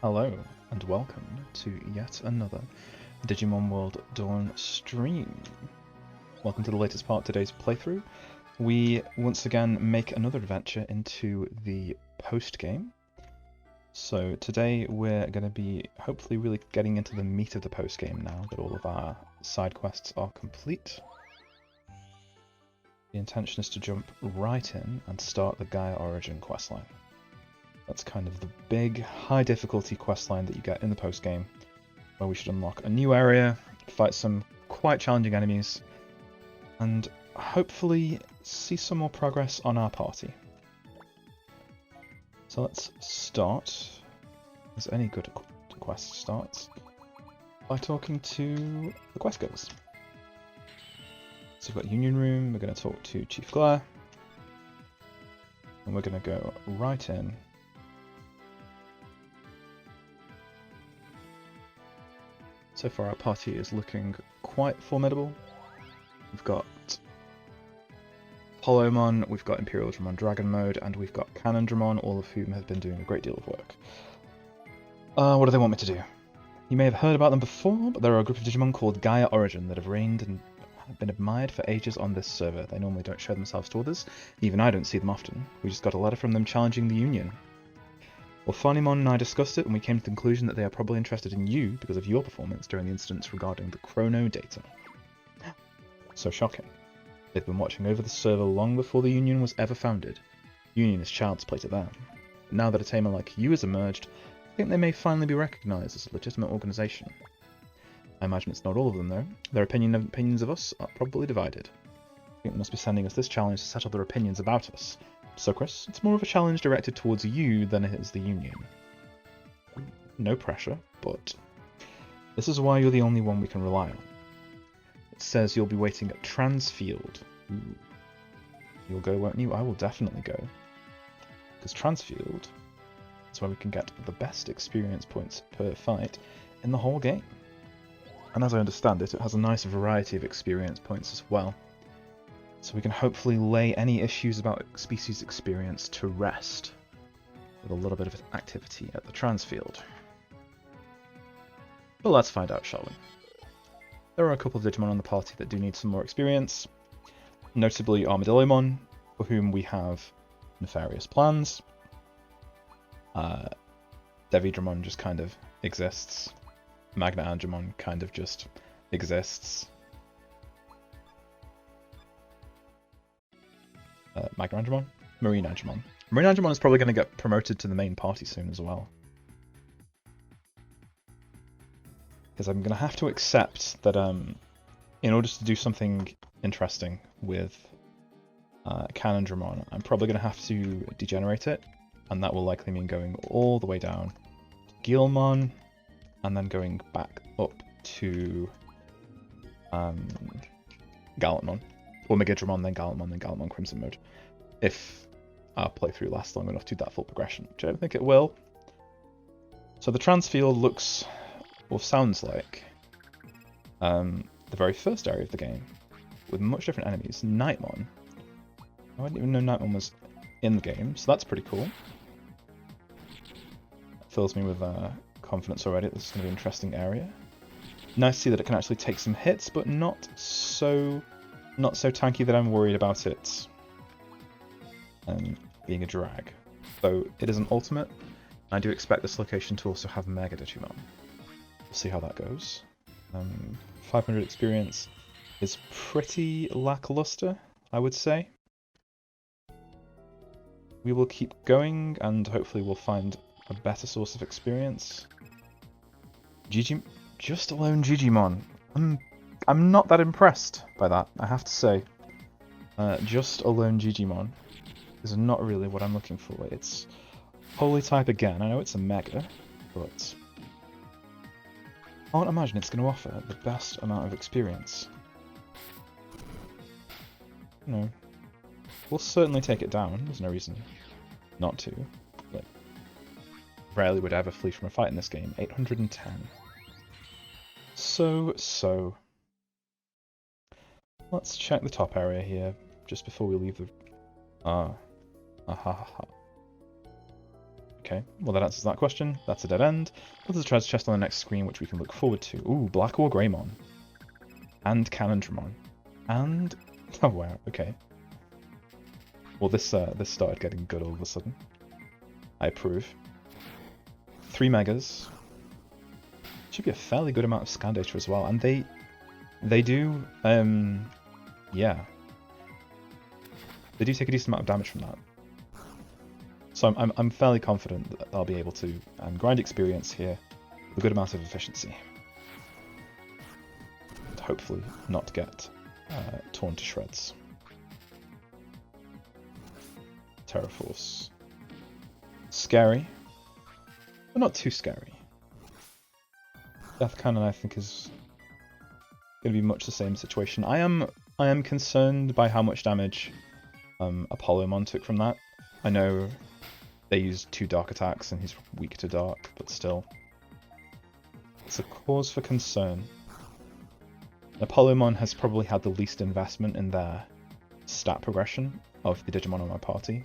Hello, and welcome to yet another Digimon World Dawn stream. Welcome to the latest part of today's playthrough. We once again make another adventure into the post-game. So today we're going to be hopefully really getting into the meat of the post-game now that all of our side quests are complete. The intention is to jump right in and start the Gaia Origin questline. That's kind of the big, high difficulty questline that you get in the post-game, where we should unlock a new area, fight some quite challenging enemies, and hopefully see some more progress on our party. So let's start, as any good quest starts, by talking to the quest givers. So we've got Union Room, we're going to talk to Chief Glare, and we're going to go right in. So far our party is looking quite formidable. We've got Polomon, we've got Imperial Dramon Dragon Mode, and we've got Cannon Dramon, all of whom have been doing a great deal of work. What do they want me to do? You may have heard about them before, but there are a group of Digimon called Gaia Origin that have reigned and have been admired for ages on this server. They normally don't show themselves to others. Even I don't see them often. We just got a letter from them challenging the Union. Well, Farnimon and I discussed it, and we came to the conclusion that they are probably interested in you because of your performance during the incidents regarding the chrono data. So shocking. They've been watching over the server long before the Union was ever founded. Union is child's play to them. But now that a tamer like you has emerged, I think they may finally be recognised as a legitimate organisation. I imagine it's not all of them, though. Their opinions of us are probably divided. I think they must be sending us this challenge to settle their opinions about us. So Chris, it's more of a challenge directed towards you than it is the Union. No pressure, but this is why you're the only one we can rely on. It says you'll be waiting at Transfield. Ooh. You'll go, won't you? I will definitely go. Because Transfield is where we can get the best experience points per fight in the whole game. And as I understand it, it has a nice variety of experience points as well. So we can hopefully lay any issues about species experience to rest with a little bit of activity at the Transfield. But let's find out, shall we? There are a couple of Digimon on the party that do need some more experience, notably Armadillomon, for whom we have nefarious plans. Devidramon just kind of exists. Magna Angemon kind of just exists. Magna Angemon? Marine Angemon. Marine Angemon is probably going to get promoted to the main party soon as well. Because I'm going to have to accept that in order to do something interesting with Cannon Dramon, I'm probably going to have to degenerate it, and that will likely mean going all the way down to Guilmon, and then going back up to Gallantmon. Or Megidramon, then Gallantmon Crimson Mode. If our playthrough lasts long enough to do that full progression, which I don't think it will. So the Transfield looks, or sounds like, the very first area of the game, with much different enemies. Nightmon. I didn't even know Nightmon was in the game, so that's pretty cool. That fills me with confidence already. This is going to be an interesting area. Nice to see that it can actually take some hits, but not so tanky that I'm worried about it being a drag. Though it is an ultimate, I do expect this location to also have Mega Digimon. We'll see how that goes. 500 experience is pretty lackluster, I would say. We will keep going, and hopefully we'll find a better source of experience. Just alone Digimon. I'm not that impressed by that, I have to say. Just alone Digimon is not really what I'm looking for. It's Holy type again. I know it's a Mega, but I can't imagine it's going to offer the best amount of experience. No. We'll certainly take it down. There's no reason not to. But rarely would I ever flee from a fight in this game. 810. So. Let's check the top area here, just before we leave the... Okay, well that answers that question. That's a dead end. There's a treasure chest on the next screen which we can look forward to. Ooh, Black War Greymon. And Canondramon. And... oh wow, okay. Well this started getting good all of a sudden. I approve. 3 megas. Should be a fairly good amount of scan data as well. And they do, yeah. They do take a decent amount of damage from that. So I'm fairly confident that I'll be able to grind experience here with a good amount of efficiency. And hopefully not get torn to shreds. Terraforce. Scary, but not too scary. Death Cannon I think is going to be much the same situation. I am concerned by how much damage Apollomon took from that. I know they used 2 dark attacks and he's weak to dark, but still. It's a cause for concern. Apollomon has probably had the least investment in their stat progression of the Digimon on my party.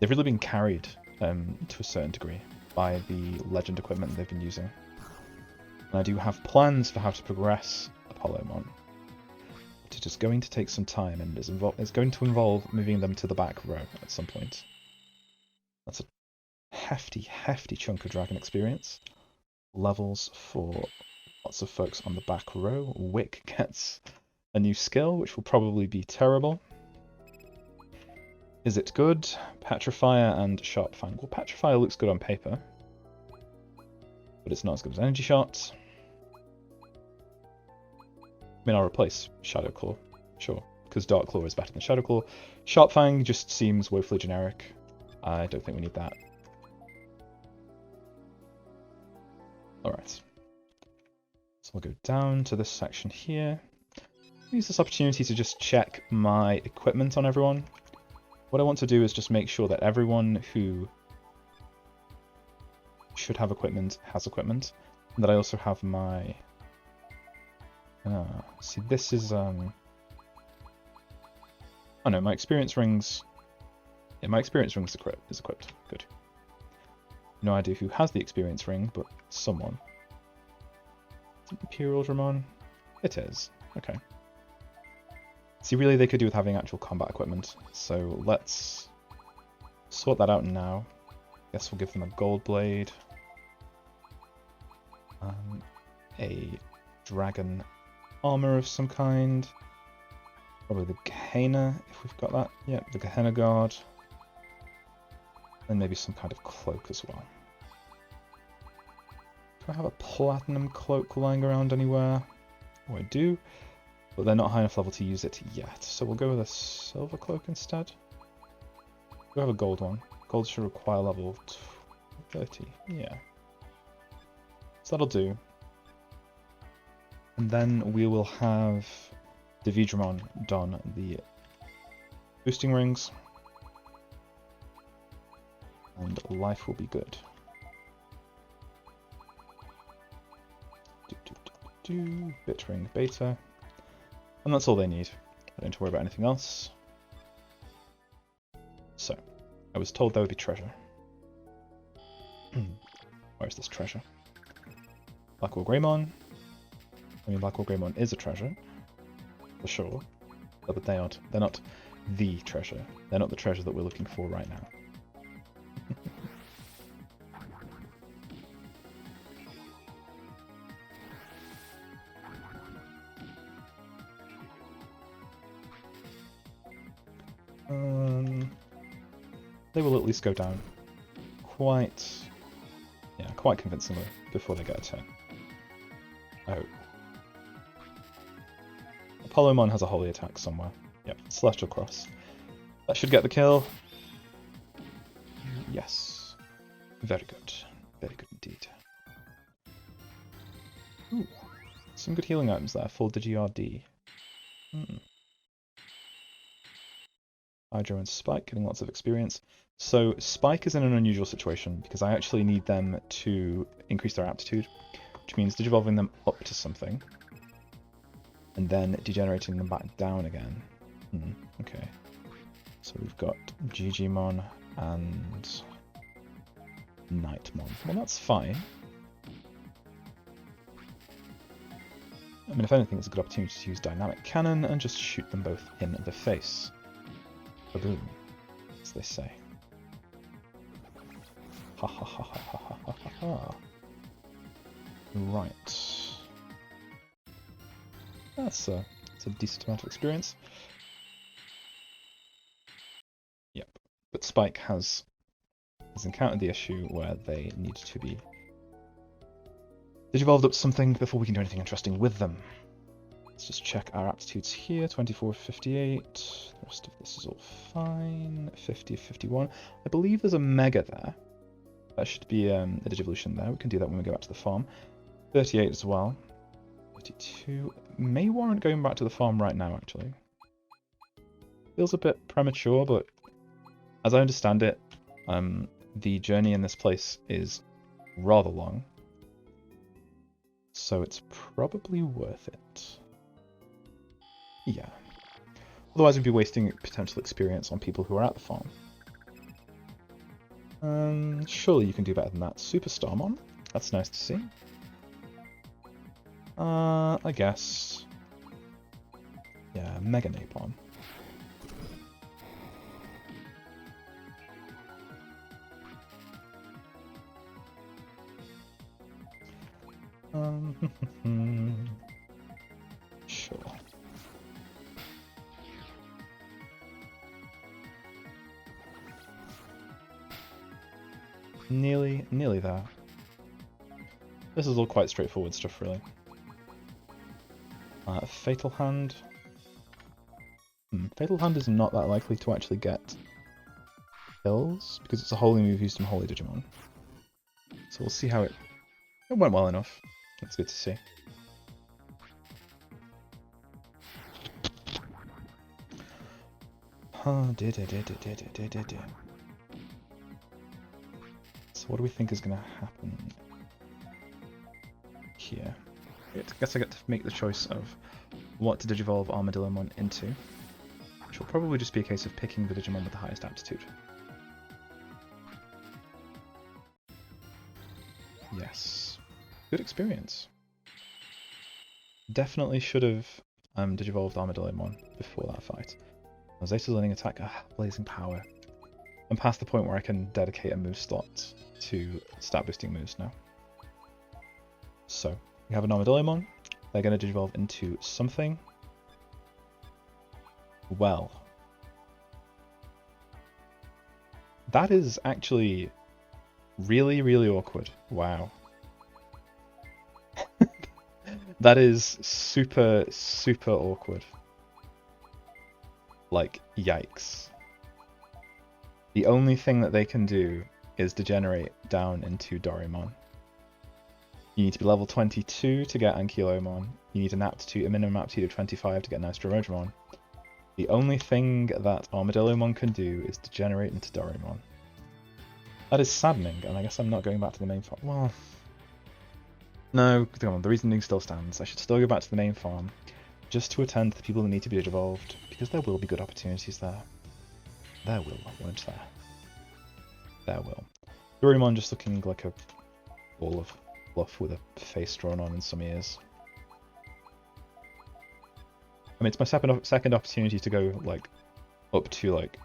They've really been carried to a certain degree by the legend equipment they've been using. And I do have plans for how to progress Apollomon. It is going to take some time, and it's going to involve moving them to the back row at some point. That's a hefty, hefty chunk of dragon experience. Levels for lots of folks on the back row. Wick gets a new skill, which will probably be terrible. Is it good? Petrifier and Sharp Fang. Well, Petrifier looks good on paper, but it's not as good as Energy Shot. I mean, I'll replace Shadow Claw, sure, because Dark Claw is better than Shadow Claw. Sharp Fang just seems woefully generic. I don't think we need that. Alright. So we'll go down to this section here. Use this opportunity to just check my equipment on everyone. What I want to do is just make sure that everyone who should have equipment has equipment, and that I also have my... see, this is... oh no, my experience rings... yeah, my experience ring is equipped. Good. No idea who has the experience ring, but someone. Is it Imperial Dramon? It is. Okay. See, really they could do with having actual combat equipment, so let's sort that out now. Guess we'll give them a gold blade. A dragon armor of some kind. Probably the Gehenna, if we've got that. Yeah, the Gehenna guard. And maybe some kind of cloak as well. Do I have a platinum cloak lying around anywhere? Oh, I do. But they're not high enough level to use it yet. So we'll go with a silver cloak instead. We have a gold one. Gold should require level 30. Yeah. So that'll do. And then we will have the Digimon don the boosting rings. And life will be good. Bit ring beta. And that's all they need. I don't have to worry about anything else. So, I was told there would be treasure. Where's this treasure? Black War Greymon. I mean, Black War Greymon is a treasure, for sure. But they're not the treasure. They're not the treasure that we're looking for right now. They will at least go down quite convincingly before they get a turn. Oh. Apollomon has a holy attack somewhere. Yep, Celestial Cross. That should get the kill. Yes. Very good. Very good indeed. Ooh. Some good healing items there. Full Digi-RD. Hydro and Spike, getting lots of experience. So Spike is in an unusual situation because I actually need them to increase their aptitude, which means digivolving them up to something and then degenerating them back down again. Okay. So we've got Digimon and Nightmon. Well, that's fine. I mean, if anything, it's a good opportunity to use Dynamic Cannon and just shoot them both in the face. Ba-boom, as they say. Ha ha ha ha ha ha ha ha. Right. That's a decent amount of experience. Yep. But Spike has encountered the issue where they need to be digivolved up to something before we can do anything interesting with them. Let's just check our aptitudes here. 24, 58. The rest of this is all fine. 50, 51. I believe there's a Mega there. That should be a Digivolution there. We can do that when we go back to the farm. 38 as well. 32. May warrant going back to the farm right now, actually. Feels a bit premature, but as I understand it, the journey in this place is rather long. So it's probably worth it. Yeah. Otherwise we'd be wasting potential experience on people who are at the farm. Surely you can do better than that. Super Starmon? That's nice to see. I guess. Yeah, Mega Napalm. Sure. Nearly there. This is all quite straightforward stuff, really. Fatal Hand. Fatal Hand is not that likely to actually get kills, because it's a holy move used in Holy Digimon. So we'll see how it went well enough. That's good to see. So what do we think is going to happen here? I guess I get to make the choice of what to digivolve Armadillomon into, which will probably just be a case of picking the Digimon with the highest aptitude. Yes. Good experience. Definitely should have digivolved Armadillomon before that fight. Zeta's learning attack, blazing power. I'm past the point where I can dedicate a move slot to stat boosting moves now. So, we have an Armadillomon. They're going to digivolve into something. Well. That is actually really, really awkward. Wow. That is super, super awkward. Like, yikes. The only thing that they can do is degenerate down into Doraemon. You need to be level 22 to get Ankylomon. You need a minimum aptitude of 25 to get Nostromogemon. The only thing that Armadillomon can do is degenerate into Doraemon. That is saddening, and I guess I'm not going back to the main farm. Well, no, come on, the reasoning still stands. I should still go back to the main farm, just to attend to the people that need to be digivolved, because there will be good opportunities there. There will, won't there? There will. Doraemon just looking like a ball of fluff with a face drawn on and some ears. I mean, it's my second opportunity to go, like, up to, like,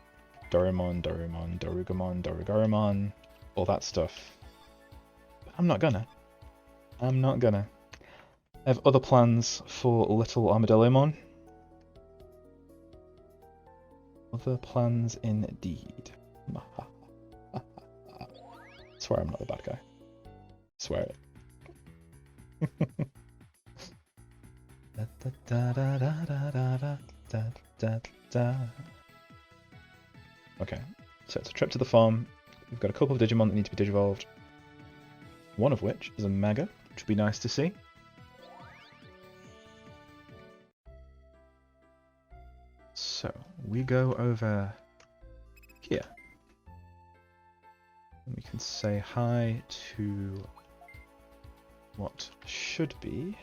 Doraemon, Dorugamon, Dorugarumon, all that stuff. But I'm not gonna. I'm not gonna. I have other plans for little Armadillomon. Other plans indeed. Swear I'm not the bad guy. Swear it. Okay, so it's a trip to the farm. We've got a couple of Digimon that need to be digivolved. One of which is a Mega, which would be nice to see. So, we go over here. And we can say hi to what should be.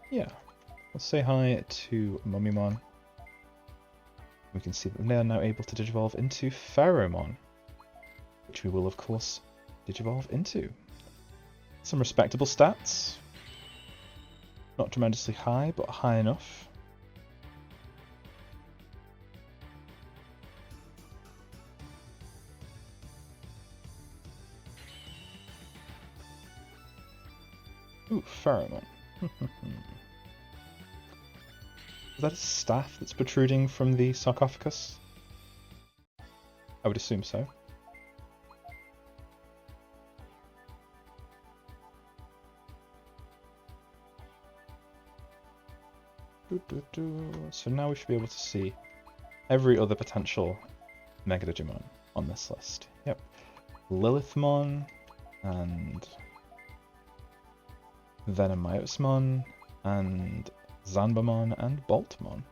Yeah, let's say hi to Mummymon. We can see that they are now able to digivolve into Pheromon, which we will of course digivolve into. Some respectable stats. Not tremendously high, but high enough. Ooh, Pheromon. Is that a staff that's protruding from the sarcophagus? I would assume so. So now we should be able to see every other potential Mega Digimon on this list. Yep. Lilithmon and Venomyotismon and Zanbamon and Boltmon.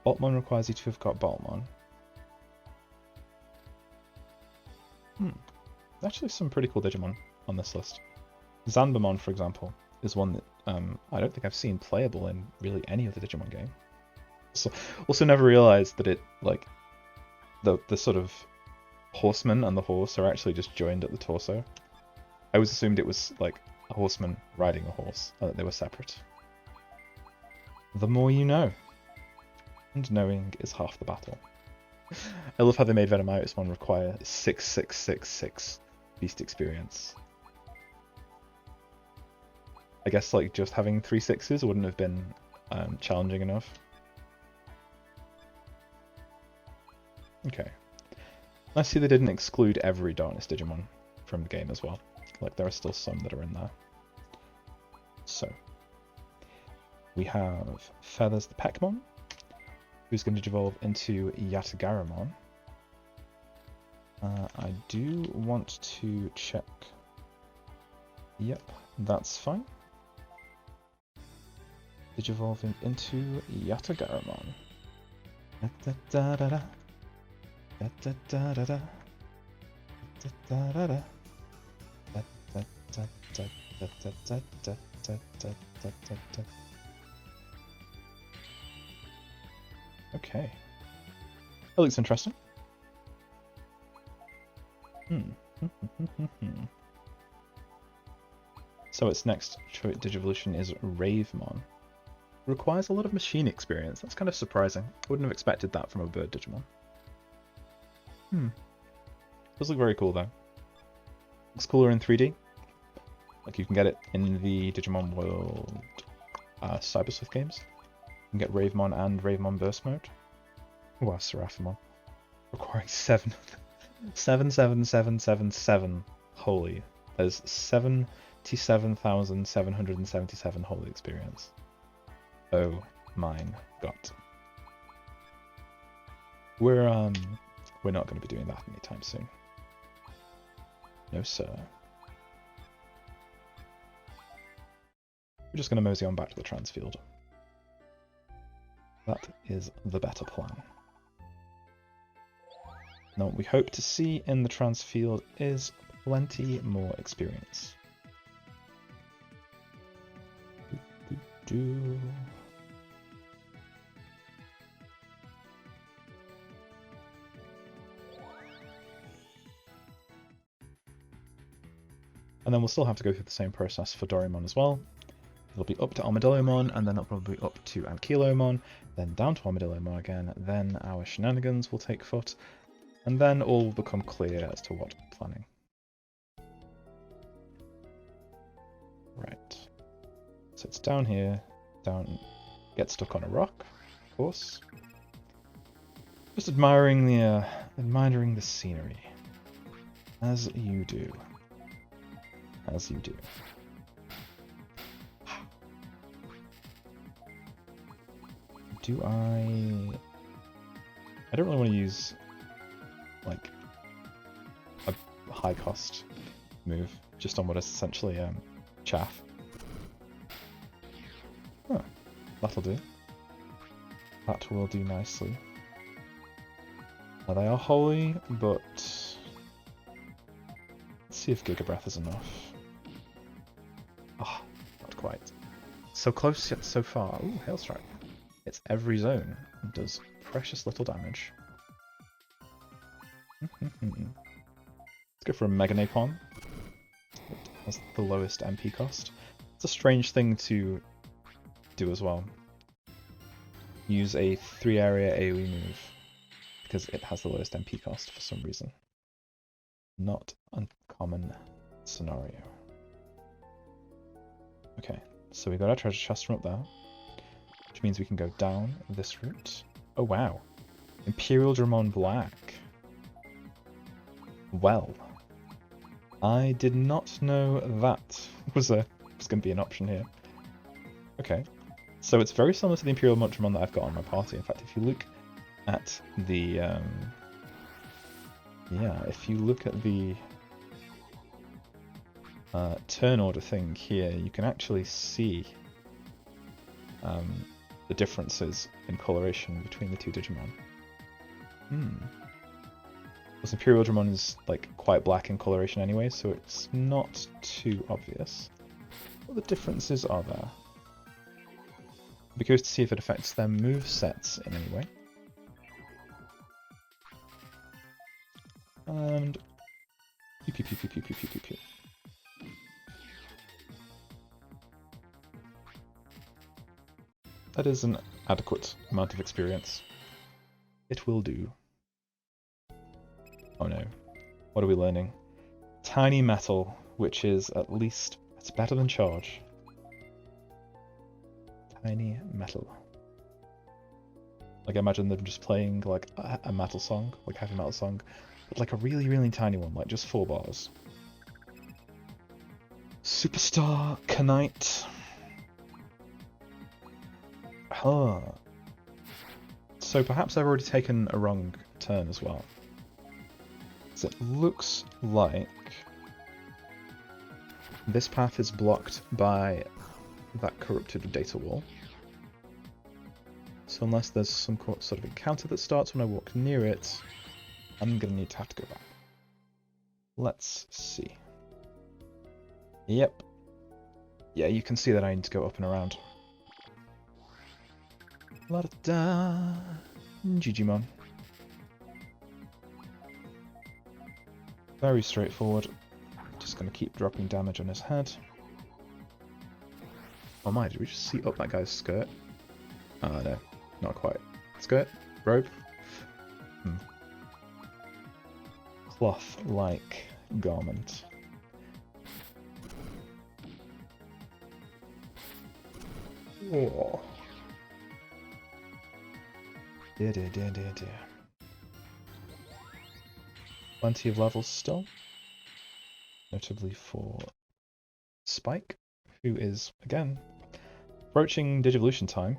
Boltmon requires you to have got Boltmon. Actually some pretty cool Digimon on this list. Zanbamon, for example, is one that I don't think I've seen playable in really any other Digimon game. So, also never realized that it, like, the sort of horseman and the horse are actually just joined at the torso. I always assumed it was like a horseman riding a horse, that they were separate. The more you know. And knowing is half the battle. I love how they made Venomyotismon require 6666 beast experience. I guess like just having 3 6s wouldn't have been challenging enough. Okay. I see they didn't exclude every Darkness Digimon from the game as well. Like there are still some that are in there. So we have Feathers the Peckmon, who's going to evolve into Yatagaramon. I do want to check. Yep, that's fine. Digivolving into Yatagaramon. Da-da-da-da-da. Da-da-da-da-da. Da-da-da-da-da. Da-da-da-da-da-da-da-da-da-da-da. Okay. That looks interesting. So its next Digivolution is Ravemon. Requires a lot of machine experience. That's kind of surprising. I wouldn't have expected that from a bird Digimon. Does look very cool though. Looks cooler in 3D. Like you can get it in the Digimon World Cyberswift games. You can get Ravemon and Ravemon Burst Mode. Wow, Seraphimon. Requiring 77777 holy. There's 77,777 holy experience. Oh mine god. We're not going to be doing that anytime soon. No sir. We're just going to mosey on back to the Transfield. That is the better plan. Now what we hope to see in the Transfield is plenty more experience. And then we'll still have to go through the same process for Doraemon as well. It'll be up to Armadillomon, and then it'll probably be up to Ankylomon, then down to Armadillomon again, then our shenanigans will take foot, and then all will become clear as to what we're planning. Right. So it's down here, down, get stuck on a rock, of course. Just admiring the scenery. As you do. As you do. I don't really want to use like a high cost move just on what is essentially chaff. Huh, that'll do. That will do nicely. Now they are holy, but let's see if Giga Breath is enough. Ah, not quite. So close yet so far. Ooh, Hail Strike. It's every zone. It does precious little damage. Let's go for a Mega Napalm. It has the lowest MP cost. It's a strange thing to do as well. Use a 3-area AoE move because it has the lowest MP cost for some reason. Not uncommon scenario. Okay, so we got our treasure chest from up there, which means we can go down this route. Oh wow, Imperial Dramon Black. Well, I did not know that was going to be an option here. Okay, so it's very similar to the Imperial Dramon that I've got on my party. In fact, if you look at the turn order thing here, you can actually see the differences in coloration between the two Digimon. Because Imperial Dramon is like quite black in coloration anyway, so it's not too obvious. What the differences are there? I'd be curious to see if it affects their movesets in any way. And pew pew pew pew pew pew pew pew pew. That is an adequate amount of experience. It will do. Oh no. What are we learning? Tiny Metal, which is at least... it's better than Charge. Tiny Metal. Like, imagine them just playing, like, a metal song, like a heavy metal song, but like a really, really tiny one, like just 4 bars. Superstar Kanite. Huh. So perhaps I've already taken a wrong turn as well. So it looks like this path is blocked by that corrupted data wall. So unless there's some sort of encounter that starts when I walk near it, I'm going to have to go back. Let's see. Yep. Yeah, you can see that I need to go up and around. La-da-da! Digimon. Very straightforward. Just going to keep dropping damage on his head. Oh my, did we just see up that guy's skirt? No, not quite. Skirt? Robe? Cloth-like garment. Oh. Dear, dear, dear, dear, dear. Plenty of levels still. Notably for Spike, who is, again, approaching Digivolution time.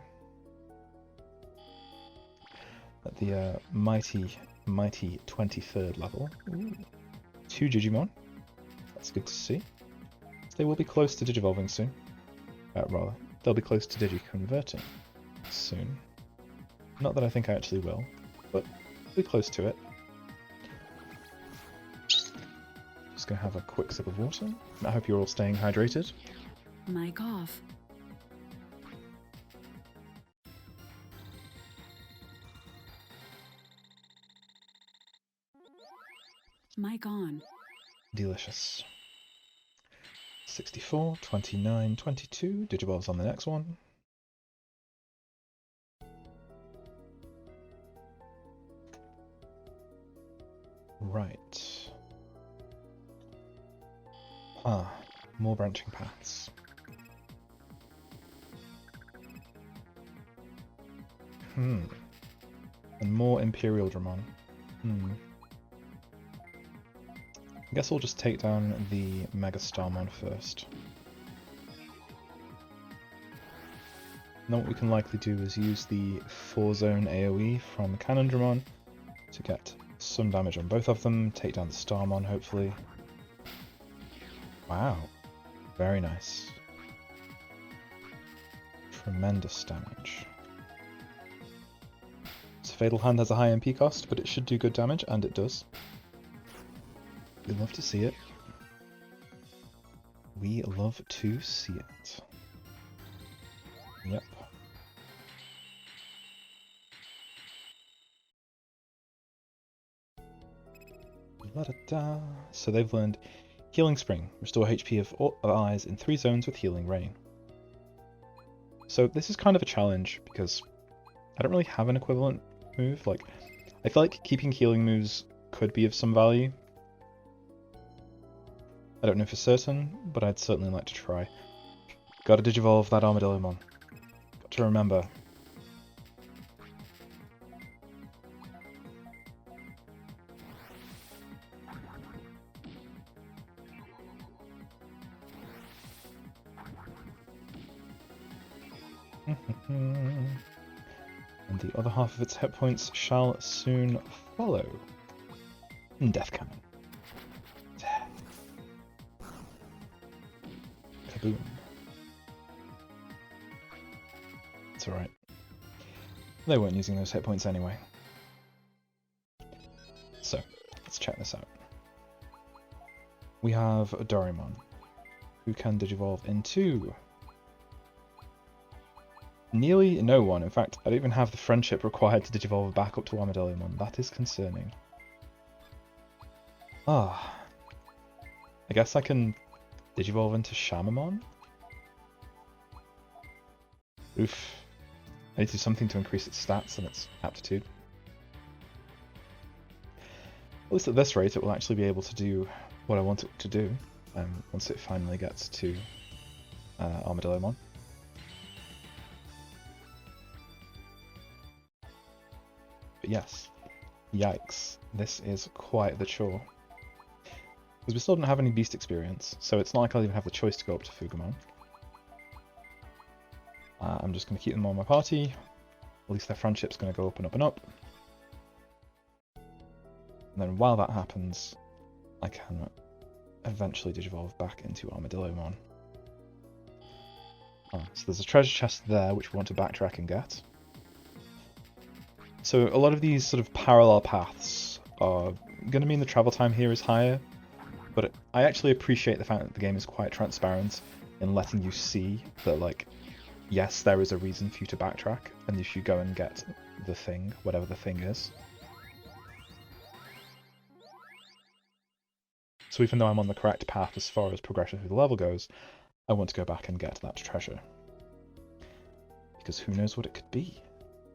At the mighty 23rd level. Ooh. 2 Digimon. That's good to see. They will be close to Digivolving soon. Rather, they'll be close to Digi-converting soon. Not that I think I actually will, but we'll be close to it. Just gonna have a quick sip of water. I hope you're all staying hydrated. Mic off. Mic on. Delicious. 64, 29, 22. Digivolves on the next one. Right. More branching paths. And more Imperial Dramon. I guess we'll just take down the Mega Starmon first. Now what we can likely do is use the 4-zone AoE from Cannon Dramon to get some damage on both of them, take down the Starmon hopefully. Wow, very nice. Tremendous damage. So Fatal Hand has a high MP cost, but it should do good damage, and it does. We love to see it. We love to see it. Yep. La-da-da. So they've learned Healing Spring. Restore HP of eyes in 3 zones with Healing Rain. So this is kind of a challenge because I don't really have an equivalent move. Like, I feel like keeping healing moves could be of some value. I don't know for certain, but I'd certainly like to try. Gotta digivolve that Armadillomon. Got to remember. And the other half of its hit points shall soon follow. Death Cannon. Kaboom. It's alright. They weren't using those hit points anyway. So, let's check this out. We have a Doraemon, who can digivolve into nearly no one. In fact, I don't even have the friendship required to digivolve back up to Armadillomon. That is concerning. Ah. I guess I can digivolve into Shamamon? Oof. I need to do something to increase its stats and its aptitude. At least at this rate it will actually be able to do what I want it to do once it finally gets to Armadillomon. But yes, yikes, this is quite the chore. Because we still don't have any beast experience, so it's not like I'll even have the choice to go up to Fugumon. I'm just going to keep them on my party. At least their friendship's going to go up and up and up. And then while that happens, I can eventually digivolve back into Armadillomon. So there's a treasure chest there which we want to backtrack and get. So a lot of these sort of parallel paths are going to mean the travel time here is higher, but I actually appreciate the fact that the game is quite transparent in letting you see that, like, yes, there is a reason for you to backtrack, and you should go and get the thing, whatever the thing is. So even though I'm on the correct path as far as progression through the level goes, I want to go back and get that treasure. Because who knows what it could be?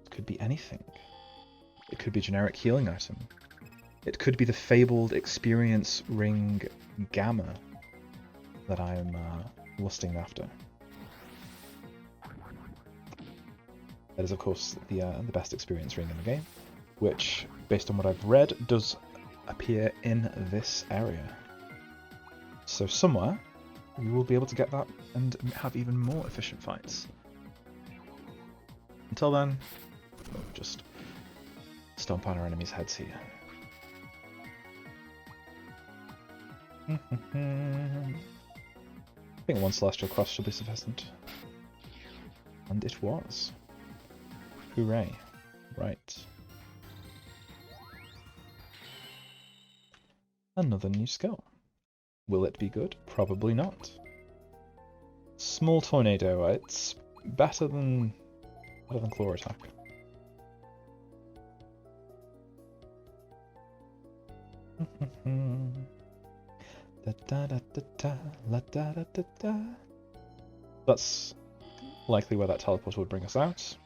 It could be anything. It could be a generic healing item. It could be the fabled experience ring Gamma that I am lusting after. That is, of course, the best experience ring in the game, which, based on what I've read, does appear in this area. So somewhere, we will be able to get that and have even more efficient fights. Until then, we'll just stomp on our enemies' heads here. I think one Celestial Cross should be sufficient. And it was. Hooray. Right. Another new skill. Will it be good? Probably not. Small Tornado. It's better than Claw Attack. That's likely where that teleport would bring us out.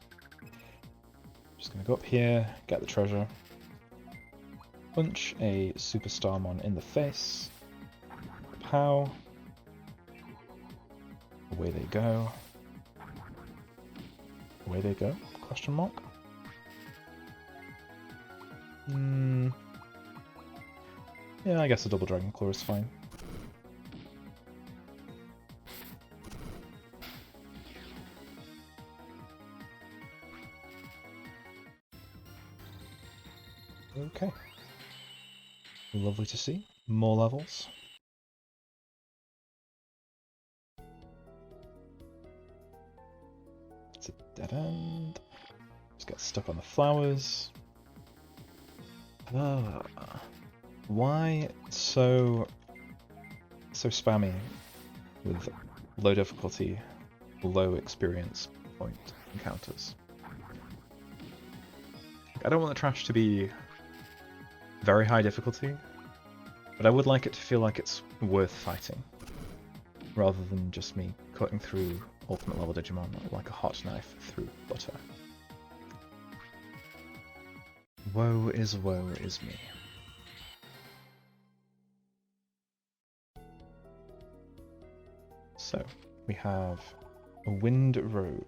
Just gonna go up here, get the treasure, punch a Superstarmon in the face. Pow. Away they go. Away they go? Question mark? Yeah, I guess a double Dragon Claw is fine. Okay. Lovely to see. More levels. It's a dead end. Just get stuck on the flowers. Why so spammy with low difficulty, low experience point encounters? I don't want the trash to be very high difficulty, But I would like it to feel like it's worth fighting, rather than just me cutting through ultimate level Digimon like a hot knife through butter. Woe is me. So, we have a wind robe.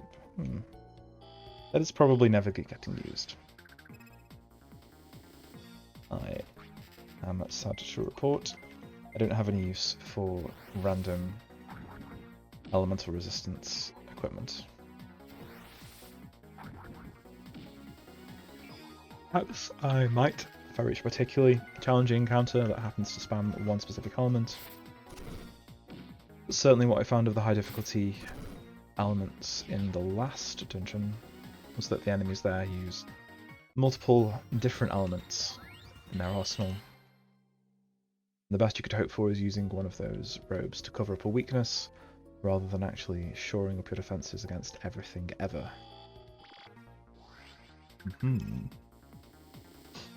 That is probably never getting used. I am sad to report I don't have any use for random elemental resistance equipment. Perhaps I might, if I reach a particularly challenging encounter that happens to spam one specific element. But certainly what I found of the high difficulty elements in the last dungeon was that the enemies there use multiple different elements in their arsenal. The best you could hope for is using one of those robes to cover up a weakness, rather than actually shoring up your defenses against everything ever.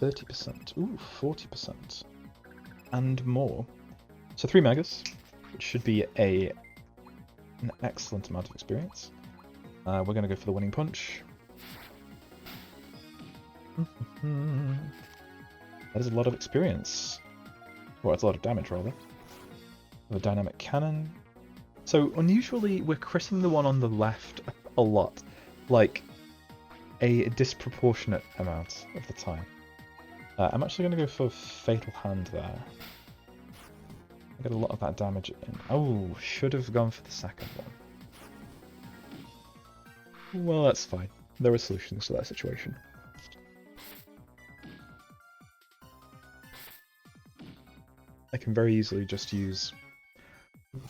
30%. Ooh, 40%. And more. So 3 megas, which should be an excellent amount of experience. We're going to go for the winning punch. That is a lot of experience. Well, it's a lot of damage, rather. The dynamic cannon. So, unusually, we're critting the one on the left a lot. Like, a disproportionate amount of the time. I'm actually going to go for Fatal Hand there. I get a lot of that damage in. Oh, should have gone for the second one. Well, that's fine. There are solutions to that situation. I can very easily just use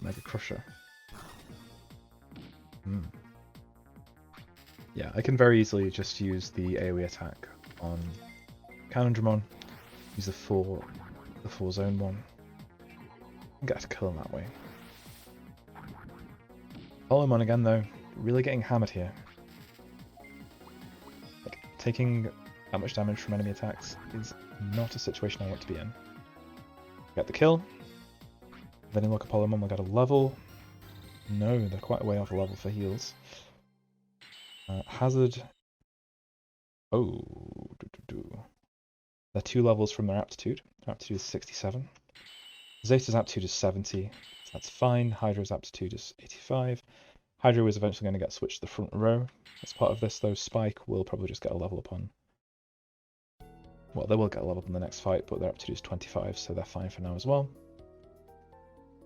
Mega Crusher. Yeah, I can very easily just use the AoE attack on Canondramon, use the 4 zone one, and get to kill him that way. Polymon again though, really getting hammered here. Like, taking that much damage from enemy attacks is not a situation I want to be in. Get the kill. Then you look at Polymon, we'll get a level. No, they're quite a way off a level for heals. Hazard. Oh, they're 2 levels from their aptitude. Their aptitude is 67. Zeta's aptitude is 70, so that's fine. Hydra's aptitude is 85. Hydra is eventually going to get switched to the front row. As part of this, though, Spike will probably just get a level up on. Well, they will get a level up in the next fight, but their aptitude is 25, so they're fine for now as well.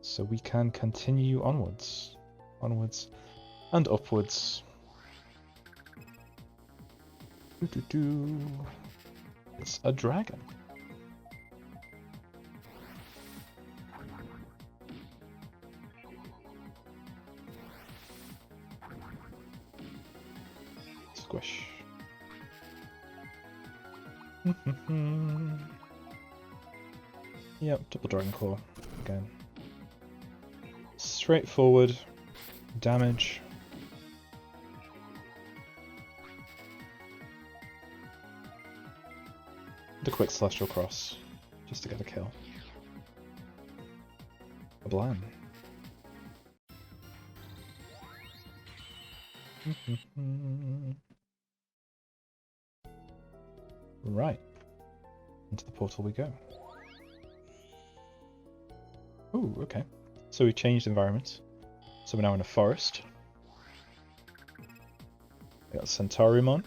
So we can continue onwards. Onwards and upwards. It's a dragon. Squish. Yep, double Dragon Claw again. Straightforward damage. The quick Celestial Cross, just to get a kill. A blam. Right. Into the portal we go. Ooh, okay. So we changed environment. So we're now in a forest. We got Centaurumon.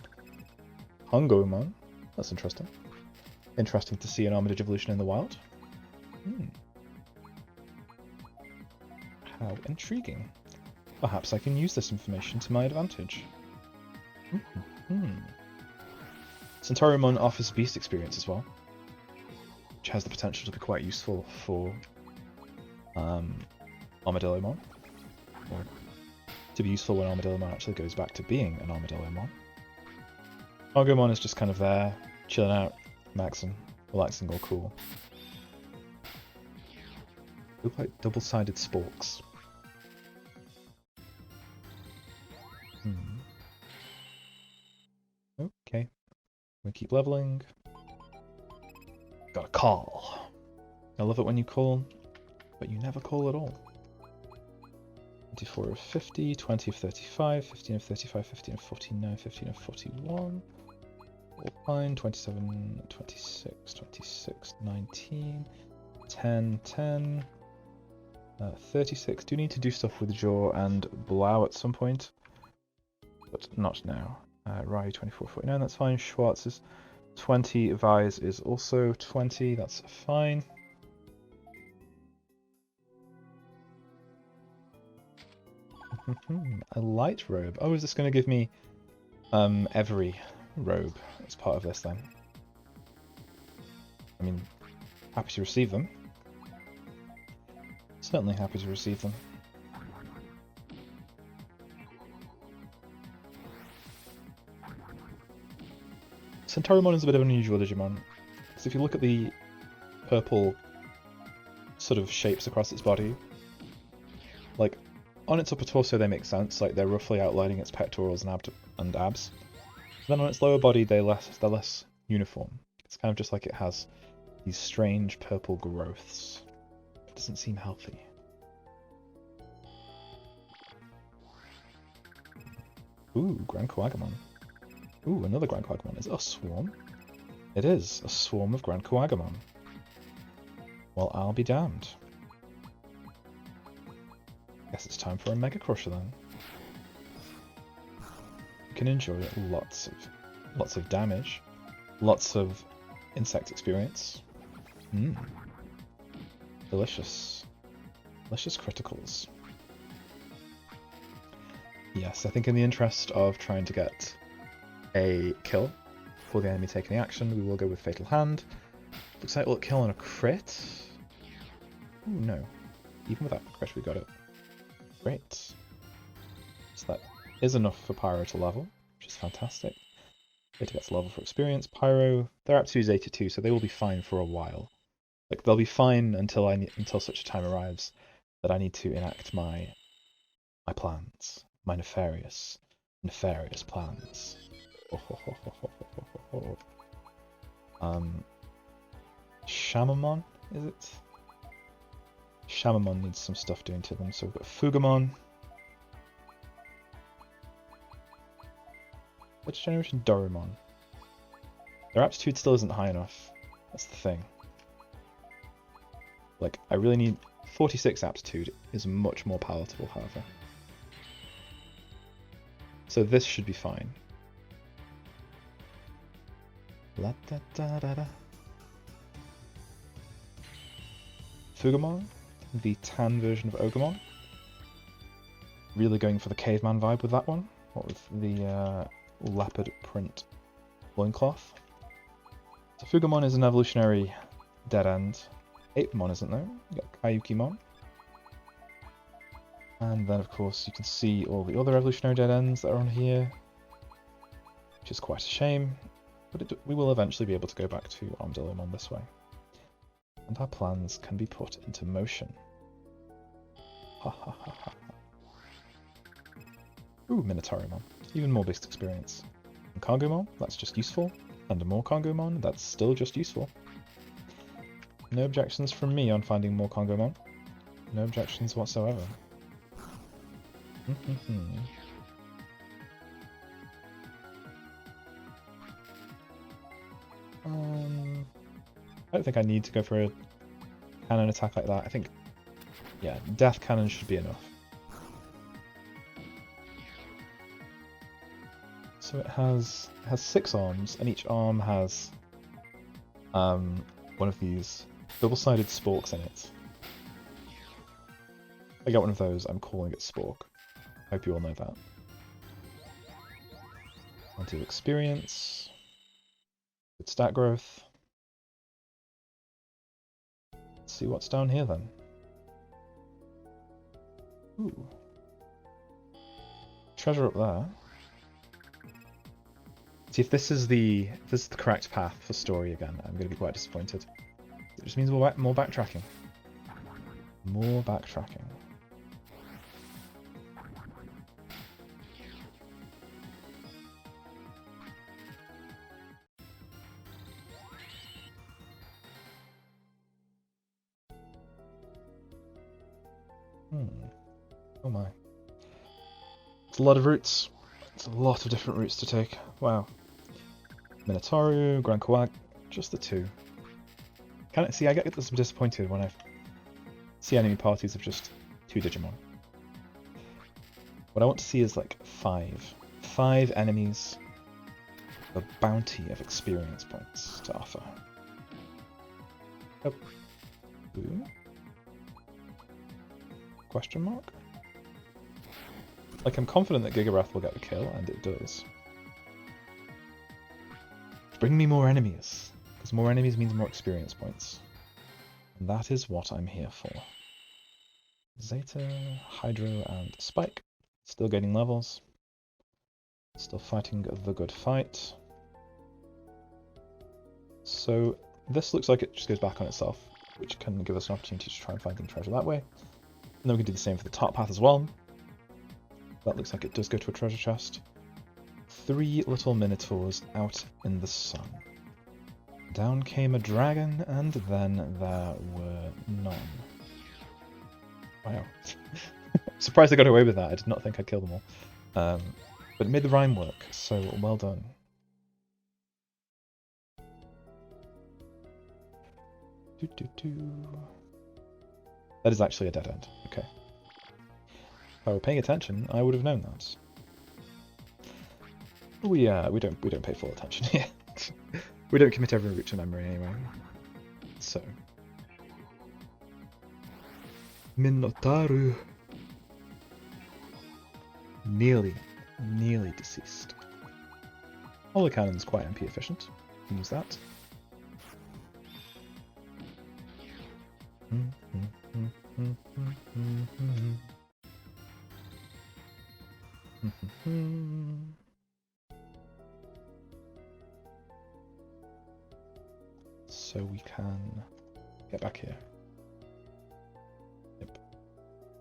Hungomon. That's interesting. Interesting to see an Armitage evolution in the wild. How intriguing. Perhaps I can use this information to my advantage. Centaurumon offers beast experience as well, which has the potential to be quite useful for Armadillomon, or to be useful when Armadillomon actually goes back to being an Armadillomon. Hungomon is just kind of there, chilling out, maxing, relaxing, all cool. Look like double-sided sporks. Okay. We keep leveling. Got a call. I love it when you call, but you never call at all. 24 of 50, 20 of 35, 15 of 35, 15 of 49, 15 of 41. All fine. 27, 26, 26, 19, 10, 10. 36. Do need to do stuff with Jaw and Blau at some point, but not now. Ryu 24, 49, that's fine. Schwartz is 20. Vise is also 20, that's fine. A light robe. Oh, is this going to give me every robe as part of this then? I mean, happy to receive them. Certainly happy to receive them. Centaurimon is a bit of an unusual Digimon, because if you look at the purple sort of shapes across its body, like, on its upper torso they make sense, like they're roughly outlining its pectorals and abs. Then on its lower body they're less uniform. It's kind of just like it has these strange purple growths. It doesn't seem healthy. Ooh, Grand Coagamon. Ooh, another Grand Coagamon. Is it a swarm? It is, a swarm of Grand Coagamon. Well, I'll be damned. Guess it's time for a Mega Crusher then. You can enjoy lots of damage, lots of insect experience. Delicious. Delicious criticals. Yes, I think in the interest of trying to get a kill before the enemy take any action, we will go with Fatal Hand. Looks like we'll kill on a crit. Ooh, no. Even without the crit, we got it. Great. So that is enough for Pyro to level, which is fantastic. Beta gets level for experience. Pyro, their aptitude is 82, so they will be fine for a while. Like, they'll be fine until such a time arrives that I need to enact my plans. My nefarious plans. Shamamon, is it? Shamamon needs some stuff doing to them, so we've got Fugamon. Which generation? Dorumon. Their aptitude still isn't high enough. That's the thing. Like, I really need... 46 aptitude is much more palatable, however. So this should be fine. La da da da da. Fugamon, the tan version of Ogamon. Really going for the caveman vibe with that one. What with the leopard print loincloth. So Fugamon is an evolutionary dead end. Apemon isn't there? You got Kayukimon. And then of course you can see all the other evolutionary dead ends that are on here, which is quite a shame, but we will eventually be able to go back to Armadillomon this way. And our plans can be put into motion. Ha ha ha ha. Ooh, Minotaurimon. Even more basic experience. And Kangomon, that's just useful. And more Kangomon, that's still just useful. No objections from me on finding more Kangomon. No objections whatsoever. I don't think I need to go for a cannon attack like that. I think, yeah, Death Cannon should be enough. So it has 6 arms, and each arm has one of these double-sided sporks in it. If I get one of those, I'm calling it Spork. Hope you all know that. I'll do experience. Good stat growth. Let's see what's down here then. Ooh. Treasure up there. See, if this is the correct path for story again, I'm going to be quite disappointed. It just means more backtracking. More backtracking. Oh my. It's a lot of routes. It's a lot of different routes to take. Wow. Minotaur, Grand Coag, just the two. See, I get disappointed when I see enemy parties of just 2 Digimon. What I want to see is like 5. 5 enemies, a bounty of experience points to offer. Oh. Ooh. Question mark? Like, I'm confident that Gigabrath will get the kill, and it does. Bring me more enemies, because more enemies means more experience points. And that is what I'm here for. Zeta, Hydro, and Spike. Still gaining levels. Still fighting the good fight. So this looks like it just goes back on itself, which can give us an opportunity to try and find the treasure that way. And then we can do the same for the top path as well. That looks like it does go to a treasure chest. 3 little minotaurs out in the sun. Down came a dragon, and then there were none. Wow. Surprised I got away with that. I did not think I'd kill them all. But it made the rhyme work, so well done. That is actually a dead end. Okay. If I were paying attention, I would have known that. We don't pay full attention here. We don't commit every route to memory anyway. So. Minotaur. Nearly deceased. Holy Cannon's quite MP efficient. You can use that. So we can get back here. Yep.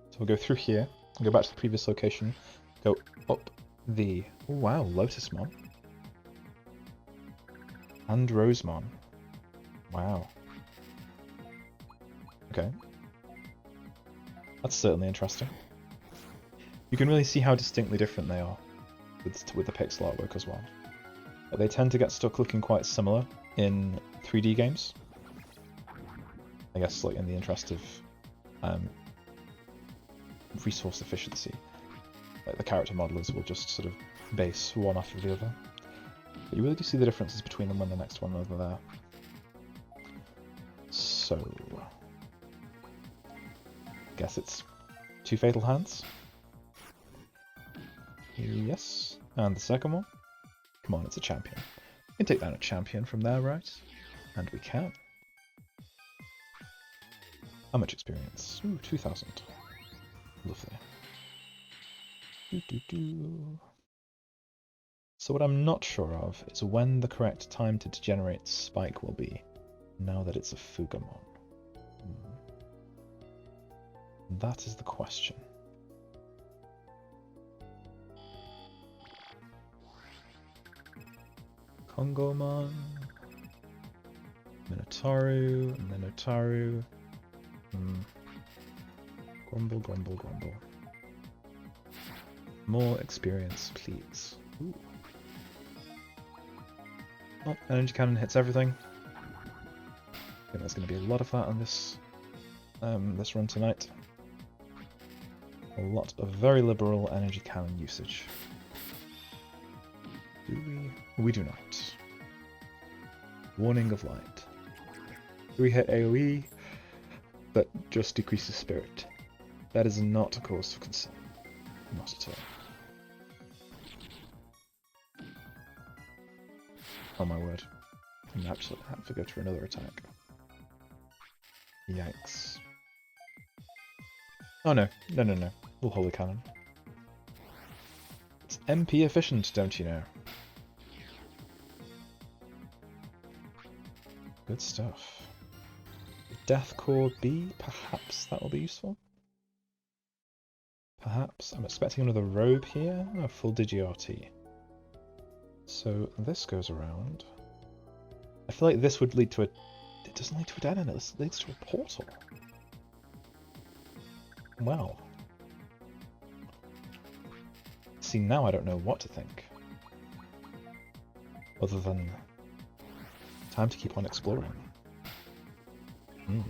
So we'll go through here, go back to the previous location, go up the... Oh, wow, Lotusmon. And Rosemon. Wow. Okay. That's certainly interesting. You can really see how distinctly different they are with the pixel artwork as well. But they tend to get stuck looking quite similar in 3D games. I guess, like, in the interest of resource efficiency. Like, the character modelers will just sort of base one off of the other. But you really do see the differences between them when the next one over there. So... guess it's 2 Fatal Hands. Yes. And the second one. Come on, it's a champion. We can take down a champion from there, right? And we can. How much experience? Ooh, 2,000. Lovely. So what I'm not sure of is when the correct time to degenerate Spike will be, now that it's a Fugamon. That is the question. Kongomon, Minotaur. Grumble. More experience, please. Ooh. Oh, energy cannon hits everything. I think there's going to be a lot of that on this this run tonight. A lot of very liberal energy cannon usage. Do we? We do not. Warning of light. 3-hit AoE, that just decreases spirit. That is not a cause for concern. Not at all. Oh my word. I absolutely have to go for another attack. Yikes. Oh no. We'll Holy Cannon. It's MP efficient, don't you know? Good stuff. Death Core B, perhaps that will be useful. Perhaps. I'm expecting another robe here. Oh, full Digi-RT. So this goes around. I feel like this would lead to a... It doesn't lead to a dead end, it leads to a portal. Well. See, now I don't know what to think. Other than... time to keep on exploring. Hmm.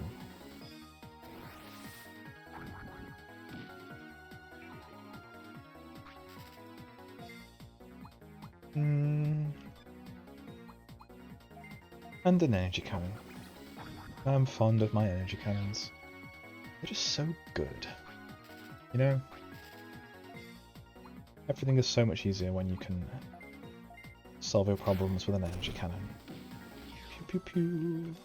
And an energy cannon. I'm fond of my energy cannons. They're just so good. You know? Everything is so much easier when you can solve your problems with an energy cannon. Pew pew pew.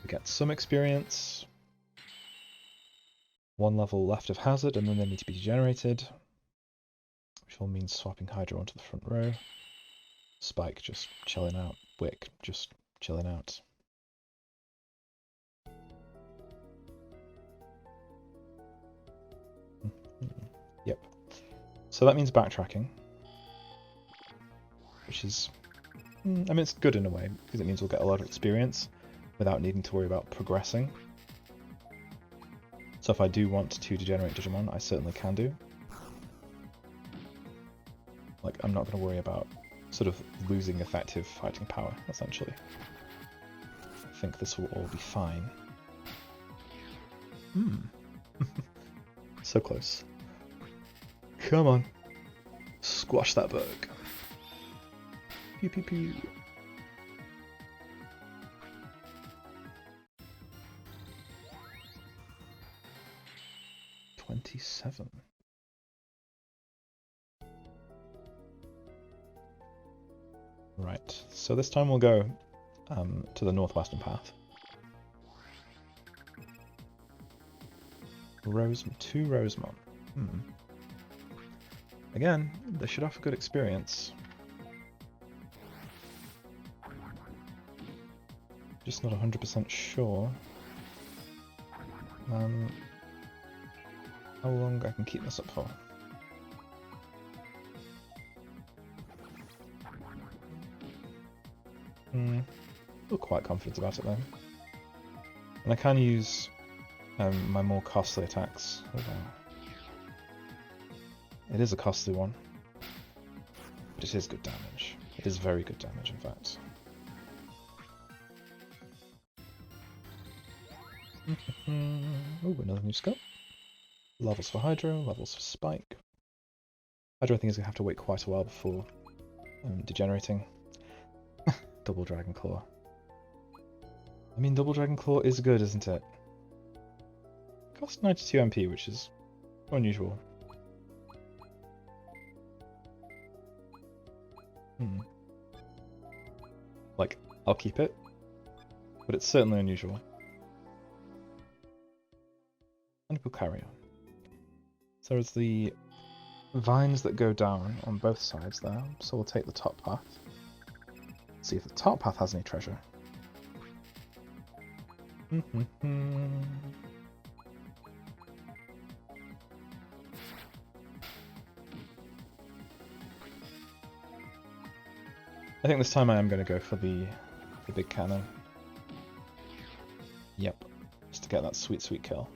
We get some experience. One level left of hazard and then they need to be generated. Which all means swapping Hydro onto the front row. Spike just chilling out. Wick just chilling out. Yep. So that means backtracking. Which is... I mean, it's good in a way, because it means we'll get a lot of experience without needing to worry about progressing. So if I do want to degenerate Digimon, I certainly can do. Like, I'm not going to worry about sort of losing effective fighting power, essentially. I think this will all be fine. So close. Come on. Squash that bug. Pew pew pew. $27. Right, so this time we'll go to the northwestern path. Two Rosemont. Again, they should offer good experience. Just not 100% sure how long I can keep this up for. Feel quite confident about it though. And I can use my more costly attacks. It is a costly one, but it is good damage. It is very good damage, in fact. Oh, another new skill. Levels for Hydro, levels for Spike. Hydro I think is going to have to wait quite a while before degenerating. Double Dragon Claw. I mean, Double Dragon Claw is good, isn't it? It costs 92 MP, which is unusual. Like, I'll keep it, but it's certainly unusual. And we'll carry on. So there's the vines that go down on both sides there, so we'll take the top path. See if the top path has any treasure. I think this time I am going to go for the big cannon. Yep, just to get that sweet, sweet kill.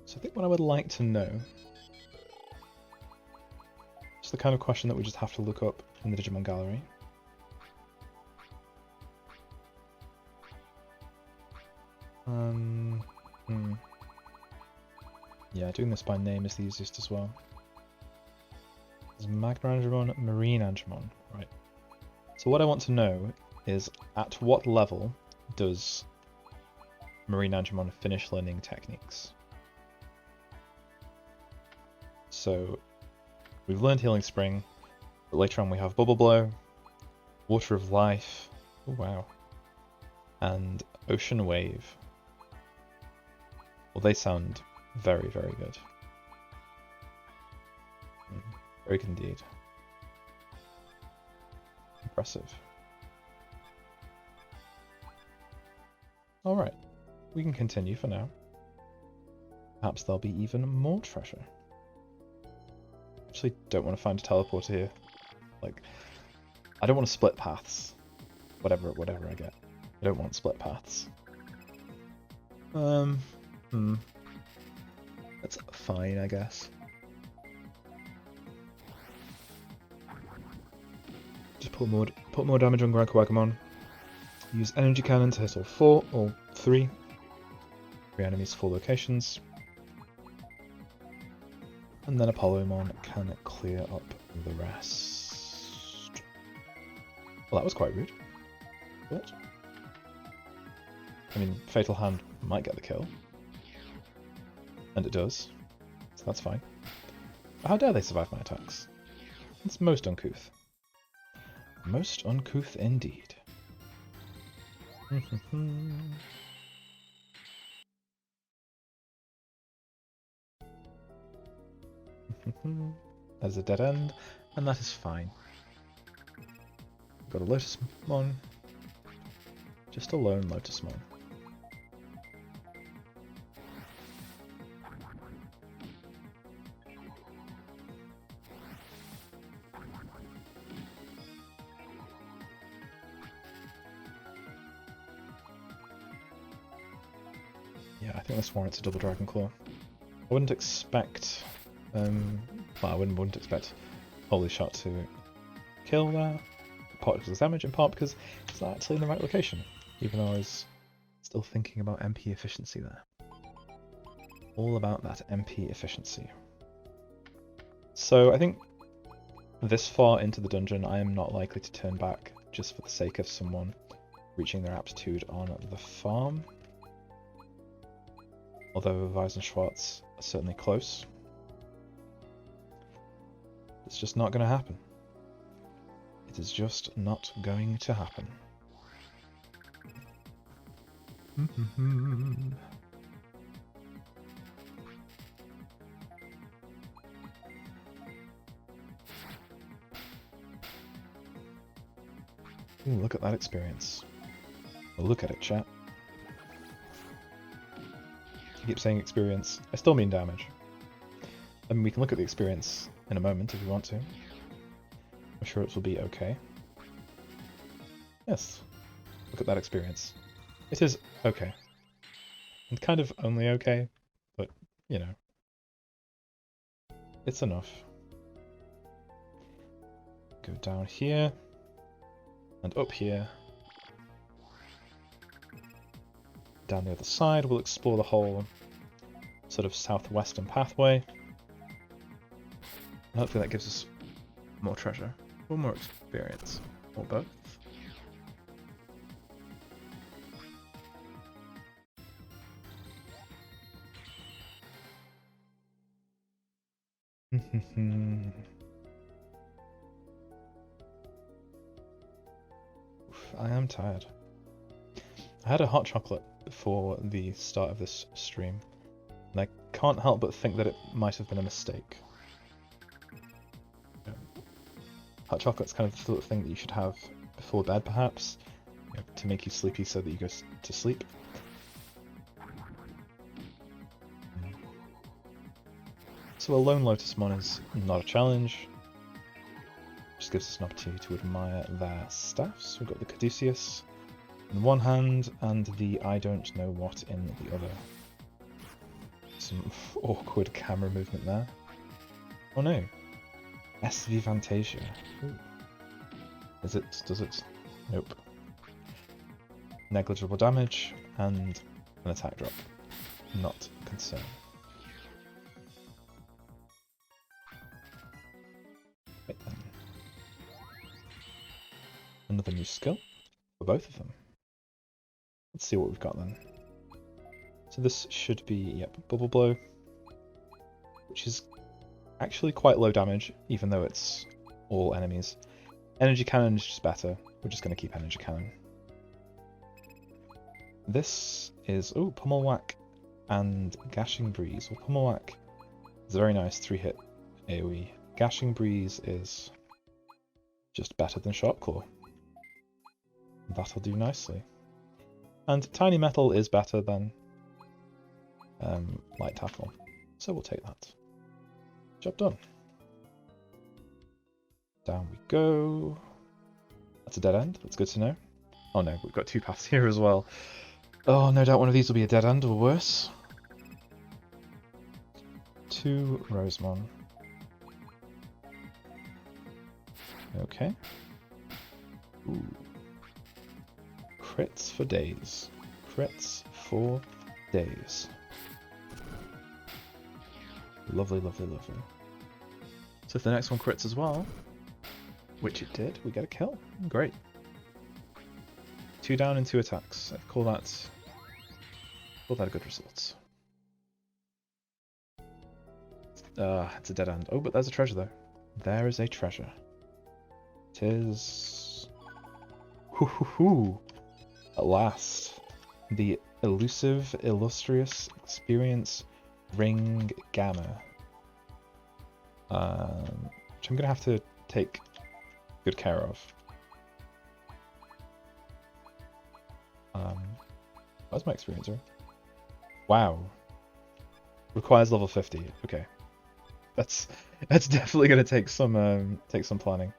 So I think what I would like to know, it's the kind of question that we just have to look up in the Digimon gallery. Yeah, doing this by name is the easiest as well. There's Magna Angemon, Marine Angemon, right. So what I want to know is at what level does Marine Angemon finish learning techniques? So we've learned Healing Spring, but later on we have Bubble Blow, Water of Life, oh wow, and Ocean Wave. Well, they sound very, very good. Very good indeed. Impressive. Alright, we can continue for now. Perhaps there'll be even more treasure. Actually, don't want to find a teleporter here. Like, I don't want to split paths. Whatever I get. I don't want split paths. That's fine, I guess. Just put more damage on Guacaamon. Use energy cannon to hit all three enemies, 4 locations. And then Apollomon can clear up the rest. Well, that was quite rude. But I mean, Fatal Hand might get the kill. And it does. So that's fine. But how dare they survive my attacks? It's most uncouth. Most uncouth indeed. That is a dead end, and that is fine. Got a Lotusmon. Just a lone Lotusmon. Yeah, I think this warrants a double Dragon Claw. I wouldn't expect, well, I wouldn't expect Holy Shot to kill that. Part because it's damage, and part because it's actually in the right location. Even though I was still thinking about MP efficiency there. All about that MP efficiency. So I think this far into the dungeon, I am not likely to turn back just for the sake of someone reaching their aptitude on the farm. Although Weiss and Schwartz are certainly close. It's just not going to happen. It is just not going to happen. Ooh, look at that experience. Well, look at it, chat. I keep saying experience. I still mean damage. I mean, we can look at the experience in a moment if you want to. I'm sure it will be okay. Yes. Look at that experience. It is okay. And kind of only okay, but, you know. It's enough. Go down here. And up here. Down the other side, we'll explore the whole sort of southwestern pathway. And hopefully that gives us more treasure, or more experience, or both. I am tired. I had a hot chocolate before the start of this stream, and I can't help but think that it might have been a mistake. Hot chocolate's kind of the sort of thing that you should have before bed, perhaps, you know, to make you sleepy so that you go to sleep. So a lone Lotusmon is not a challenge. Just gives us an opportunity to admire their staffs. We've got the Caduceus in one hand and the I don't know what in the other. Some awkward camera movement there. Oh no. SV Fantasia. Ooh. Is it? Does it? Nope. Negligible damage and an attack drop. Not concerned. Right then. Another new skill for both of them. Let's see what we've got then. So this should be, yep, Bubble Blow, which is actually quite low damage, even though it's all enemies. Energy Cannon is just better. We're just going to keep Energy Cannon. This is, oh, Pummel Whack and Gashing Breeze. Well, Pummel Whack is a very nice 3-hit AoE. Gashing Breeze is just better than Sharp Claw. That'll do nicely. And tiny metal is better than light tackle. So we'll take that. Job done. Down we go. That's a dead end. That's good to know. Oh no, we've got 2 paths here as well. Oh, no doubt one of these will be a dead end or worse. 2 Rosemon. Okay. Ooh. Crits for days. Crits for days. Lovely, lovely, lovely. So if the next one crits as well, which it did, we get a kill. Great. 2 down and 2 attacks. I'd call that a good result. It's a dead end. Oh, but there's a treasure though. There is a treasure. It is... Hoo-hoo-hoo! At last. The elusive, illustrious experience Ring Gamma. Which I'm going to have to take good care of. Where's my experience ring? Wow. Requires level 50. Okay. That's definitely going to take some planning.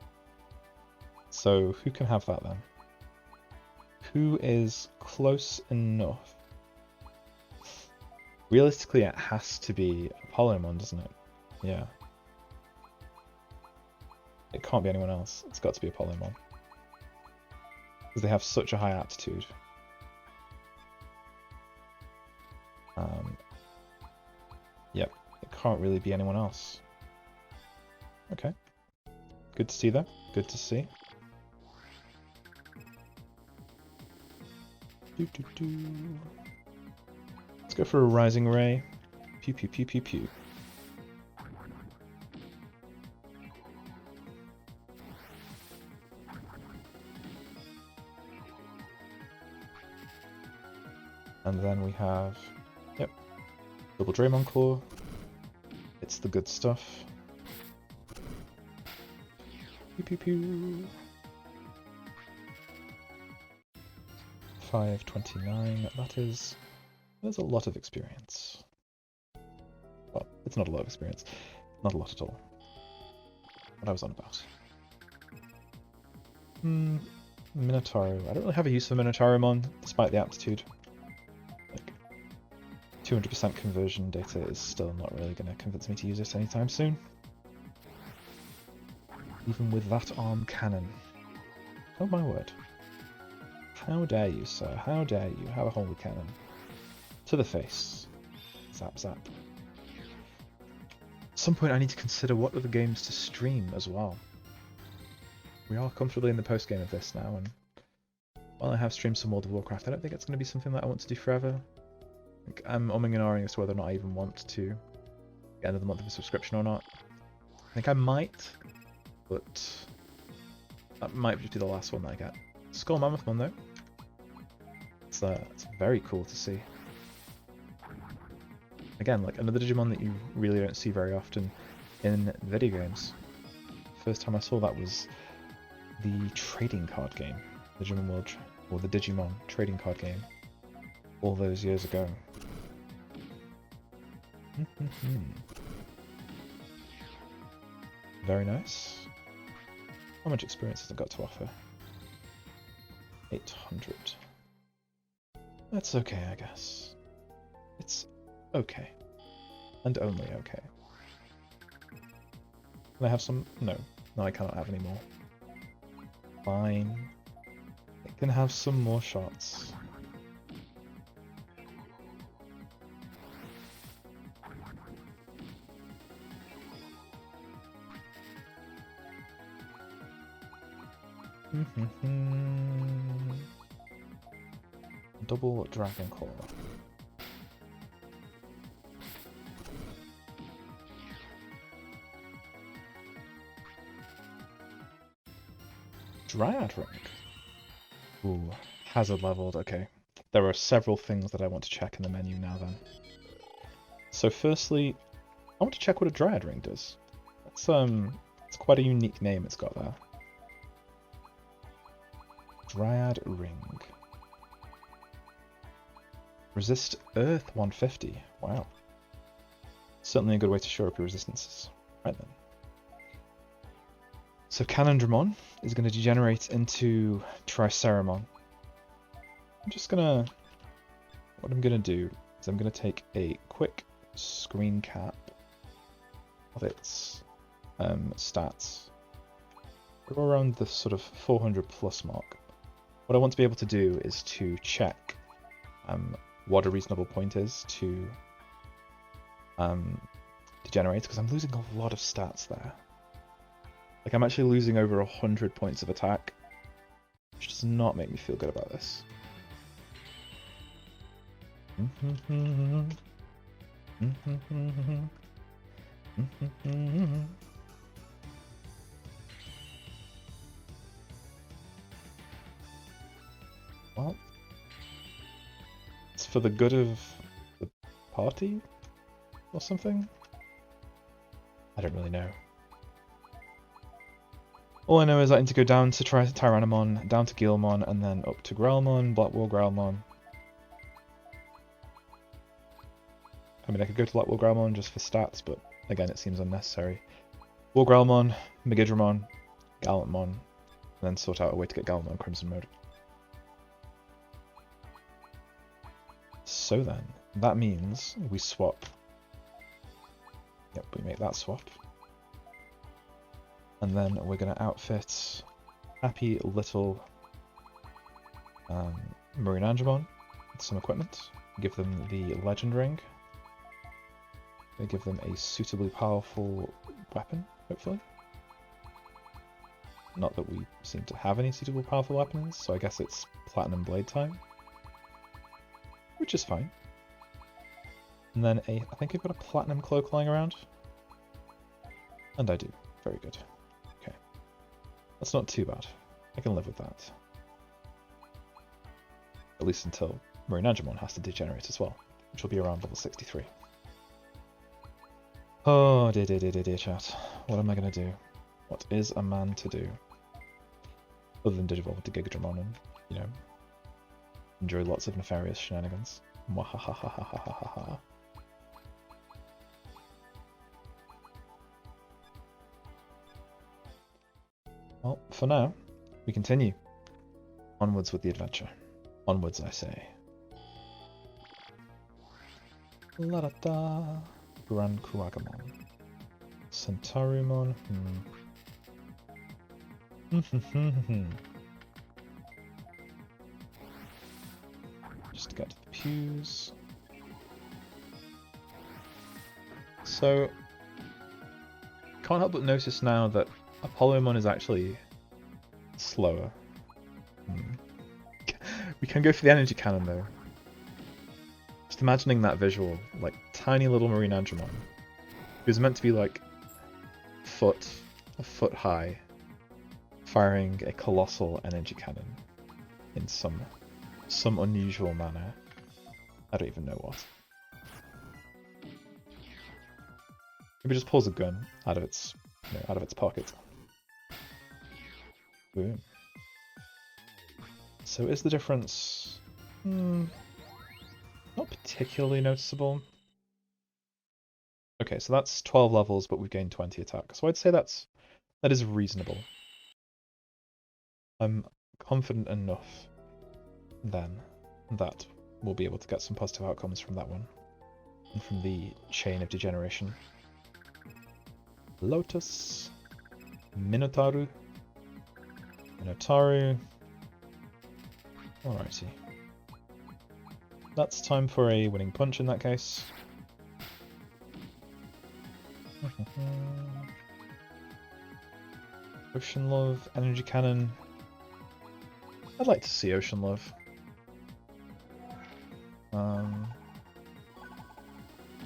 So who can have that then? Who is close enough? Realistically, it has to be Apollymon, doesn't it? Yeah. It can't be anyone else. It's got to be Apollymon. Because they have such a high aptitude. Yep, it can't really be anyone else. Okay. Good to see though. Good to see. Let's go for a Rising Ray. Pew pew pew pew pew. And then we have, yep, double Draymond Claw. It's the good stuff. Pew pew pew. 529. There's a lot of experience. Well, it's not a lot of experience. Not a lot at all. What I was on about. Minotauro. I don't really have a use for Minotauromon, despite the aptitude. 200% conversion data is still not really going to convince me to use it anytime soon. Even with that arm cannon. Oh my word. How dare you, sir? How dare you have a holy cannon? To the face. Zap zap. At some point I need to consider what other games to stream as well. We are comfortably in the post-game of this now, and while I have streamed some World of Warcraft, I don't think it's going to be something that I want to do forever. Like, I'm umming and ahhing as to whether or not I even want to get another month of a subscription or not. I think I might, but that might just be the last one that I get. Skull Mammoth one though. It's very cool to see. Again, like another Digimon that you really don't see very often in video games. First time I saw that was the trading card game, Digimon World, or the Digimon trading card game, all those years ago. Very nice. How much experience has it got to offer? 800. That's okay, I guess. It's okay. And only okay. Can I have some? No. No, I cannot have any more. Fine. It can have some more shots. Double Dragon Claw. Dryad Ring. Ooh, hazard leveled. Okay. There are several things that I want to check in the menu now then. So firstly, I want to check what a Dryad Ring does. It's quite a unique name it's got there. Dryad Ring. Resist Earth 150. Wow. Certainly a good way to shore up your resistances. Right then. So Canondramon is going to degenerate into Triceramon. What I'm going to do is I'm going to take a quick screen cap of its stats. Go around the sort of 400 plus mark. What I want to be able to do is to check what a reasonable point is to degenerate, because I'm losing a lot of stats there. Like, I'm actually losing over 100 points of attack, which does not make me feel good about this. Well, it's for the good of the party or something? I don't really know. All I know is I need to go down to Tyrannomon, down to Guilmon, and then up to Growlmon, Blackwall Growlmon. I mean, I could go to Blackwall Growlmon just for stats, but again, it seems unnecessary. War Growlmon, Megidramon, Gallantmon, and then sort out a way to get Gallantmon Crimson mode. So then, that means we swap. Yep, we make that swap. And then we're going to outfit happy little Marine Angemon with some equipment. Give them the Legend Ring. They give them a suitably powerful weapon, hopefully. Not that we seem to have any suitable powerful weapons, so I guess it's Platinum Blade time. Which is fine. And then I think I've got a Platinum Cloak lying around. And I do. Very good. Okay. That's not too bad. I can live with that. At least until Marine Angemon has to degenerate as well, which will be around level 63. Oh dear, dear, dear, dear, dear, chat. What am I going to do? What is a man to do? Other than digivolve into Gigadramon and, you know, enjoy lots of nefarious shenanigans. Mwahahahahahaha. Well, for now, we continue. Onwards with the adventure. Onwards, I say. La-da-da. Grand Kuagamon. Centaurimon. Just to get to the pews. So, can't help but notice now that Apollomon is actually slower. We can go for the energy cannon though. Just imagining that visual, like tiny little Marine Angemon, who's meant to be like a foot high, firing a colossal energy cannon in some unusual manner. I don't even know what. Maybe just pulls a gun out of its pocket. Boom. So is the difference not particularly noticeable? Okay, so that's 12 levels, but we've gained 20 attack. So I'd say that is reasonable. I'm confident enough then that we'll be able to get some positive outcomes from that one. And from the chain of degeneration. Lotus. Minotauru. Alrighty. That's time for a winning punch in that case. Ocean Love, Energy Cannon. I'd like to see Ocean Love.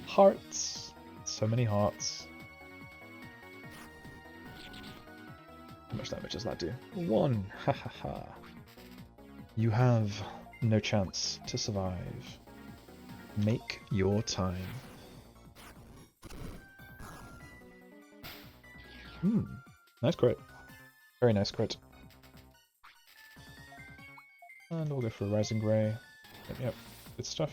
Hearts. So many hearts. How much damage does that do? 1! Ha ha ha. You have no chance to survive. Make your time. Nice crit. Very nice crit. And we'll go for a Rising Ray. Yep. Good stuff.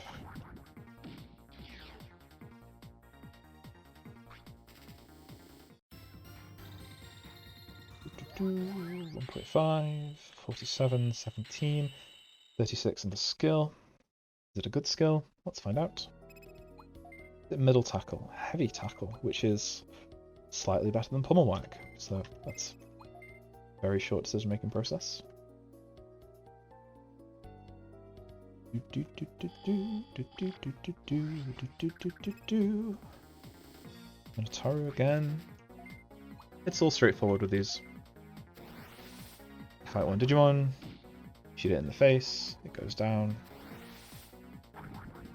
1.5, 47, 17, 36 in the skill. Is it a good skill? Let's find out. Is it middle tackle? Heavy tackle, which is slightly better than pommel whack. So that's a very short decision-making process. Minotauro again. It's all straightforward with these. Fight one Digimon, shoot it in the face, it goes down.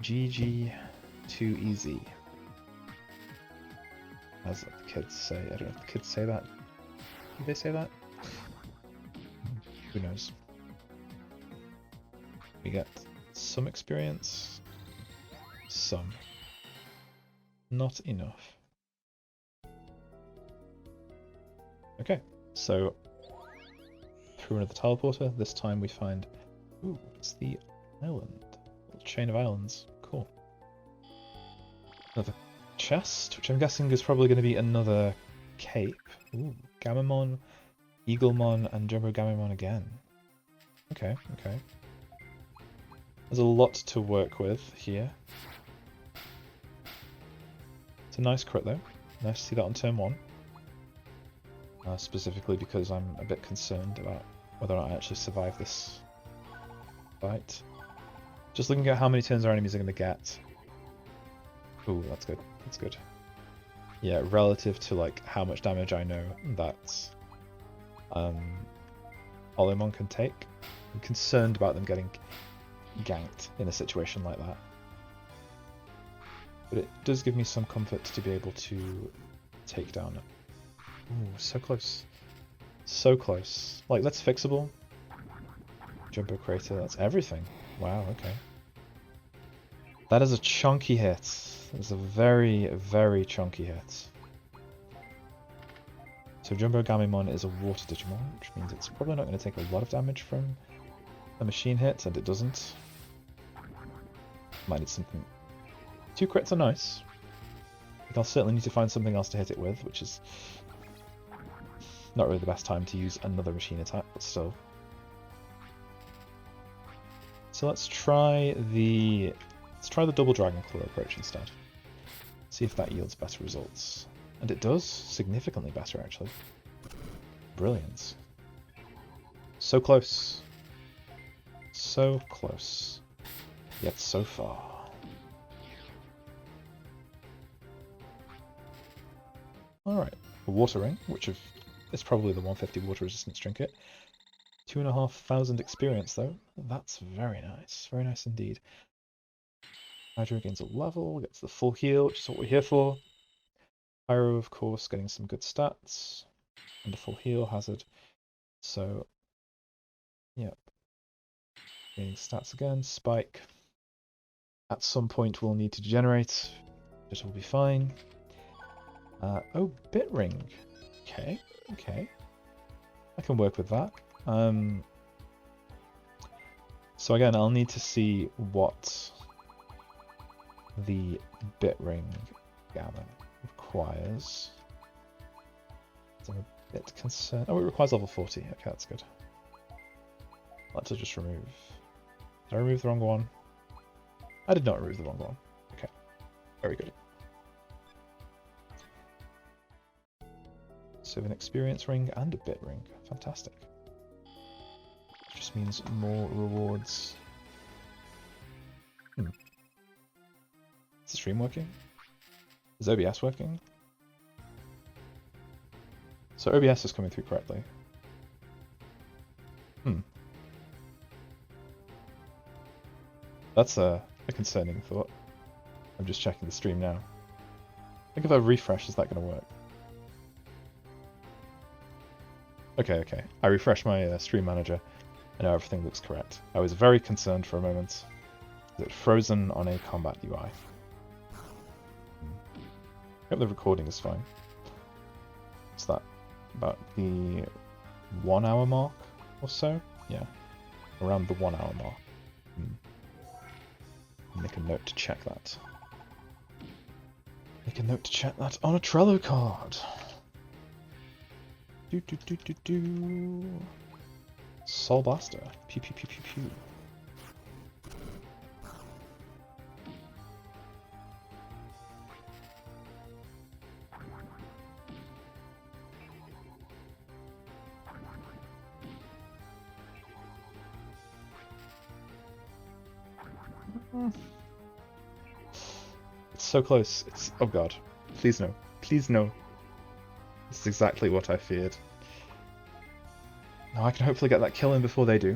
GG, too easy. As the kids say. I don't know if the kids say that. Do they say that? Who knows? We get some experience. Some. Not enough. Okay, so through another teleporter, this time we find... Ooh, it's the island. Little chain of islands. Cool. Another chest, which I'm guessing is probably going to be another cape. Ooh, Gamamon, Eaglemon, and Jumbo Gamamon again. Okay, okay. There's a lot to work with here. It's a nice crit though. Nice to see that on turn 1. Specifically because I'm a bit concerned about whether or not I actually survive this fight. Just looking at how many turns our enemies are going to get. Ooh, that's good. That's good. Yeah, relative to like how much damage I know that Olymon can take, I'm concerned about them getting ganked in a situation like that. But it does give me some comfort to be able to take down. Ooh, so close. So close. Like, that's fixable. Jumbo Crater, that's everything. Wow, okay. That is a chunky hit. It's a very, very chunky hit. So Jumbo Gamamon is a water Digimon, which means it's probably not going to take a lot of damage from a machine hit, and it doesn't. Might need something. 2 crits are nice. I'll certainly need to find something else to hit it with, which is not really the best time to use another machine attack, but still. So let's try the double Dragon Claw approach instead. See if that yields better results. And it does, significantly better actually. Brilliant. So close. So close. Yet so far. Alright, a Water Ring, which is probably the 150 water resistance trinket. 2,500 experience though. That's very nice. Very nice indeed. Hydro gains a level, gets the full heal, which is what we're here for. Pyro, of course, getting some good stats. And a full heal hazard. So, yep. Gaining stats again. Spike. At some point we'll need to generate. It will be fine. Oh, Bit Ring. Okay, okay. I can work with that. So again, I'll need to see what the Bit Ring Gamma requires. I'm a bit concerned. Oh, it requires level 40. Okay, that's good. Let's just remove. Did I remove the wrong one? I did not remove the wrong one. Okay, very good. So an experience ring and a bit ring. Fantastic. Just means more rewards. Is the stream working? Is OBS working? So OBS is coming through correctly. That's a concerning thought. I'm just checking the stream now. I think if I refresh, is that going to work? Okay, okay. I refreshed my stream manager, and now everything looks correct. I was very concerned for a moment. Is it frozen on a combat UI? I hope the recording is fine. What's that? About the 1 hour mark or so? Yeah, around the 1 hour mark. Make a note to check that. Make a note to check that on a Trello card. Do do do do do. Soul Blaster. Pew pew pew pew pew. It's so close. It's... oh god. Please no. Please no. This is exactly what I feared. Now I can hopefully get that kill in before they do.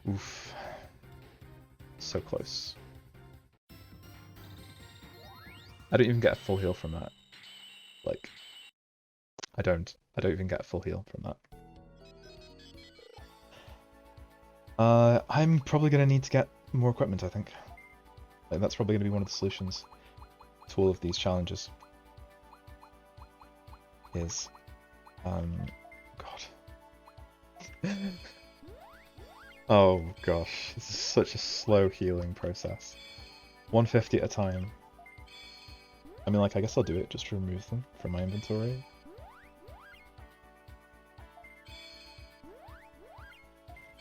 Oof. So close. I don't even get a full heal from that. Like, I don't even get a full heal from that. I'm probably going to need to get more equipment, I think. Like, that's probably going to be one of the solutions to all of these challenges. Is, God. Oh gosh, this is such a slow healing process. 150 at a time. I mean, like, I guess I'll do it just to remove them from my inventory.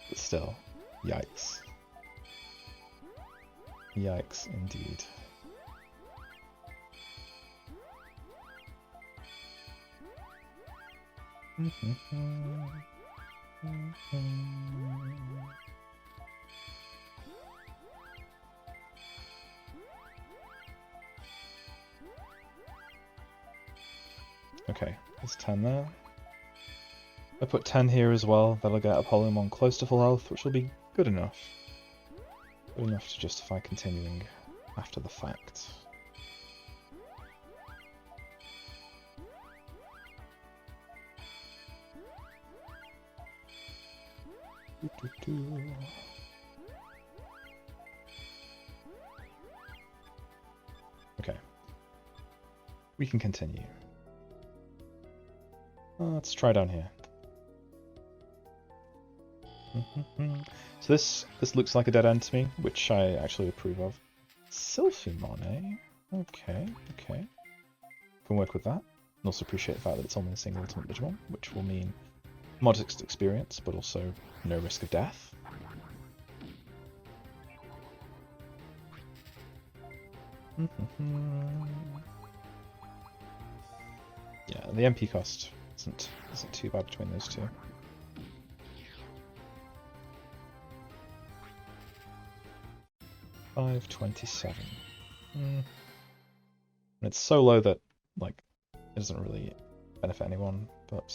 But still, yikes. Yikes indeed. Okay, there's 10 there. I put 10 here as well. That'll get a Polymon close to full health, which will be good enough. Good enough to justify continuing after the fact. Okay. We can continue. Let's try down here. So this looks like a dead end to me, which I actually approve of. Sylphimon, eh? Okay, okay. Can work with that. And also appreciate the fact that it's only a single ultimate Digimon, which will mean modest experience, but also no risk of death. Yeah, the MP cost isn't too bad between those two. $527. And it's so low that, like, it doesn't really benefit anyone, but...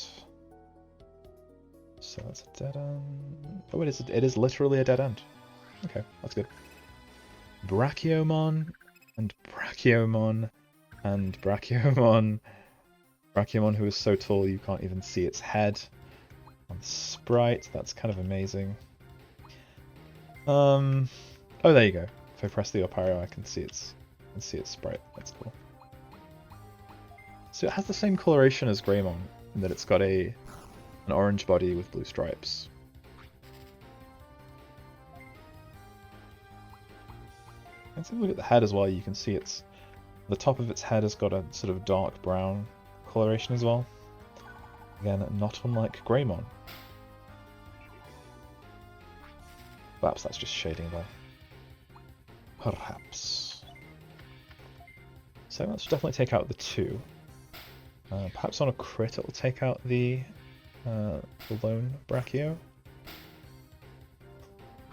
So that's a dead end. Oh, it is literally a dead end. Okay, that's good. Brachiomon, and Brachiomon, and Brachiomon. Brachiomon who is so tall you can't even see its head on the sprite. That's kind of amazing. Oh, there you go. If I press the up arrow, I can see its sprite. That's cool. So it has the same coloration as Greymon, in that it's got an orange body with blue stripes. Let's have a look at the head as well. You can see the top of its head has got a sort of dark brown coloration as well. Again, not unlike Greymon. Perhaps that's just shading there. Perhaps. So let's definitely take out the 2. Perhaps on a crit it will take out the lone Brachio.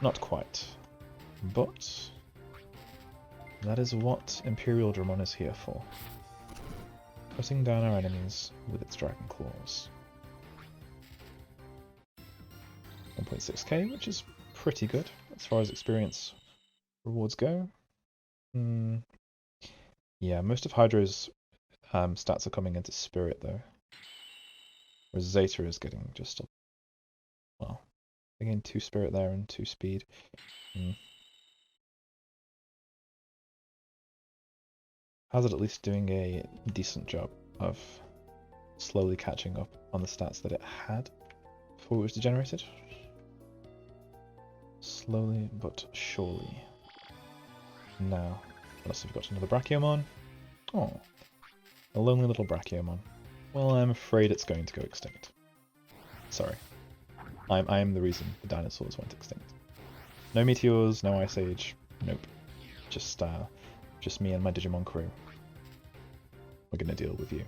Not quite. But that is what Imperial Dramon is here for. Cutting down our enemies with its dragon claws. 1.6k, which is pretty good as far as experience rewards go. Yeah, most of Hydra's stats are coming into Spirit though. Whereas Zeta is getting just a... well, again 2 Spirit there and 2 Speed. Hazard at least doing a decent job of slowly catching up on the stats that it had before it was degenerated. Slowly but surely. Now, what else have we got? Another Brachiomon? Oh, a lonely little Brachiomon. Well, I'm afraid it's going to go extinct. Sorry. I am the reason the dinosaurs went extinct. No meteors, no ice age. Nope. Just me and my Digimon crew. We're gonna deal with you.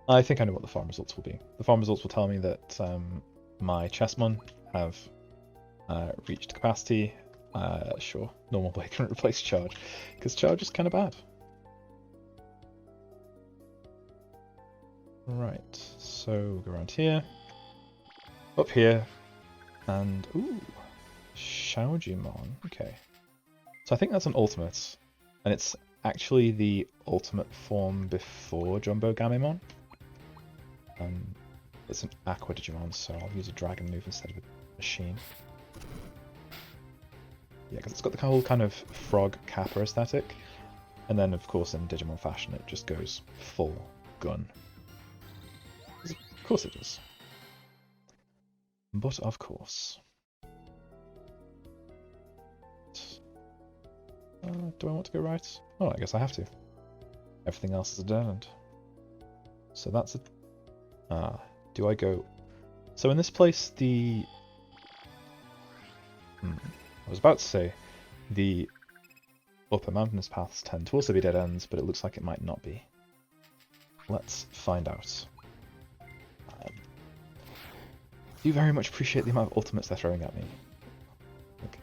I think I know what the farm results will be. The farm results will tell me that my Chessmon have reached capacity. Sure, normal blade can replace charge, because charge is kind of bad. Right, so go around here, up here, and ooh, Shaojimon. Okay, so I think that's an ultimate, and it's actually the ultimate form before Jumbo Gamemon. It's an Aqua Digimon, so I'll use a Dragon move instead of a Machine. Yeah, because it's got the whole kind of frog Kappa aesthetic, and then of course in Digimon fashion it just goes full gun. Of course it does. But of course. Do I want to go right? Oh, I guess I have to. Everything else is a dead end. So that's a... do I go... So in this place, I was about to say, the upper mountainous paths tend to also be dead ends, but it looks like it might not be. Let's find out. I do very much appreciate the amount of ultimates they're throwing at me. Like,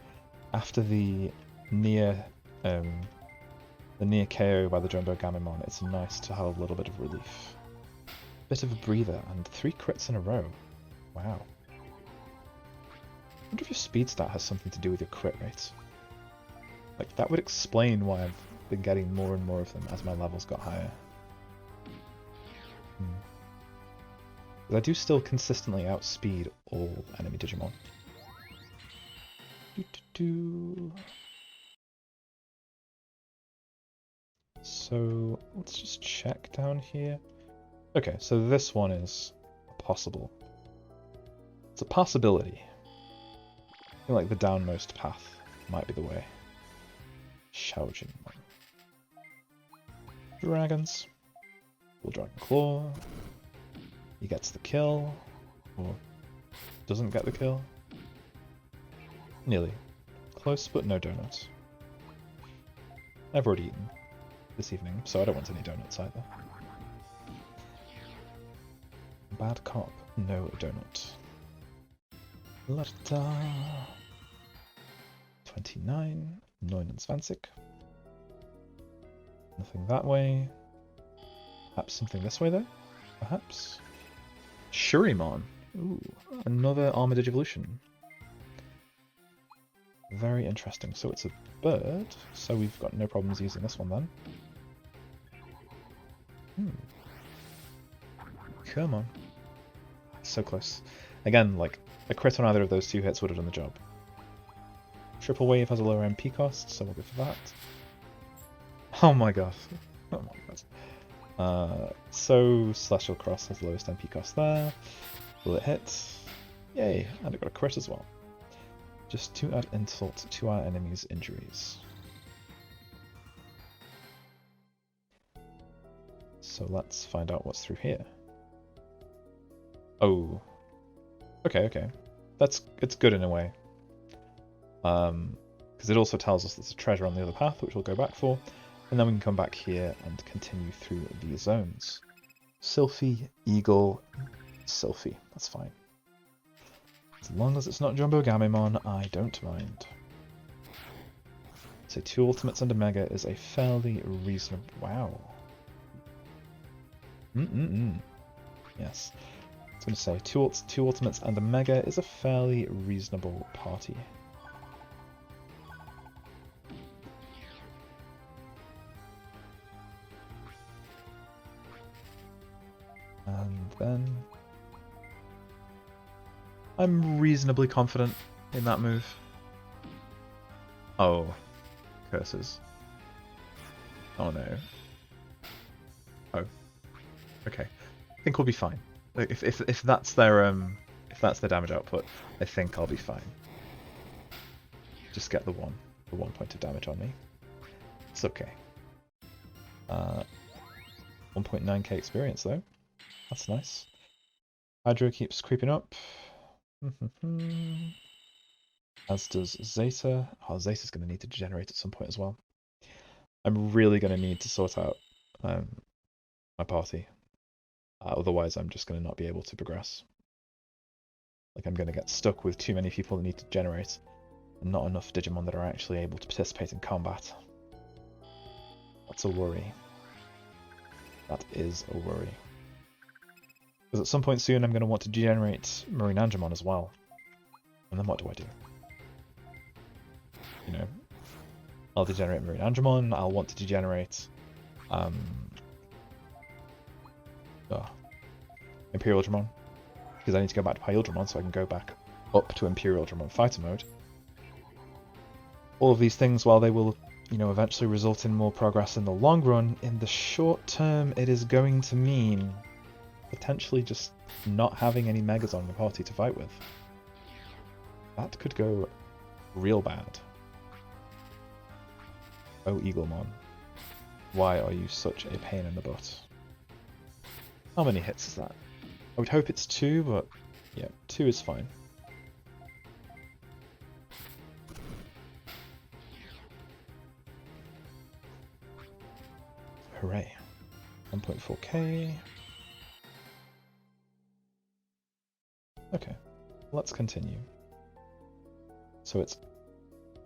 after the near KO by the Jumbo Gamemon, it's nice to have a little bit of relief. Bit of a breather, and 3 crits in a row. Wow. I wonder if your speed stat has something to do with your crit rate. Like, that would explain why I've been getting more and more of them as my levels got higher. But I do still consistently outspeed all enemy Digimon. So, let's just check down here. Okay, so this one is possible. It's a possibility. I feel like the downmost path might be the way. Shaojin. Dragons. Full Dragon Claw. He gets the kill. Or doesn't get the kill. Nearly. Close, but no donuts. I've already eaten this evening, so I don't want any donuts either. Bad cop, no donut. La-da. 29, 29. Nothing that way. Perhaps something this way though? Perhaps? Shurimon. Ooh, another Armored Digivolution. Very interesting. So it's a bird, so we've got no problems using this one then. Come on. So close. Again, like, a crit on either of those 2 hits would have done the job. Triple Wave has a lower MP cost, so we'll go for that. Oh my god. Oh my god. So Celestial Cross has the lowest MP cost there. Will it hit? Yay, and it got a crit as well. Just to add insult to our enemies' injuries. So let's find out what's through here. Oh. Okay. It's good in a way. Because it also tells us there's a treasure on the other path, which we'll go back for. And then we can come back here and continue through these zones. Sylphie, Eagle, Sylphie. That's fine. As long as it's not Jumbo Gamemon, I don't mind. So 2 ultimates and a mega is a fairly reasonable... Wow. Yes. I was going to say, 2 ultimates and a mega is a fairly reasonable party. And then... I'm reasonably confident in that move. Oh. Curses. Oh no. Oh. Okay. think we'll be fine. Like, if that's their damage output, I think I'll be fine. Just get the one point of damage on me. It's okay. 1.9k experience though. That's nice. Hydro keeps creeping up. As does Zeta. Oh, Zeta's going to need to degenerate at some point as well. I'm really going to need to sort out my party. Otherwise, I'm just going to not be able to progress. Like, I'm going to get stuck with too many people that need to generate, and not enough Digimon that are actually able to participate in combat. That's a worry. That is a worry. Because at some point soon, I'm going to want to degenerate Marine Angemon as well. And then what do I do? You know, I'll degenerate Marine Angemon, I'll want to degenerate Imperial Dramon, because I need to go back to Pile Dramon so I can go back up to Imperial Dramon Fighter Mode. All of these things, while they will, you know, eventually result in more progress in the long run, in the short term it is going to mean potentially just not having any Megas on the party to fight with. That could go real bad. Oh, Eaglemon. Why are you such a pain in the butt? How many hits is that? I would hope it's 2, but yeah, 2 is fine. Hooray. 1.4k. Okay, let's continue. So it's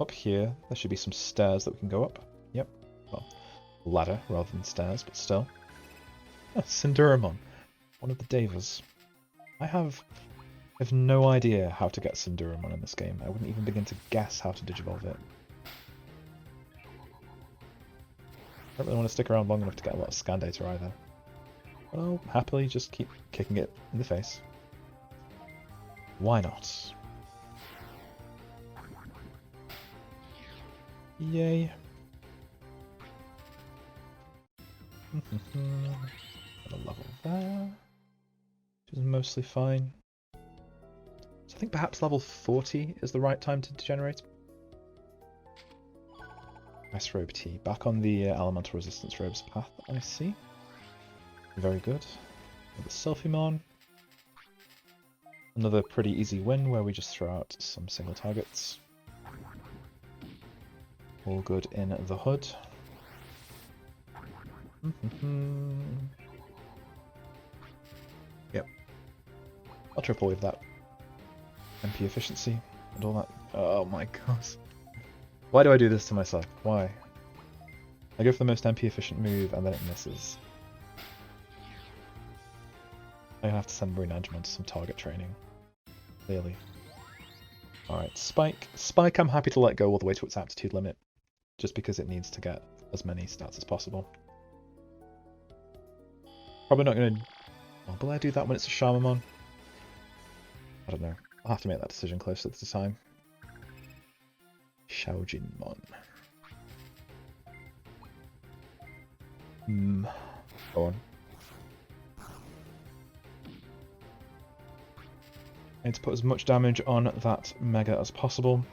up here. There should be some stairs that we can go up. Yep. Well, ladder rather than stairs, but still. Oh, Cinderamon. One of the Devas. I have no idea how to get Cinderamon in this game. I wouldn't even begin to guess how to digivolve it. I don't really want to stick around long enough to get a lot of scan data either. I'll happily just keep kicking it in the face. Why not? Yay. Got a level there, which is mostly fine. So I think perhaps level 40 is the right time to degenerate. Ice Robe T. Back on the Elemental Resistance Robes path, I see. Very good. The Selfimon. Another pretty easy win where we just throw out some single targets. All good in the hood. Yep. I'll triple with that. MP efficiency and all that. Oh my gosh. Why do I do this to myself? Why? I go for the most MP efficient move and then it misses. I have to send Marine Angemon to some target training. Clearly. Alright, Spike. Spike I'm happy to let go all the way to its aptitude limit. Just because it needs to get as many stats as possible. Probably not going to... Oh, will I do that when it's a Shamamon? I don't know. I'll have to make that decision closer to the time. Shaojinmon. Go on. I need to put as much damage on that Mega as possible.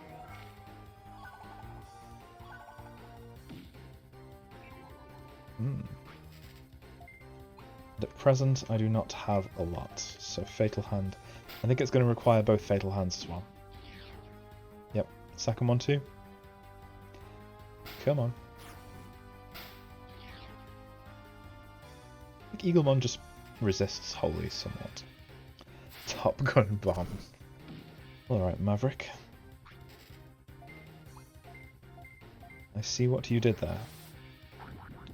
At present, I do not have a lot, so Fatal Hand. I think it's going to require both Fatal Hands as well. Yep, second one too. Come on. I think Eaglemon just resists wholly somewhat. Top Gun Bomb. Alright, Maverick. I see what you did there.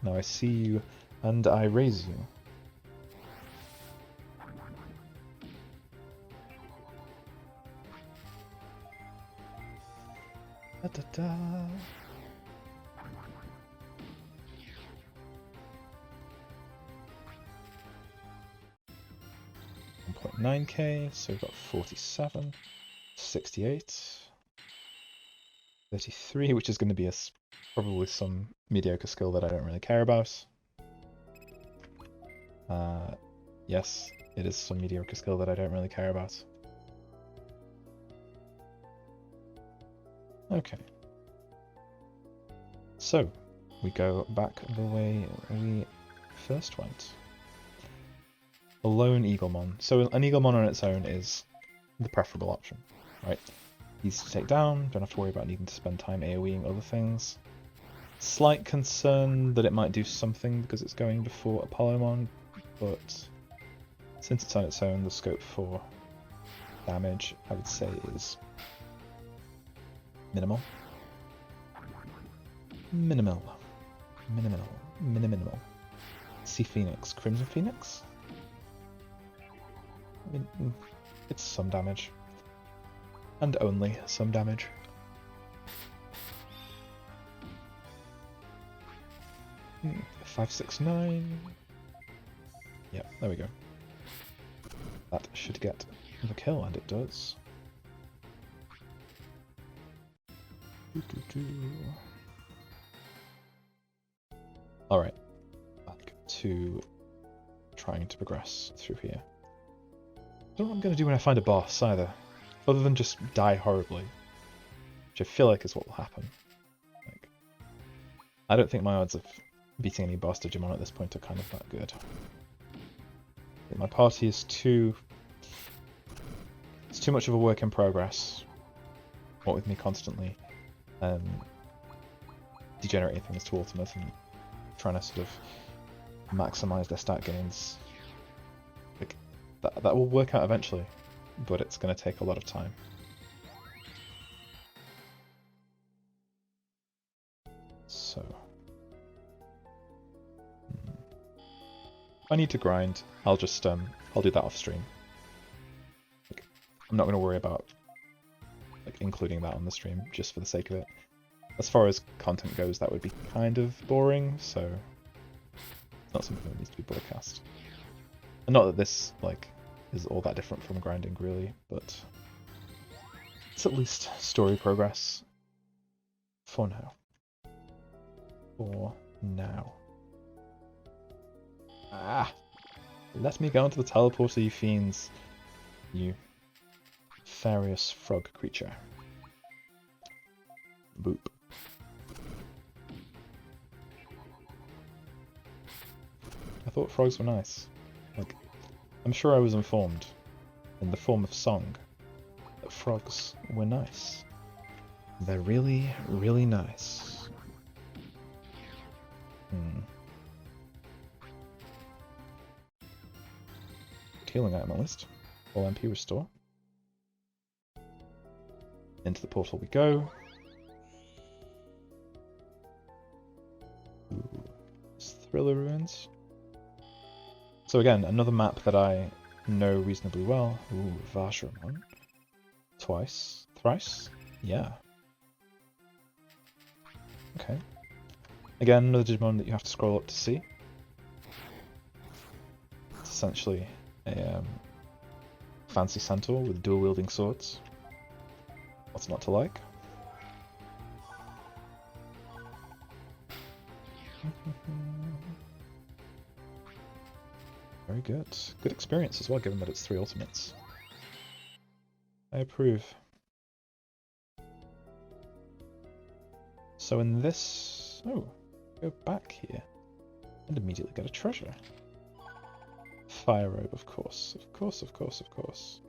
Now I see you, and I raise you. Da da da. 1.9k, so we've got 47, 68, 33, which is going to be probably some mediocre skill that I don't really care about. Yes, it is some mediocre skill that I don't really care about. Okay. So, we go back the way we first went. A lone Eaglemon. So an Eaglemon on its own is the preferable option, right? Easy to take down, don't have to worry about needing to spend time AoEing other things. Slight concern that it might do something because it's going before Apollomon, but since it's on its own, the scope for damage, I would say, is minimal. Minimal. Sea Phoenix. Crimson Phoenix? I mean, it's some damage. And only some damage. Hmm, 569. Yep, there we go. That should get the kill, and it does. Alright, back to trying to progress through here. I don't know what I'm going to do when I find a boss either, other than just die horribly, which I feel like is what will happen. Like, I don't think my odds of beating any boss Digimon at this point are kind of that good. My party is too... It's too much of a work in progress. What with me constantly degenerating things to ultimate and trying to sort of maximize their stat gains. Like, that will work out eventually, but it's going to take a lot of time. So... If I need to grind, I'll just I'll do that off stream. Like, I'm not going to worry about like including that on the stream just for the sake of it. As far as content goes, that would be kind of boring, so it's not something that needs to be broadcast. And not that this like is all that different from grinding really, but it's at least story progress for now. For now. Ah! Let me go into the teleporter, you fiends. You furious frog creature. Boop. I thought frogs were nice. Like, I'm sure I was informed, in the form of song, that frogs were nice. They're really, really nice. Healing item list. All MP restore. Into the portal we go. Ooh, Thriller Ruins. So again, another map that I know reasonably well. Ooh, Varshamon. Twice. Thrice? Yeah. Okay. Again, another Digimon that you have to scroll up to see. It's essentially a fancy centaur with dual-wielding swords. What's not to like? Very good. Good experience as well, given that it's 3 ultimates. I approve. So in this... Oh, go back here. And immediately get a treasure. Fire robe, of course. Of course, of course, of course.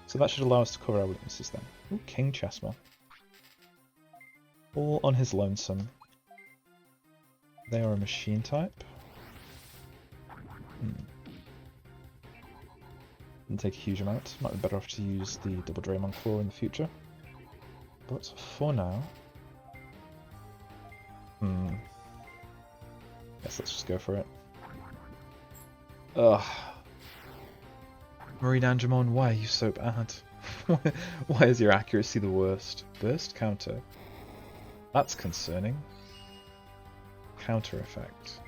So that should allow us to cover our weaknesses then. Ooh, King Chessmon. All on his lonesome. They are a machine type. Didn't take a huge amount. Might be better off to use the Double Draymon Claw in the future. But for now... Guess let's just go for it. Ugh. Marine Angemon, why are you so bad? Why is your accuracy the worst? Burst counter. That's concerning. Counter effect.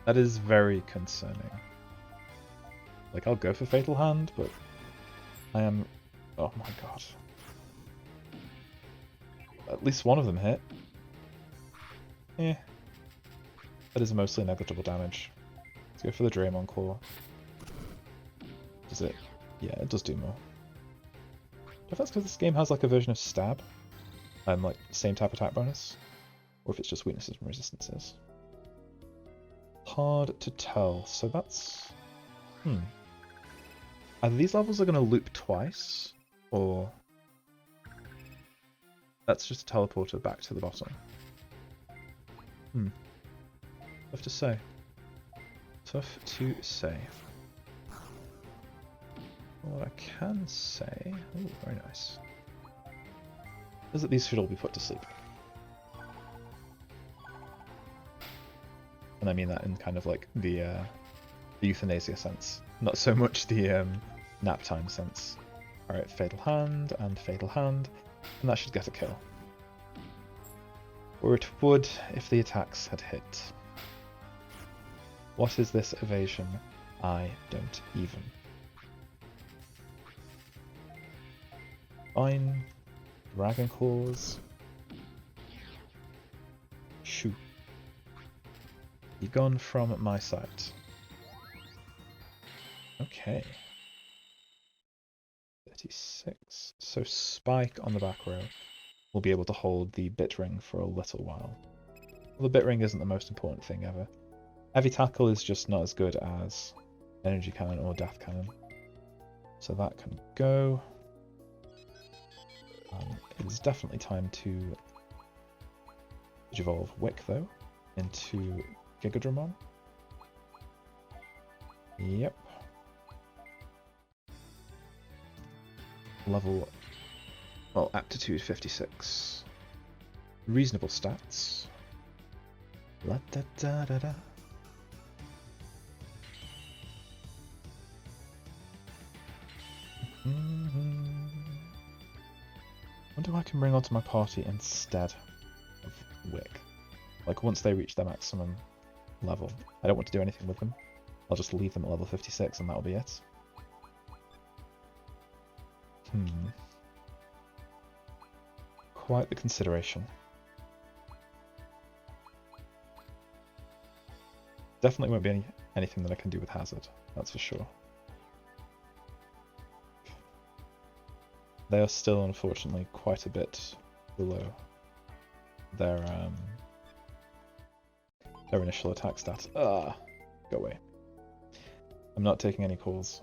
That is very concerning. Like, I'll go for Fatal Hand, but I am... Oh my god. At least one of them hit. Eh. That is mostly negligible damage. Let's go for the Draymond Claw. Does it? Yeah, it does do more. If that's because this game has like a version of Stab, like same type attack bonus, or if it's just weaknesses and resistances. Hard to tell. So that's... Either these levels are going to loop twice, or that's just a teleporter back to the bottom. Tough to say. Tough to say. What I can say... Oh, very nice. Is that these should all be put to sleep. And I mean that in kind of like the euthanasia sense. Not so much the nap time sense. Alright, Fatal Hand and Fatal Hand. And that should get a kill. Or it would if the attacks had hit. What is this evasion? I don't even. Fine. Dragon Claws. Shoo. Be gone from my sight. Okay. 36. So Spike on the back row will be able to hold the bit ring for a little while. Well, the bit ring isn't the most important thing ever. Heavy Tackle is just not as good as Energy Cannon or Death Cannon. So that can go. It is definitely time to evolve Wick though into Gigadramon. Yep. Level, well, aptitude 56. Reasonable stats. La da da da da. Wonder who I can bring onto my party instead of Wick. Like once they reach their maximum level. I don't want to do anything with them. I'll just leave them at level 56 and that'll be it. Quite the consideration. Definitely won't be anything that I can do with Hazard, that's for sure. They are still, unfortunately, quite a bit below their initial attack stat. Go away. I'm not taking any calls.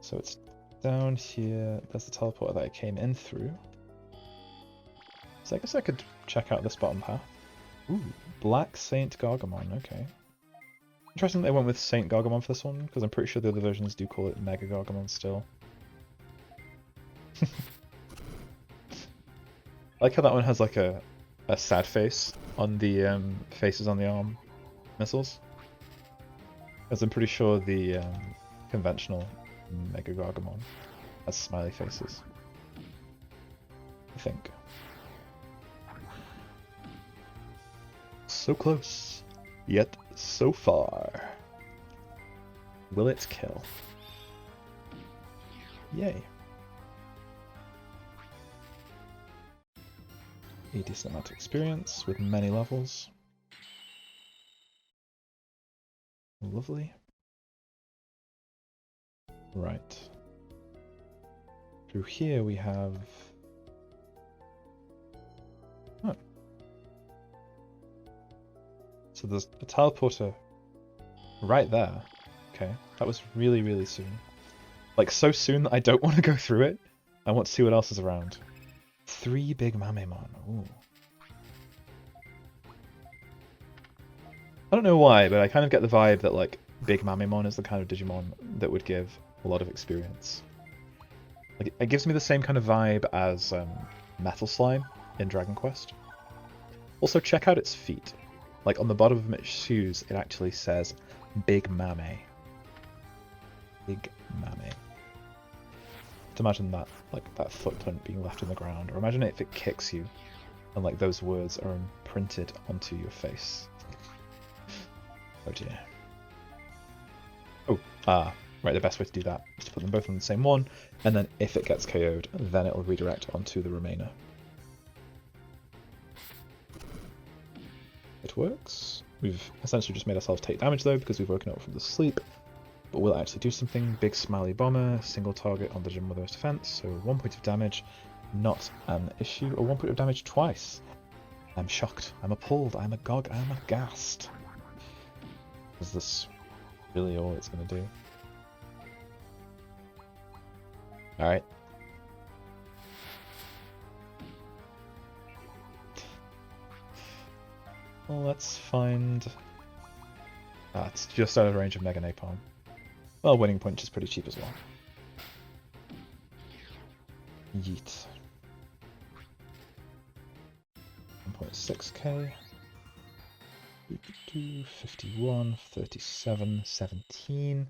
So it's down here. There's the teleporter that I came in through. So I guess I could check out this bottom path. Ooh, Black Saint Gargamon, okay. Interesting that they went with Saint Gargamon for this one, because I'm pretty sure the other versions do call it Mega Gargamon still. I like how that one has like a sad face on the faces on the arm missiles. Because I'm pretty sure the conventional Mega Gargamon has smiley faces. I think. So close, yet so far. Will it kill? Yay. A decent amount of experience with many levels. Lovely. Right. Through here we have... Oh. So there's a teleporter right there. Okay, that was really, really soon. Like, so soon that I don't want to go through it. I want to see what else is around. 3 big Mamemon. Ooh. I don't know why, but I kind of get the vibe that, like, big Mamemon is the kind of Digimon that would give a lot of experience. Like, it gives me the same kind of vibe as Metal Slime in Dragon Quest. Also, check out its feet. Like, on the bottom of its shoes, it actually says Big Mame. Big Mame. To imagine that, like, that footprint being left in the ground, or imagine if it kicks you, and, like, those words are imprinted onto your face. Oh dear. Oh, right, the best way to do that is to put them both on the same one, and then if it gets KO'd, then it will redirect onto the Remainer. It works. We've essentially just made ourselves take damage though because we've woken up from the sleep. But we'll actually do something. Big Smiley Bomber, single target on the Digimon with most defense, so 1 point of damage, not an issue. Or 1 point of damage twice. I'm shocked, I'm appalled, I'm agog, I'm aghast. Is this really all it's going to do? Alright. Well, let's find... Ah, it's just out of range of Mega Napalm. Well, Winning Punch is pretty cheap as well. Yeet. 1.6k. 51, 37, 17.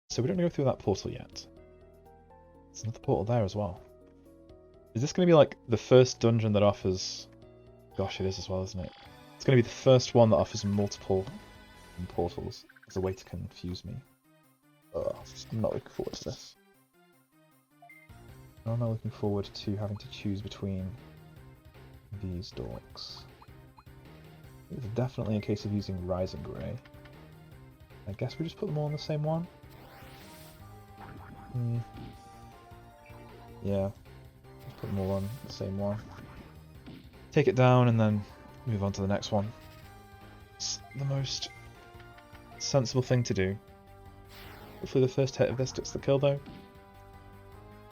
So we don't go through that portal yet. There's another portal there as well. Is this going to be like the first dungeon that offers... Gosh, it is as well, isn't it? It's going to be the first one that offers multiple portals as a way to confuse me. Ugh, I'm not looking forward to this. Nor am I looking forward to having to choose between these dorks. It's definitely a case of using Rising Ray. I guess we just put them all in the same one? Yeah, just put them all on the same one. Take it down and then move on to the next one. It's the most sensible thing to do. Hopefully the first hit of this gets the kill though.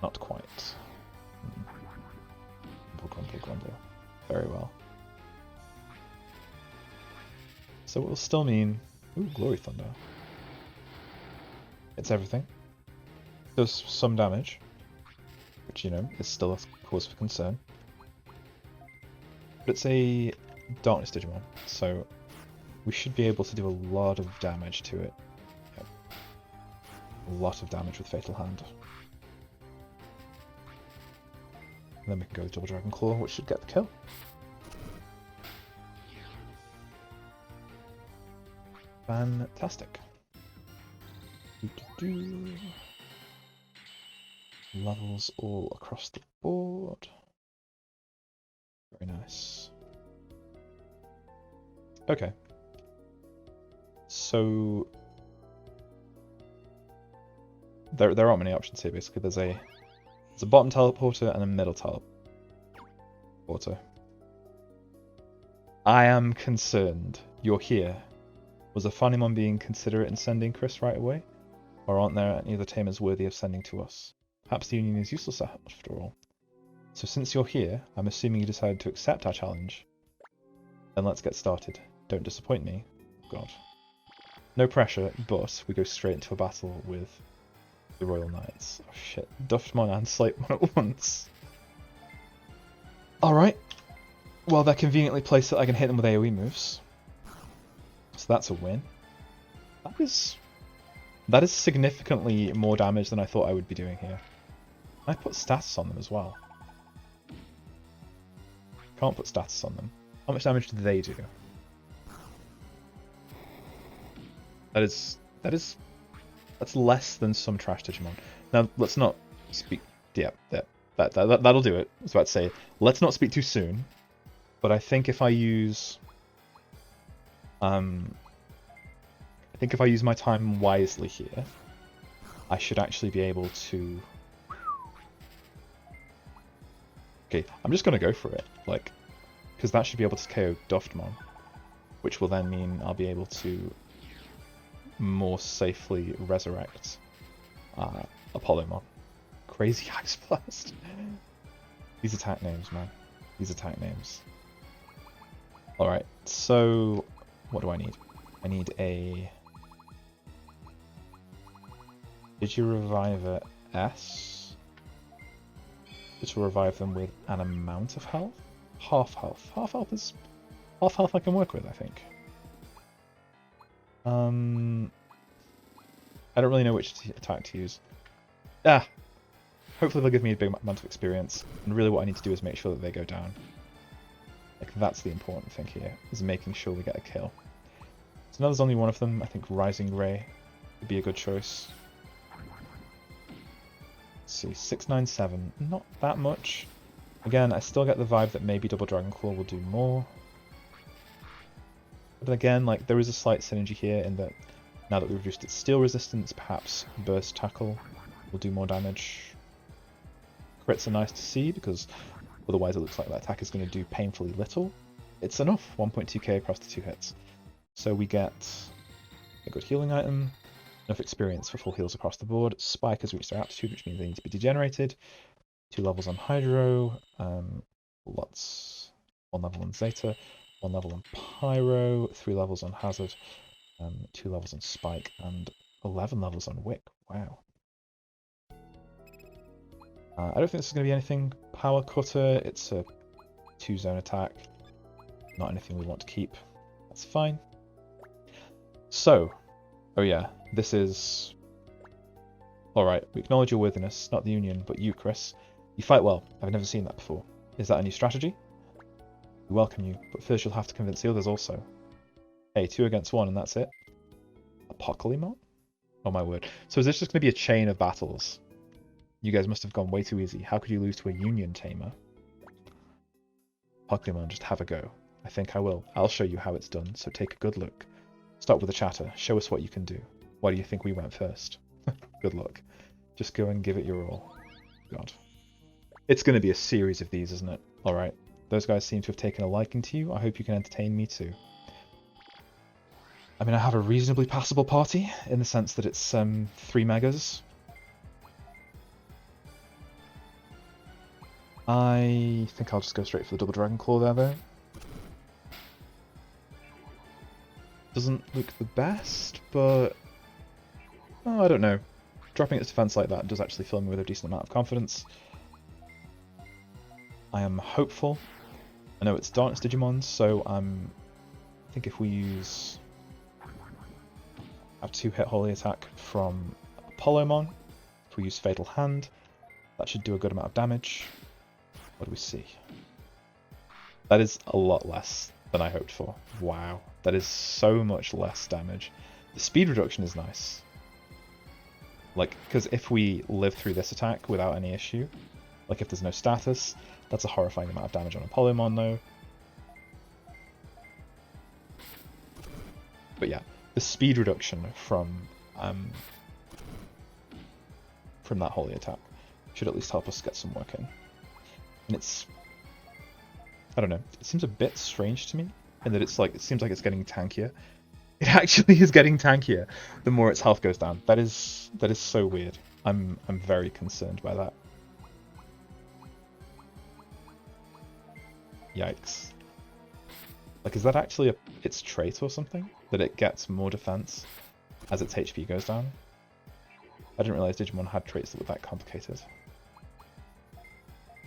Not quite. Grumble, grumble. Very well. So it will still mean... Ooh, Glory Thunder. It's everything. Does some damage. Which, you know, is still a cause for concern. But it's a Darkness Digimon, so we should be able to do a lot of damage to it. Yep. A lot of damage with Fatal Hand. And then we can go with Double Dragon Claw, which should get the kill. Fantastic. Levels all across the board. Very nice. Okay. So there aren't many options here. Basically, there's a bottom teleporter and a middle teleporter. I am concerned. You're here. Was Afanimon being considerate in sending Chris right away? Or aren't there any other tamers worthy of sending to us? Perhaps the union is useless after all. So since you're here, I'm assuming you decided to accept our challenge. Then let's get started. Don't disappoint me. God. No pressure, but we go straight into a battle with the Royal Knights. Oh shit. Duftmon and Slatemon at once. Alright. Well, they're conveniently placed so I can hit them with AoE moves. So that's a win. That is significantly more damage than I thought I would be doing here. I put status on them as well. Can't put status on them. How much damage do they do? That's less than some trash Digimon. Now let's not speak. Yeah, that'll do it. I was about to say, let's not speak too soon. But I think if I use, my time wisely here, I should actually be able to. Okay, I'm just gonna go for it, like, because that should be able to KO Duftmon, which will then mean I'll be able to more safely resurrect Apollomon. Crazy Ice Blast. These attack names, man. These attack names. Alright, so what do I need? I need a Digireviver S. Which will revive them with an amount of health? Half health. Half health I can work with, I think. I don't really know which attack to use. Hopefully they'll give me a big amount of experience, and really what I need to do is make sure that they go down. Like, that's the important thing here, is making sure we get a kill. So now there's only one of them. I think Rising Ray would be a good choice. Let's see, 697, not that much. Again, I still get the vibe that maybe Double Dragon Claw will do more. But again, like, there is a slight synergy here in that now that we've reduced its steel resistance, perhaps Burst Tackle will do more damage. Crits are nice to see because otherwise it looks like that attack is going to do painfully little. It's enough, 1.2k across the 2 hits. So we get a good healing item, enough experience for full heals across the board. Spike has reached their aptitude, which means they need to be degenerated. 2 levels on Hydro, lots, 1 level on Zeta, 1 level on Pyro, 3 levels on Hazard, 2 levels on Spike, and 11 levels on Wick. Wow. I don't think this is going to be anything power cutter. It's a 2-zone attack. Not anything we want to keep. That's fine. So, oh yeah, this is... Alright, we acknowledge your worthiness, not the Union, but you, Chris. You fight well. I've never seen that before. Is that a new strategy? We welcome you, but first you'll have to convince the others also. Hey, 2 against 1 and that's it? Apocalypse? Oh my word. So is this just going to be a chain of battles? You guys must have gone way too easy. How could you lose to a Union tamer? Pokemon, just have a go. I think I will. I'll show you how it's done, so take a good look. Start with the chatter. Show us what you can do. Why do you think we went first? Good luck. Just go and give it your all. God. It's going to be a series of these, isn't it? Alright. Those guys seem to have taken a liking to you. I hope you can entertain me too. I mean, I have a reasonably passable party, in the sense that it's 3 megas. I think I'll just go straight for the Double Dragon Claw there, though. Doesn't look the best, but... Oh, I don't know. Dropping its defense like that does actually fill me with a decent amount of confidence. I am hopeful. I know it's Darkness Digimon, so I think if we use a 2-hit Holy Attack from Apollomon, if we use Fatal Hand, that should do a good amount of damage. What do we see? That is a lot less than I hoped for. Wow, that is so much less damage. The speed reduction is nice. Like, because if we live through this attack without any issue, like if there's no status, that's a horrifying amount of damage on Apollomon though. But yeah, the speed reduction from that Holy Attack should at least help us get some work in. And it's, I don't know, it seems a bit strange to me in that it's like, it seems like it's getting tankier. It actually is getting tankier the more its health goes down. That is so weird. I'm very concerned by that. Yikes. Like, is that actually its trait or something? That it gets more defense as its HP goes down? I didn't realize Digimon had traits that were that complicated.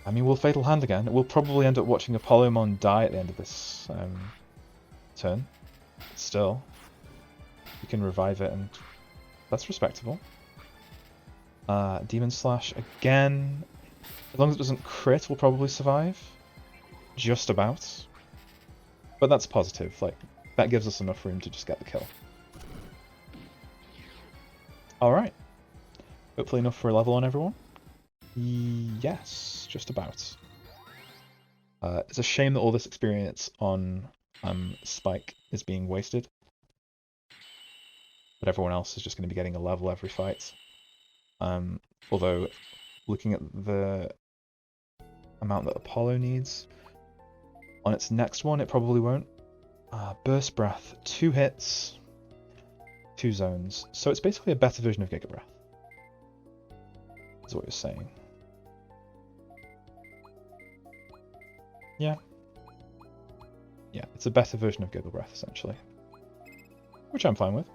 I mean, we'll Fatal Hand again. We'll probably end up watching Apollomon die at the end of this turn. Still, we can revive it, and that's respectable. Demon Slash again. As long as it doesn't crit, we'll probably survive. Just about. But that's positive. Like, that gives us enough room to just get the kill. Alright. Hopefully enough for a level on everyone. Yes, just about. It's a shame that all this experience on Spike is being wasted. But everyone else is just going to be getting a level every fight. Although, looking at the amount that Apollo needs, on its next one it probably won't. Burst Breath, 2 hits, 2 zones. So it's basically a better version of Giga Breath. Is what you're saying. Yeah. Yeah, it's a better version of Giga Breath, essentially. Which I'm fine with.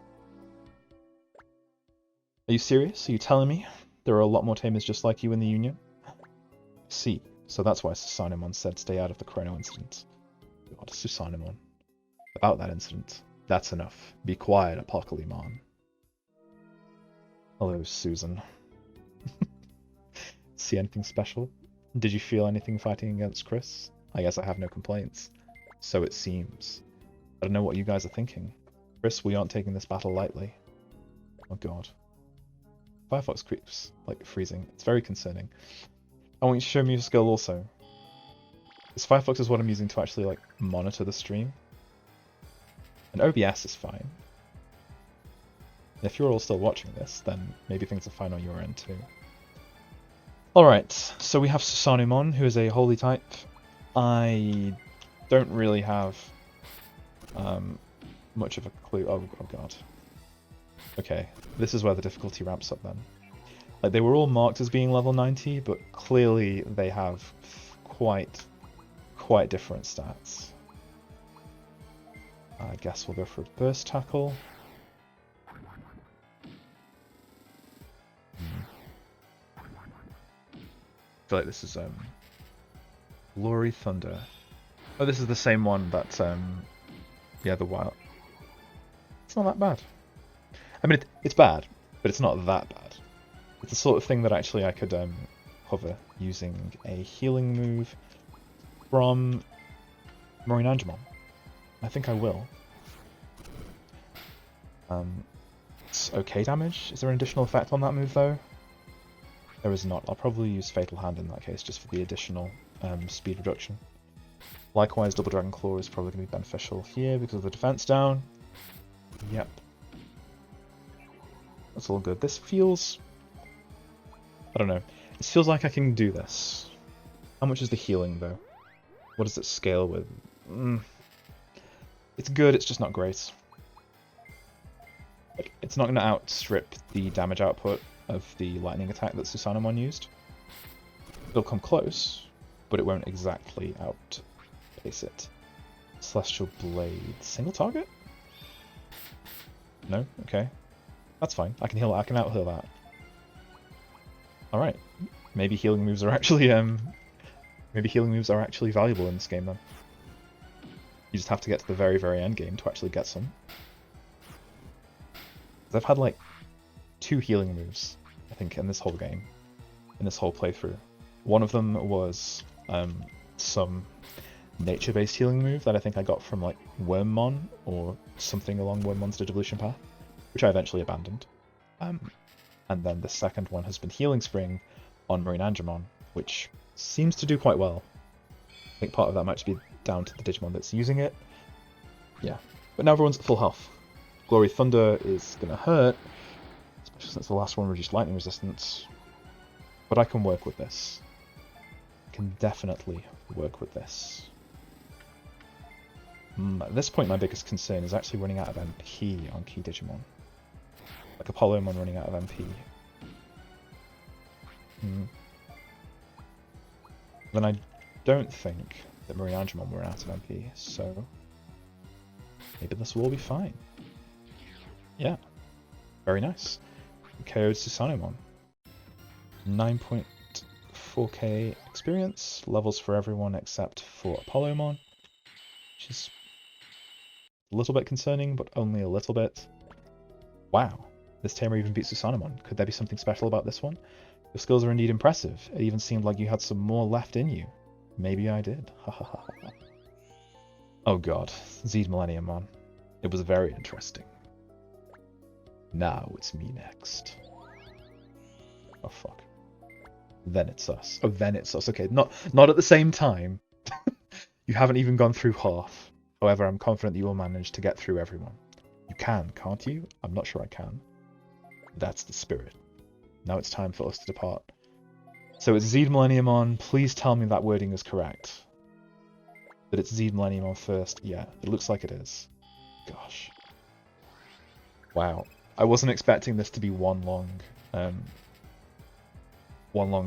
Are you serious? Are you telling me there are a lot more tamers just like you in the Union? See, so that's why Susanemon said stay out of the Chrono incident. God, Susanemon. About that incident. That's enough. Be quiet, Apocalypse. Hello, Susan. See anything special? Did you feel anything fighting against Chris? I guess I have no complaints. So it seems. I don't know what you guys are thinking. Chris, we aren't taking this battle lightly. Oh god. Firefox creeps like freezing. It's very concerning. I want you to show me your skill also. This Fireflux is what I'm using to actually like monitor the stream. And OBS is fine. If you're all still watching this, then maybe things are fine on your end too. Alright, so we have Susanumon, who is a holy type. I don't really have much of a clue. Oh god. Okay, this is where the difficulty ramps up then. Like, they were all marked as being level 90, but clearly they have quite different stats. I guess we'll go for a burst tackle. I feel like this is Glory Thunder. Oh, this is the same one that yeah, the wild. It's not that bad. I mean, it's bad, but it's not that bad. It's the sort of thing that actually I could cover using a healing move from Morinangemon. I think I will. It's okay damage. Is there an additional effect on that move though? There is not. I'll probably use Fatal Hand in that case, just for the additional speed reduction. Likewise, Double Dragon Claw is probably going to be beneficial here because of the defense down. Yep. That's all good. This feels... I don't know. This feels like I can do this. How much is the healing though? What does it scale with? It's good, it's just not great. Like, it's not going to outstrip the damage output of the lightning attack that Susanumon used. It'll come close, but it won't exactly outpace it. Celestial Blade. Single target? No? Okay. That's fine. I can heal. I can out-heal that. Alright. Maybe healing moves are actually valuable in this game then. You just have to get to the very, very end game to actually get some. I've had like 2 healing moves, I think, in this whole game, in this whole playthrough. One of them was some nature-based healing move that I think I got from like Wormmon or something along Wormmon's Digivolution path, which I eventually abandoned. And then the second one has been Healing Spring on Morinangemon, which seems to do quite well. I think part of that might be down to the Digimon that's using it. Yeah, but now everyone's at full health. Glory Thunder is going to hurt, especially since the last one reduced lightning resistance. But I can work with this. I can definitely work with this. At this point, my biggest concern is actually running out of MP on key Digimon. Like Apollomon running out of MP. Then I don't think that Morinangemon were out of MP, so maybe this will all be fine. Yeah, very nice. KO'd Susanumon. 9.4k experience, levels for everyone except for Apollomon, which is a little bit concerning, but only a little bit. Wow, this tamer even beat Susanumon. Could there be something special about this one? Your skills are indeed impressive. It even seemed like you had some more left in you. Maybe I did. Oh god, Zed Millenniummon. It was very interesting. Now it's me next. Oh fuck. Then it's us. Oh, then it's us. Okay, not at the same time. You haven't even gone through half. However, I'm confident that you will manage to get through everyone. You can, can't you? I'm not sure I can. That's the spirit. Now it's time for us to depart. So it's Zed Millenniummon. Please tell me that wording is correct. That it's Zed Millenniummon first. Yeah, it looks like it is. Gosh. Wow. I wasn't expecting this to be one long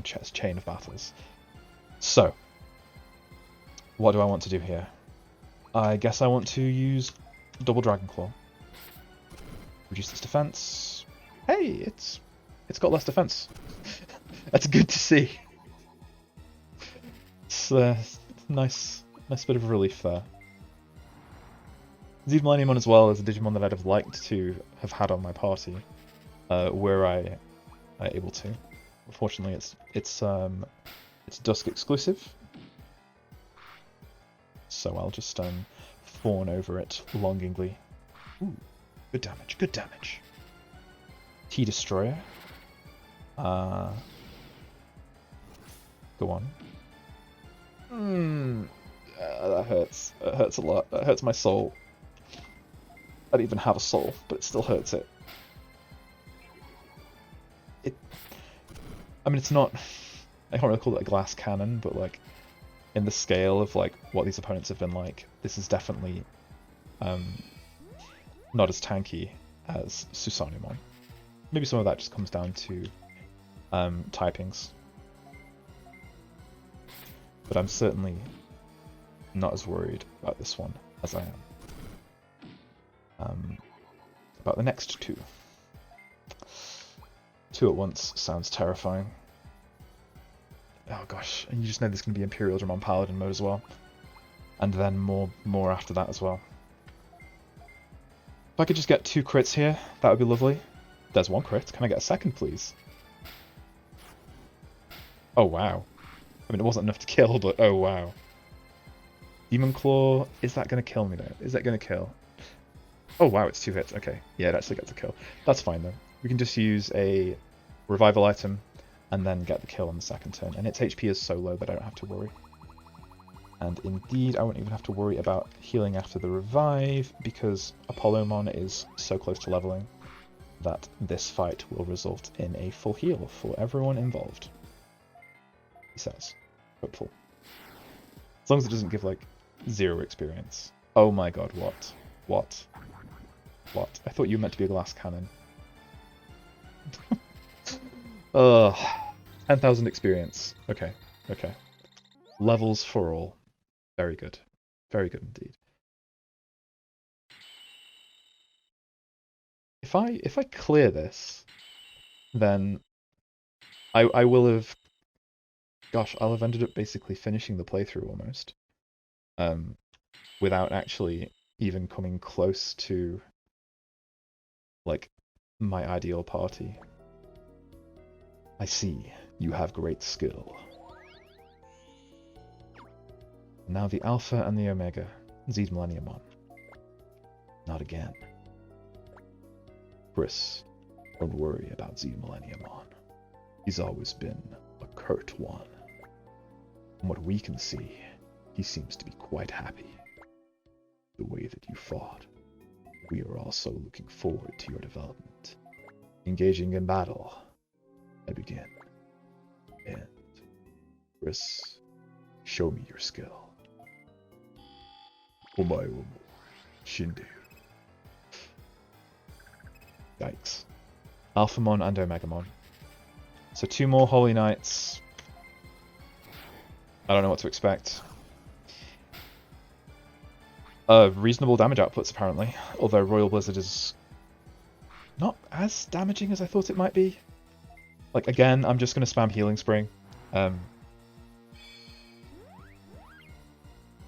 chain of battles. So, what do I want to do here? I guess I want to use Double Dragon Claw. Reduce its defense. Hey, it's got less defense. That's good to see. It's nice bit of relief there. Zed Millenniummon as well is a Digimon that I'd have liked to have had on my party, were I able to. Unfortunately, it's Dusk exclusive, so I'll just fawn over it longingly. Ooh, good damage, good damage. T-Destroyer. Go on. That hurts. It hurts a lot. That hurts my soul. I don't even have a soul, but it still hurts it. I mean, it's not... I can't really call it a glass cannon, but like, in the scale of like what these opponents have been like, this is definitely not as tanky as Susanumon. Maybe some of that just comes down to typings. But I'm certainly not as worried about this one as I am about the next two. Two at once sounds terrifying. Oh gosh, and you just know there's going to be Imperial Digimon Paladin mode as well. And then more after that as well. If I could just get 2 crits here, that would be lovely. There's 1 crit. Can I get a second, please? Oh wow. I mean, it wasn't enough to kill, but oh wow. Demon Claw, is that going to kill me though? Is that going to kill? Oh wow, it's 2 hits. Okay, yeah, it actually gets a kill. That's fine though. We can just use a revival item and then get the kill on the second turn. And its HP is so low that I don't have to worry. And indeed, I won't even have to worry about healing after the revive, because Apollomon is so close to leveling that this fight will result in a full heal for everyone involved. He says. Hopeful. As long as it doesn't give, like, 0 experience. Oh my god, what? What? What? I thought you were meant to be a glass cannon. Ugh. 10,000 experience. Okay, okay. Levels for all. Very good. Very good indeed. If I clear this, then I will have... Gosh, I'll have ended up basically finishing the playthrough almost. Without actually even coming close to, like, my ideal party. I see. You have great skill. Now the Alpha and the Omega. Z's Millenniumon. Not again. Chris, don't worry about Z Millenniumon. He's always been a curt one. From what we can see, he seems to be quite happy. The way that you fought. We are also looking forward to your development. Engaging in battle. I begin. And Chris, show me your skill. Omae wo mo shinderu. Yikes. Alphamon and Omegamon. So 2 more Holy Knights. I don't know what to expect. Reasonable damage outputs, apparently. Although Royal Blizzard is not as damaging as I thought it might be. Like, again, I'm just going to spam Healing Spring. I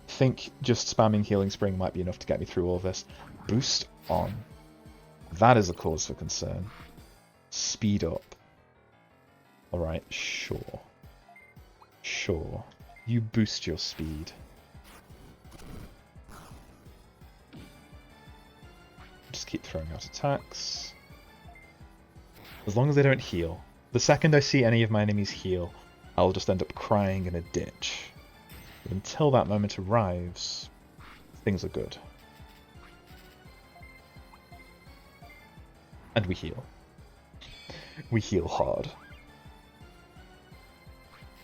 think just spamming Healing Spring might be enough to get me through all of this. Boost on. That is a cause for concern. Speed up. Alright, sure. Sure. You boost your speed. Just keep throwing out attacks. As long as they don't heal. The second I see any of my enemies heal, I'll just end up crying in a ditch. But until that moment arrives, things are good. And we heal. We heal hard.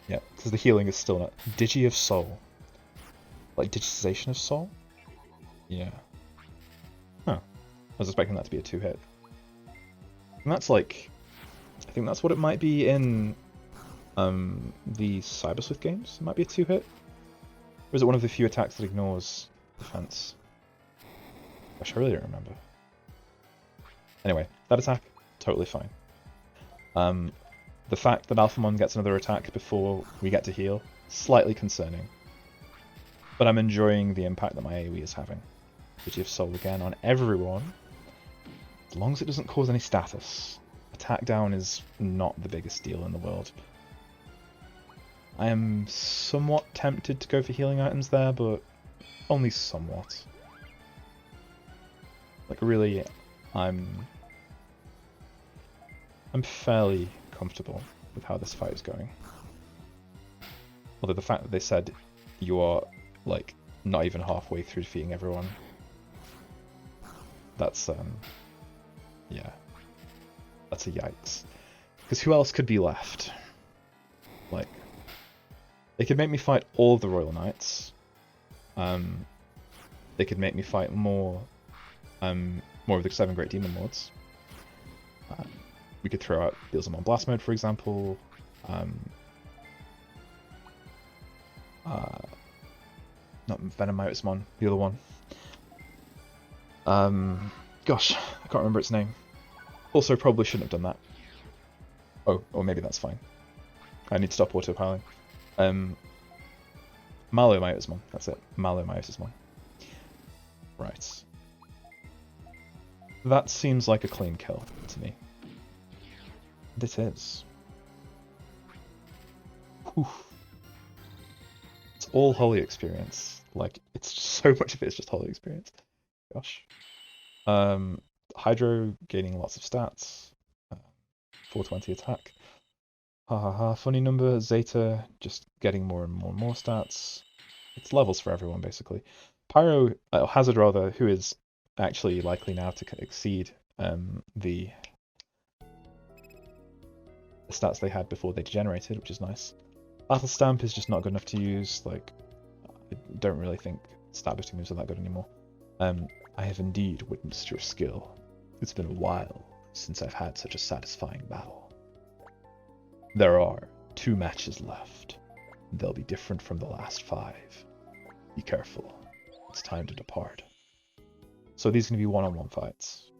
Yeah, because the healing is still not... Digi of Soul. Like digitization of Soul? Yeah. Huh. I was expecting that to be a 2-hit. And that's like... I think that's what it might be in the Cyberswift games. It might be a 2-hit. Or is it one of the few attacks that ignores defense? Gosh, I really don't remember. Anyway, that attack, totally fine. The fact that Alphamon gets another attack before we get to heal, slightly concerning. But I'm enjoying the impact that my AoE is having. Digi of Soul again on everyone. As long as it doesn't cause any status. Attack down is not the biggest deal in the world. I am somewhat tempted to go for healing items there, but only somewhat. Like, really, I'm fairly comfortable with how this fight is going. Although the fact that they said you are like, not even halfway through defeating everyone. That's, yeah. That's a yikes. Because who else could be left? Like, they could make me fight all of the Royal Knights. They could make me fight more of the 7 Great Demon Lords. We could throw out Digimon Blast Mode, for example. Not Venomoutsmon, the other one. Gosh, I can't remember its name. Also, probably shouldn't have done that. Oh, or maybe that's fine. I need to stop autopiling. Malomyotismon, that's it. Malomyotismon. Right. That seems like a clean kill to me. And it is. Whew. It's all holy experience. Like, it's so much of it is just holy experience. Gosh. Hydro gaining lots of stats. 420 attack. Ha ha ha. Funny number. Zeta just getting more and more and more stats. It's levels for everyone, basically. Pyro, Hazard rather, who is actually likely now to exceed the stats they had before they degenerated, which is nice. Battle Stamp is just not good enough to use. Like, I don't really think stat boosting moves are that good anymore. I have indeed witnessed your skill. It's been a while since I've had such a satisfying battle. There are 2 matches left. They'll be different from the last 5. Be careful. It's time to depart. So these are going to be one-on-one fights.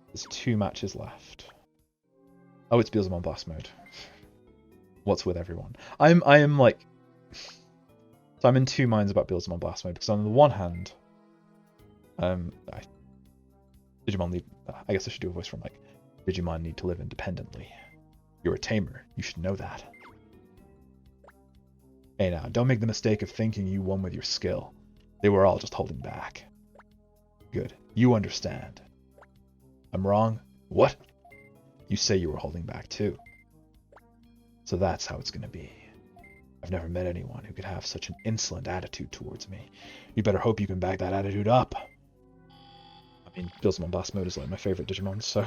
There's 2 matches left. Oh, it's Digimon Blast Mode. What's with everyone? I am like... So I'm in 2 minds about Digimon Blast Mode, because on the one hand... Digimon need... I guess I should do a voice from, like, Digimon need to live independently. You're a tamer. You should know that. Hey now, don't make the mistake of thinking you won with your skill. They were all just holding back. Good. You understand. I'm wrong? What? You say you were holding back too. So that's how it's gonna be. I've never met anyone who could have such an insolent attitude towards me. You better hope you can back that attitude up. I mean, Digimon Blast Mode is like my favorite Digimon, so...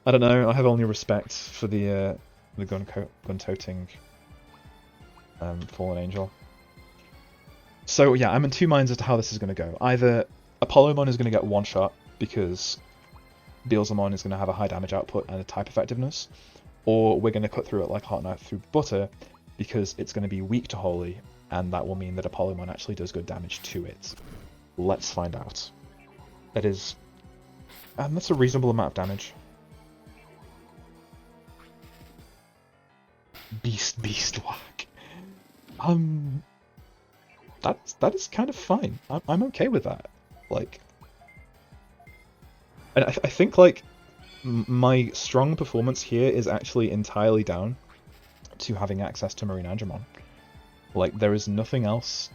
I don't know, I have only respect for the gun-toting Fallen Angel. So yeah, I'm in 2 minds as to how this is going to go. Either Apollomon is going to get one shot because Beelzemon is going to have a high damage output and a type effectiveness, or we're going to cut through it like hot knife through butter because it's going to be weak to Holy, and that will mean that Apollomon actually does good damage to it. Let's find out. That is... that's a reasonable amount of damage. Beast whack. That is kind of fine. I'm okay with that. Like, and I think like my strong performance here is actually entirely down to having access to Marine Angemon. Like, there is nothing else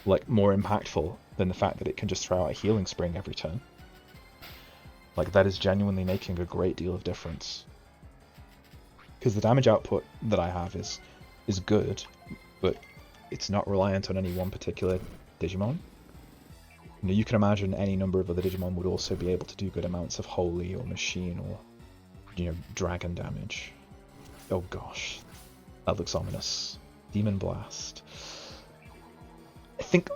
like more impactful than the fact that it can just throw out a healing spring every turn. Like, that is genuinely making a great deal of difference. Because the damage output that I have is good, but it's not reliant on any one particular Digimon. You know, you can imagine any number of other Digimon would also be able to do good amounts of Holy or Machine or, you know, Dragon damage. Oh gosh, that looks ominous. Demon Blast. I think...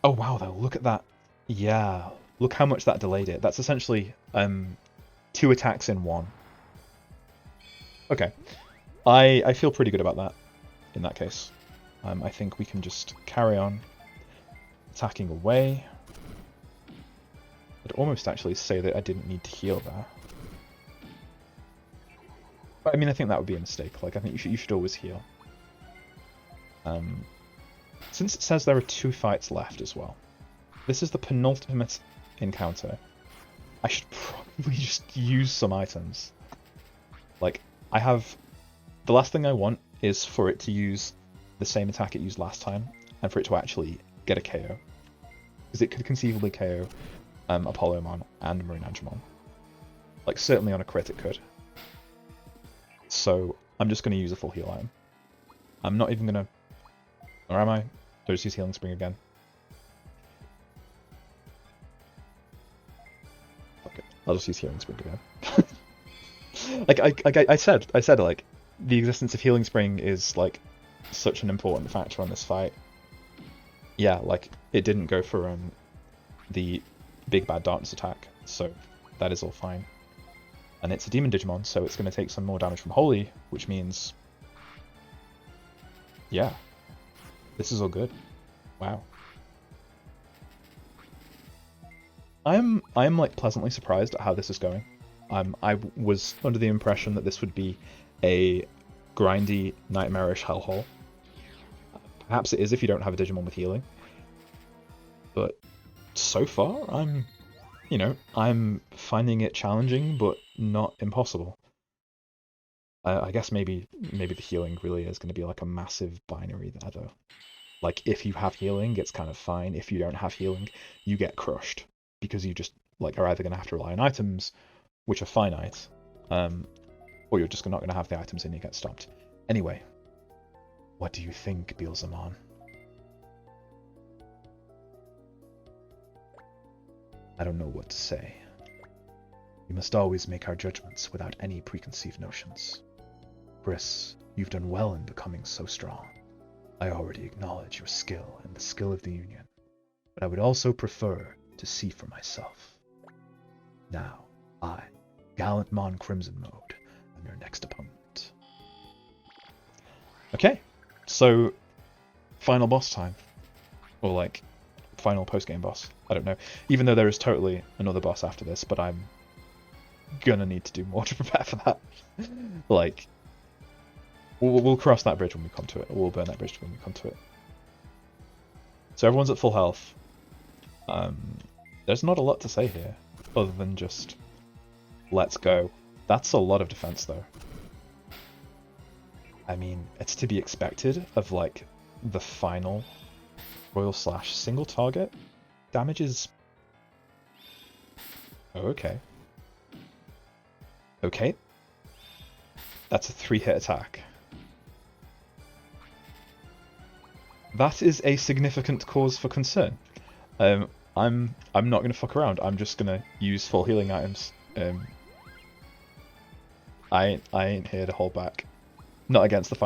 Oh wow, though, look at that. Yeah, look how much that delayed it. That's essentially 2 attacks in 1. Okay, I feel pretty good about that, in that case. I think we can just carry on attacking away. I'd almost actually say that I didn't need to heal there. But I mean, I think that would be a mistake. Like, I think you should always heal. Since it says there are 2 fights left as well, this is the penultimate encounter. I should probably just use some items. Like, I have... The last thing I want is for it to use the same attack it used last time, and for it to actually get a KO. Because it could conceivably KO Apollomon and Marine Angemon. Like, certainly on a crit it could. So, I'm just going to use a full heal item. I'm not even gonna... Or am I? Do I just use Healing Spring again? Okay, I'll just use Healing Spring again. like I said, like, the existence of Healing Spring is, like, such an important factor on this fight. Yeah, like, it didn't go for the big bad darkness attack, so that is all fine. And it's a demon Digimon, so it's going to take some more damage from Holy, which means... yeah. This is all good. Wow. I'm like pleasantly surprised at how this is going. I was under the impression that this would be a grindy, nightmarish hellhole. Perhaps it is if you don't have a Digimon with healing. But so far, I'm finding it challenging, but not impossible. I guess maybe the healing really is going to be like a massive binary there, though. Like, if you have healing, it's kind of fine. If you don't have healing, you get crushed. Because you just, like, are either going to have to rely on items, which are finite, or you're just not going to have the items and you get stopped. Anyway, what do you think, Beelzemon? I don't know what to say. We must always make our judgments without any preconceived notions. Briss, you've done well in becoming so strong. I already acknowledge your skill and the skill of the Union, but I would also prefer to see for myself. Now, I, Gallant Mon Crimson Mode, am your next opponent. Okay, so final boss time. Or like, final post-game boss. I don't know. Even though there is totally another boss after this, but I'm gonna need to do more to prepare for that. Like, we'll cross that bridge when we come to it, or we'll burn that bridge when we come to it. So everyone's at full health. There's not a lot to say here, other than just, let's go. That's a lot of defense, though. I mean, it's to be expected of, like, the final Royal Slash single target. Damage is... oh, okay. Okay. That's a 3-hit attack. That is a significant cause for concern. I'm not gonna fuck around. I'm just gonna use full healing items. I ain't here to hold back. Not against the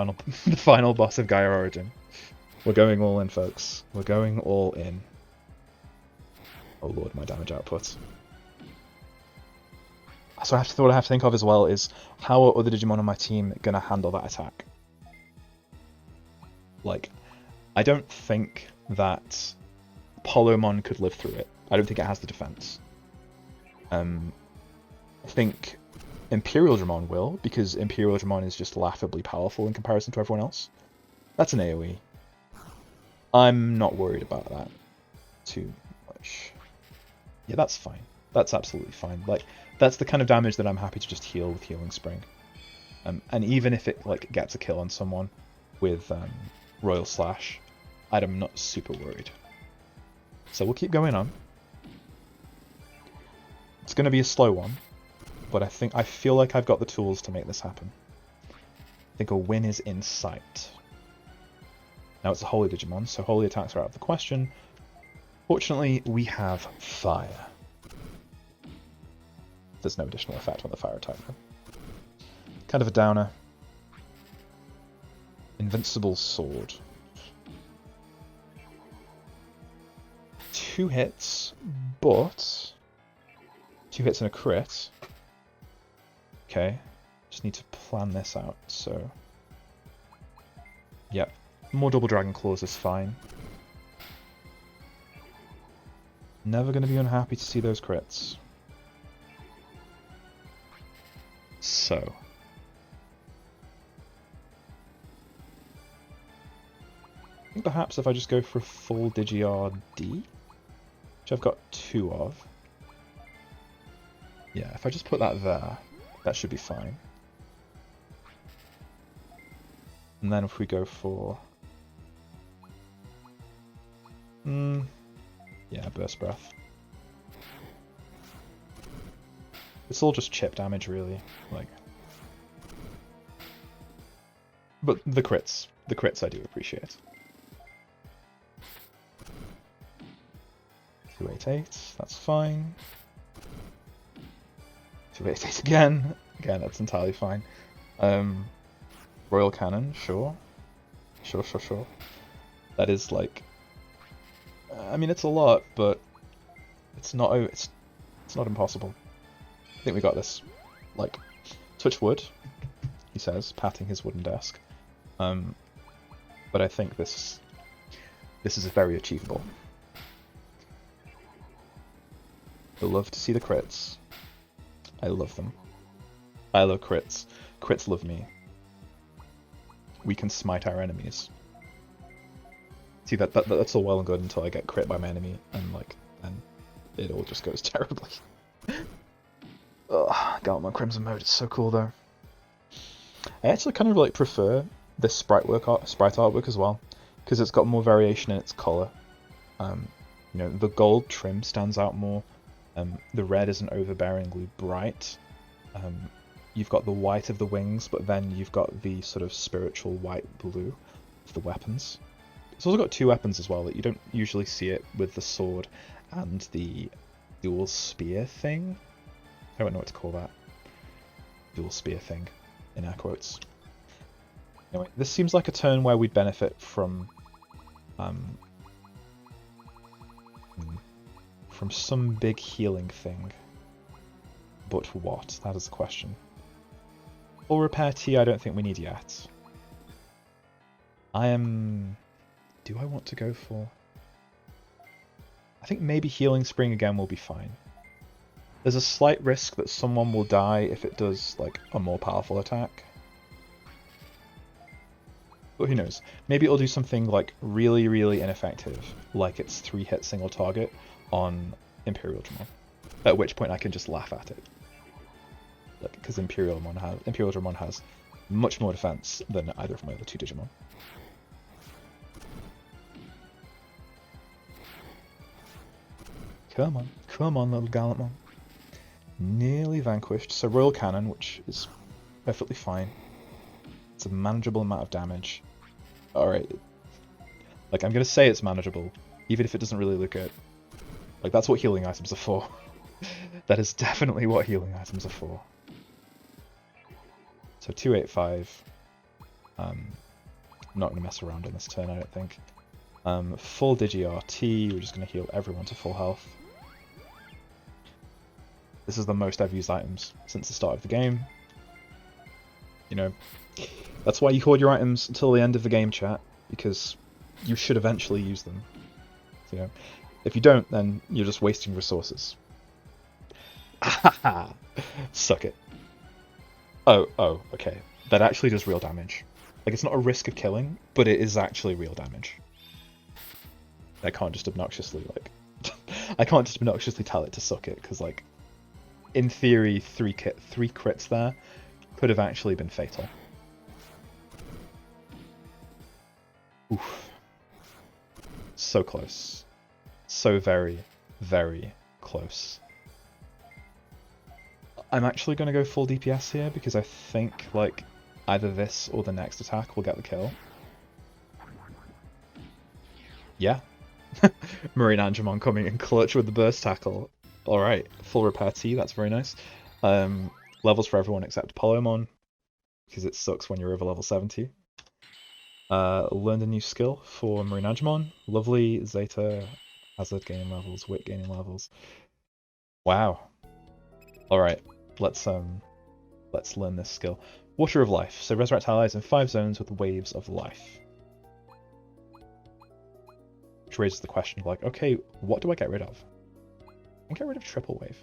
final boss of Gaia Origin. We're going all in, folks. We're going all in. Oh lord, my damage output. So what I have to think of as well is, how are other Digimon on my team gonna handle that attack? Like, I don't think that Polomon could live through it. I don't think it has the defense. I think Imperial Dramon will, because Imperial Dramon is just laughably powerful in comparison to everyone else. That's an AoE. I'm not worried about that too much. Yeah, that's fine. That's absolutely fine. Like, that's the kind of damage that I'm happy to just heal with Healing Spring. And even if it like gets a kill on someone with Royal Slash, I'm not super worried. So we'll keep going on. It's going to be a slow one, but I feel like I've got the tools to make this happen. I think a win is in sight. Now it's a Holy Digimon, so Holy attacks are out of the question. Fortunately, we have Fire. There's no additional effect on the Fire attack though. Kind of a downer. Invincible Sword. 2 hits, but 2 hits and a crit. Okay, just need to plan this out, so... yep, more double Dragon Claws is fine. Never going to be unhappy to see those crits. So... I think perhaps if I just go for a full Digi-RD, which I've got 2 of. Yeah, if I just put that there, that should be fine. And then if we go for... yeah, Burst Breath. It's all just chip damage, really. Like, but the crits the crits I do appreciate. 288, that's fine. 288 again. Again, that's entirely fine. Royal Cannon, sure. Sure. That is like... I mean, it's a lot, but it's not impossible. I think we got this. Like, touch wood, he says, patting his wooden desk. But I think this is very achievable. I love to see the crits. I love them. I love crits. Crits love me. We can smite our enemies. See, that's all well and good until I get crit by my enemy, and like, then it all just goes terribly. Ugh, Galmon Crimson mode, it's so cool though. I actually kind of like prefer this sprite artwork as well, because it's got more variation in its color. You know, the gold trim stands out more. The red isn't overbearingly bright. You've got the white of the wings, but then you've got the sort of spiritual white-blue of the weapons. It's also got two weapons as well, that you don't usually see it with the sword and the dual spear thing. I don't know what to call that. Dual spear thing, in air quotes. Anyway, this seems like a turn where we'd benefit from some big healing thing. But what? That is the question. Full repair T I don't think we need yet. Do I want to go for... I think maybe Healing Spring again will be fine. There's a slight risk that someone will die if it does, like, a more powerful attack. But who knows? Maybe it'll do something, like, really, really ineffective, like its 3-hit single target on Imperial Dramon. At which point I can just laugh at it. Because Imperial Dramon has much more defense than either of my other two Digimon. Come on, little Gallantmon. Nearly vanquished. So Royal Cannon, which is perfectly fine. It's a manageable amount of damage. Alright. Like, I'm gonna say it's manageable, even if it doesn't really look good. Like, that's what healing items are for. That is definitely what healing items are for. So 285. I'm not going to mess around on this turn, I don't think. Full Digi RT, we're just going to heal everyone to full health. This is the most I've used items since the start of the game. You know, that's why you hoard your items until the end of the game, chat, because you should eventually use them. You know, if you don't, then you're just wasting resources. Suck it. Oh, okay. That actually does real damage. Like, it's not a risk of killing, but it is actually real damage. I can't just obnoxiously, like... I can't just obnoxiously tell it to suck it, because, like, in theory, three crits there could have actually been fatal. Oof. So close. So very, very close. I'm actually going to go full DPS here, because I think, like, either this or the next attack will get the kill. Yeah. Marine Angemon coming in clutch with the burst tackle. Alright, full repair T, that's very nice. Levels for everyone except Polymon, because it sucks when you're over level 70. Learned a new skill for Marine Angemon. Lovely. Zeta, Hazard gaining levels, Wit gaining levels. Wow. Alright, let's learn this skill. Water of Life. So resurrect allies in 5 zones with waves of life. Which raises the question of, like, okay, what do I get rid of? I can get rid of Triple Wave.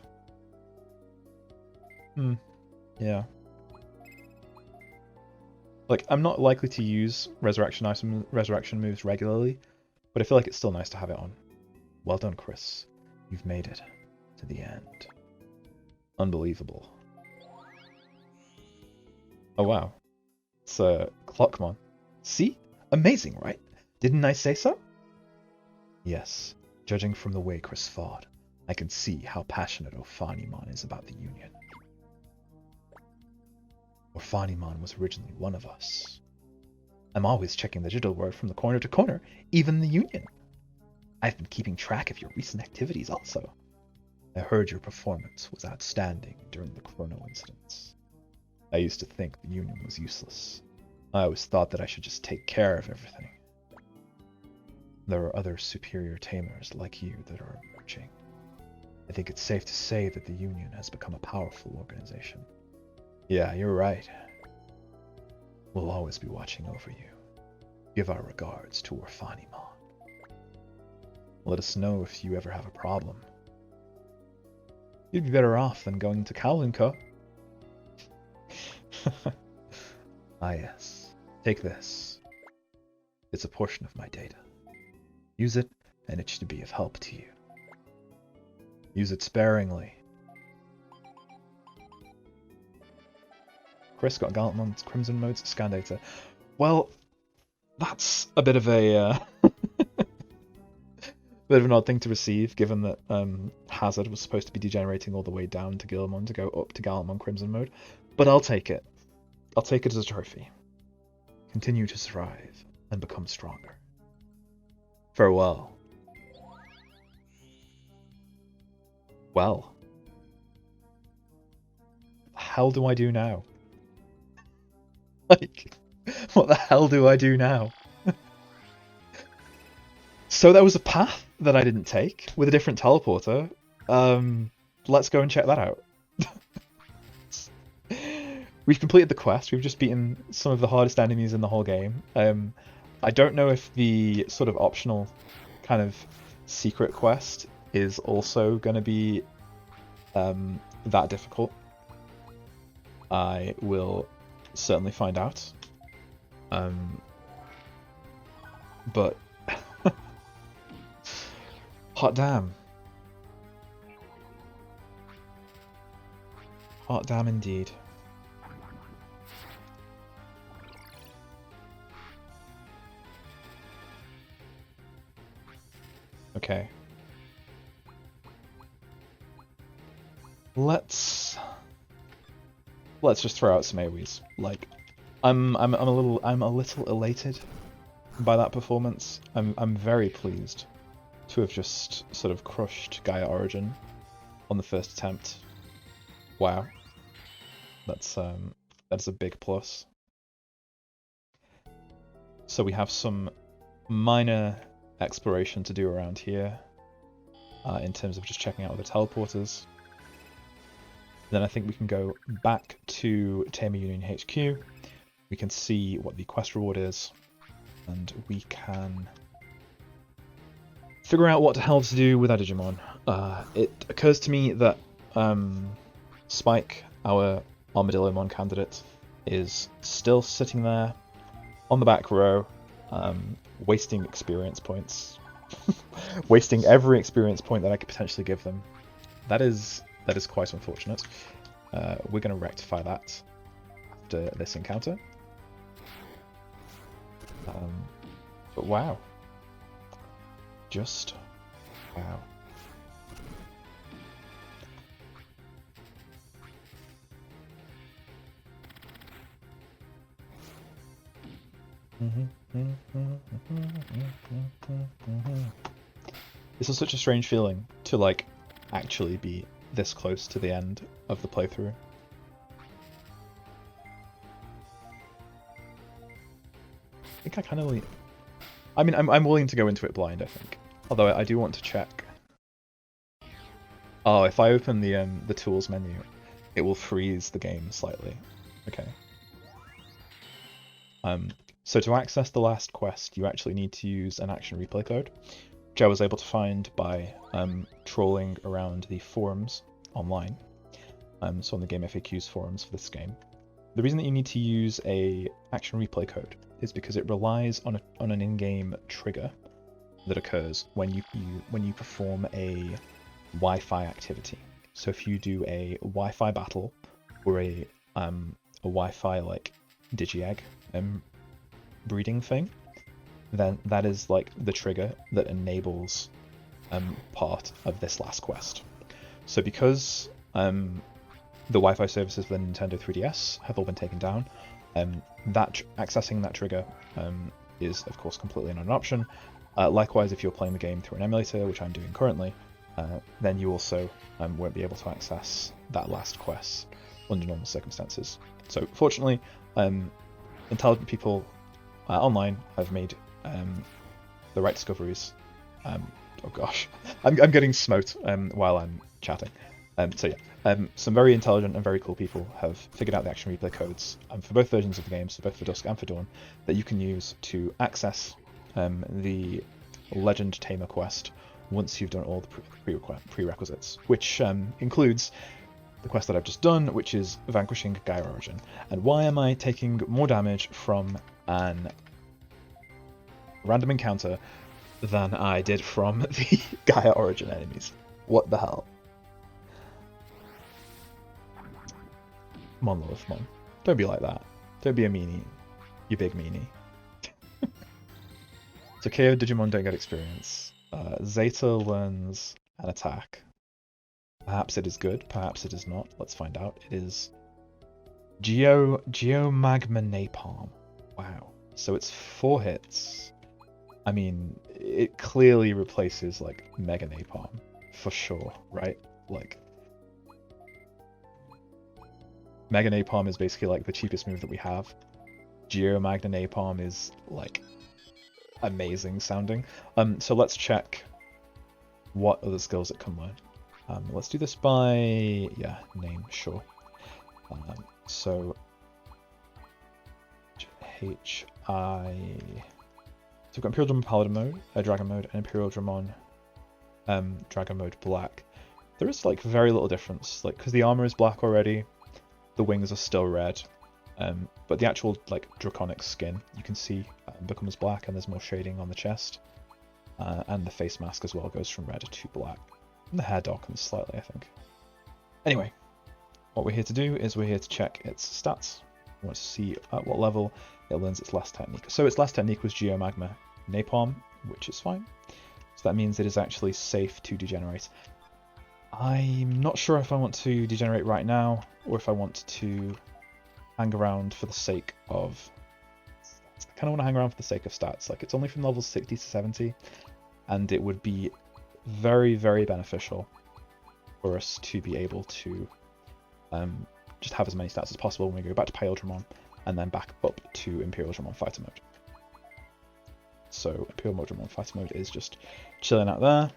Yeah. Like, I'm not likely to use resurrection moves regularly, but I feel like it's still nice to have it on. Well done, Chris. You've made it to the end. Unbelievable. Oh wow. It's Clockmon. See? Amazing, right? Didn't I say so? Yes. Judging from the way Chris fought, I can see how passionate Ophanimon is about the Union. Ophanimon was originally one of us. I'm always checking the digital world from the corner to corner, even the Union. I've been keeping track of your recent activities also. I heard your performance was outstanding during the Chrono incidents. I used to think the Union was useless. I always thought that I should just take care of everything. There are other superior tamers like you that are emerging. I think it's safe to say that the Union has become a powerful organization. Yeah, you're right. We'll always be watching over you. Give our regards to Orphanimon. Let us know if you ever have a problem. You'd be better off than going to Kowlinka. Ah yes, take this. It's a portion of my data. Use it, and it should be of help to you. Use it sparingly. Chris got Gallantmon's Crimson Mode's scan data. Well, that's a bit of a bit of an odd thing to receive, given that Hazard was supposed to be degenerating all the way down to Guilmon to go up to Gallantmon Crimson Mode. But I'll take it. I'll take it as a trophy. Continue to thrive and become stronger. Farewell. Well. What the hell do I do now? Like, what the hell do I do now? So there was a path that I didn't take with a different teleporter. Let's go and check that out. We've completed the quest. We've just beaten some of the hardest enemies in the whole game. I don't know if the sort of optional kind of secret quest is also going to be that difficult. I will certainly find out. But hot damn. Hot damn indeed. Okay. Let's just throw out some AoEs. Like, I'm a little elated by that performance. I'm very pleased to have just sort of crushed Gaia Origin on the first attempt. Wow. That's a big plus. So we have some minor exploration to do around here in terms of just checking out the teleporters. Then I think we can go back to Tamer Union HQ. We can see what the quest reward is, and we can figure out what the hell to do with our Digimon. It occurs to me that Spike, our Armadillomon candidate, is still sitting there on the back row, wasting experience points. Wasting every experience point that I could potentially give them. That is quite unfortunate. We're going to rectify that after this encounter. But wow. Just wow. This is such a strange feeling to, like, actually be this close to the end of the playthrough. I think I kind of... I mean, I'm willing to go into it blind, I think. Although I do want to check. Oh, if I open the tools menu, it will freeze the game slightly. Okay. So to access the last quest, you actually need to use an action replay code, which I was able to find by trolling around the forums online. So on the Game FAQs forums for this game. The reason that you need to use a action replay code is because it relies on an in-game trigger that occurs when you perform a Wi-Fi activity. So if you do a Wi-Fi battle or a Wi-Fi like Digi-Egg breeding thing, then that is like the trigger that enables part of this last quest. So because the Wi-Fi services for the Nintendo 3DS have all been taken down, Accessing that trigger is of course completely not an option. Likewise, if you're playing the game through an emulator, which I'm doing currently, then you also won't be able to access that last quest under normal circumstances. So fortunately, intelligent people online have made the right discoveries. Oh gosh, I'm getting smote while I'm chatting. So yeah, some very intelligent and very cool people have figured out the action replay codes for both versions of the game, so both for Dusk and for Dawn, that you can use to access the Legend Tamer quest once you've done all the prerequisites, which includes the quest that I've just done, which is vanquishing Gaia Origin. And why am I taking more damage from an random encounter than I did from the Gaia Origin enemies? What the hell? Come on, Lilith, come on. Don't be like that. Don't be a meanie. You big meanie. So KO Digimon don't get experience. Zeta learns an attack. Perhaps it is good, perhaps it is not. Let's find out. It is Geomagma Napalm. Wow. So it's 4 hits. I mean, it clearly replaces like Mega Napalm for sure, right? Like Mega Napalm is basically like the cheapest move that we have. Geomagna Napalm is like amazing sounding. So let's check what other skills it can learn. Let's do this by name, sure. So HI. So we've got Imperial Dramon Paladin mode, Dragon mode, and Imperial Dramon Dragon mode Black. There is like very little difference, like because the armor is black already, the wings are still red, but the actual like draconic skin you can see becomes black, and there's more shading on the chest, and the face mask as well goes from red to black. And the hair darkens slightly, I think. Anyway, what we're here to do is we're here to check its stats. We want to see at what level it learns its last technique. So its last technique was Geomagma Napalm, which is fine. So that means it is actually safe to degenerate. I'm not sure if I want to degenerate right now, or if I want to hang around for the sake of... I kind of want to hang around for the sake of stats. Like, it's only from levels 60 to 70, and it would be very, very beneficial for us to be able to just have as many stats as possible when we go back to Pale Dramon and then back up to Imperial Dramon Fighter mode. So Imperial Dramon Fighter mode is just chilling out there,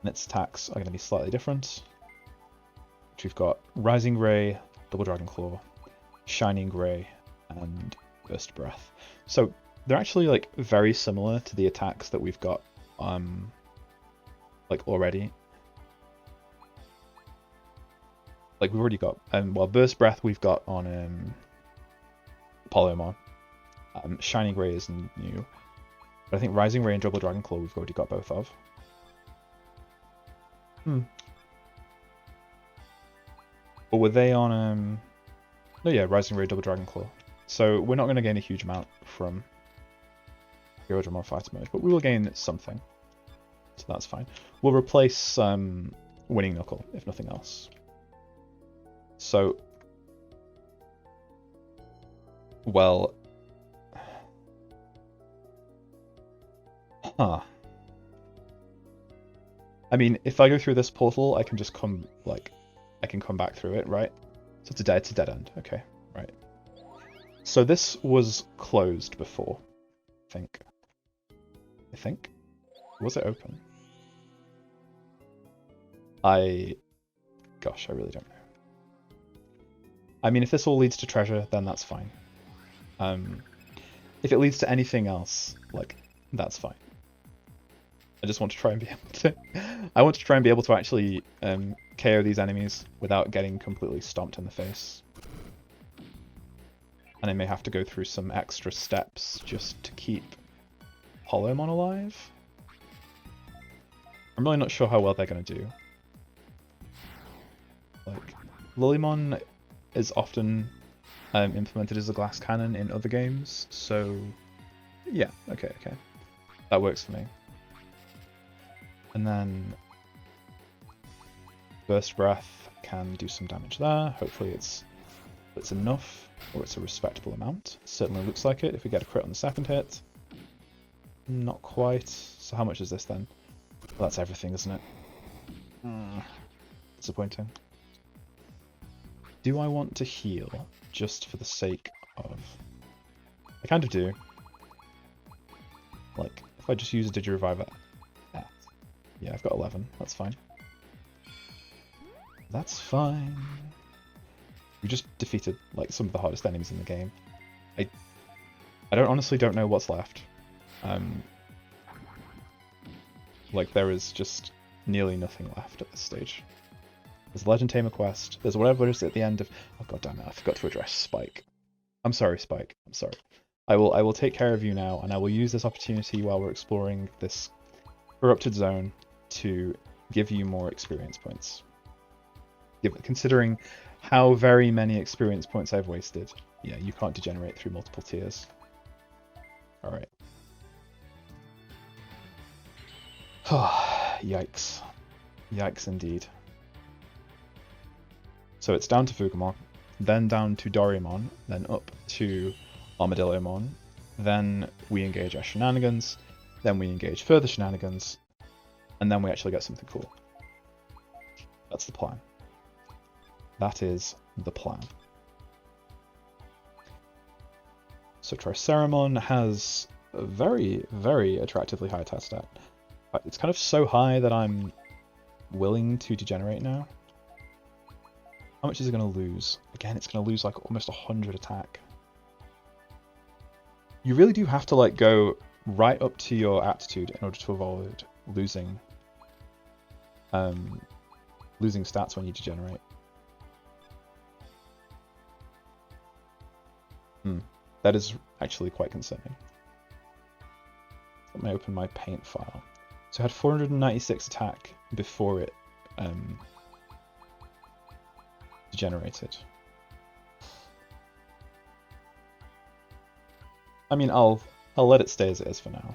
and its attacks are going to be slightly different. Which we've got Rising Ray, Double Dragon Claw, Shining Ray, and Burst Breath. So they're actually like very similar to the attacks that we've got like already. Like we've already got Burst Breath we've got on Polymon. Shining Ray is new, but I think Rising Ray and Double Dragon Claw we've already got both of. Or were they on no, yeah, Rising Ray, Double Dragon Claw. So we're not going to gain a huge amount from Hero Dramon Fighter mode, but we will gain something. So that's fine. We'll replace Winning Knuckle, if nothing else. So, well, I mean, if I go through this portal, I can just come, like, I can come back through it, right? So it's a dead end. Okay, right. So this was closed before, I think. Was it open? Gosh, I really don't know. I mean, if this all leads to treasure, then that's fine. If it leads to anything else, like, that's fine. I just want to try and be able to... I want to try and be able to actually KO these enemies without getting completely stomped in the face. And I may have to go through some extra steps just to keep Polymon alive. I'm really not sure how well they're going to do. Like, Lilymon is often implemented as a glass cannon in other games, so yeah, okay. That works for me. And then Burst Breath can do some damage there. Hopefully it's It's enough, or it's a respectable amount. Certainly looks like it if we get a crit on the second hit. Not quite. So how much is this then? Well, that's everything, isn't it? Disappointing. Do I want to heal just for the sake of... I kind of do. Like, if I just use a Digirevive at... Yeah, I've got 11. That's fine. That's fine. We just defeated, like, some of the hardest enemies in the game. I honestly don't know what's left. Like, there is just nearly nothing left at this stage. There's a Legend Tamer quest. There's whatever is at the end of... Oh god damn it, I forgot to address Spike. I'm sorry, Spike. I'm sorry. I will take care of you now, and I will use this opportunity while we're exploring this corrupted zone to give you more experience points. Considering how very many experience points I've wasted, yeah, you can't degenerate through multiple tiers. Alright. Yikes. Yikes indeed. So it's down to Fugumon, then down to Doraemon, then up to Armadillomon, then we engage our shenanigans, then we engage further shenanigans, and then we actually get something cool. That's the plan. That is the plan. So Triceramon has a very, very attractively high attack stat. It's kind of so high that I'm willing to degenerate now. How much is it going to lose? Again, it's going to lose like almost 100 attack. You really do have to like go right up to your aptitude in order to avoid losing losing stats when you degenerate. That is actually quite concerning. Let me open my paint file. So I had 496 attack before it degenerated. I mean, I'll let it stay as it is for now.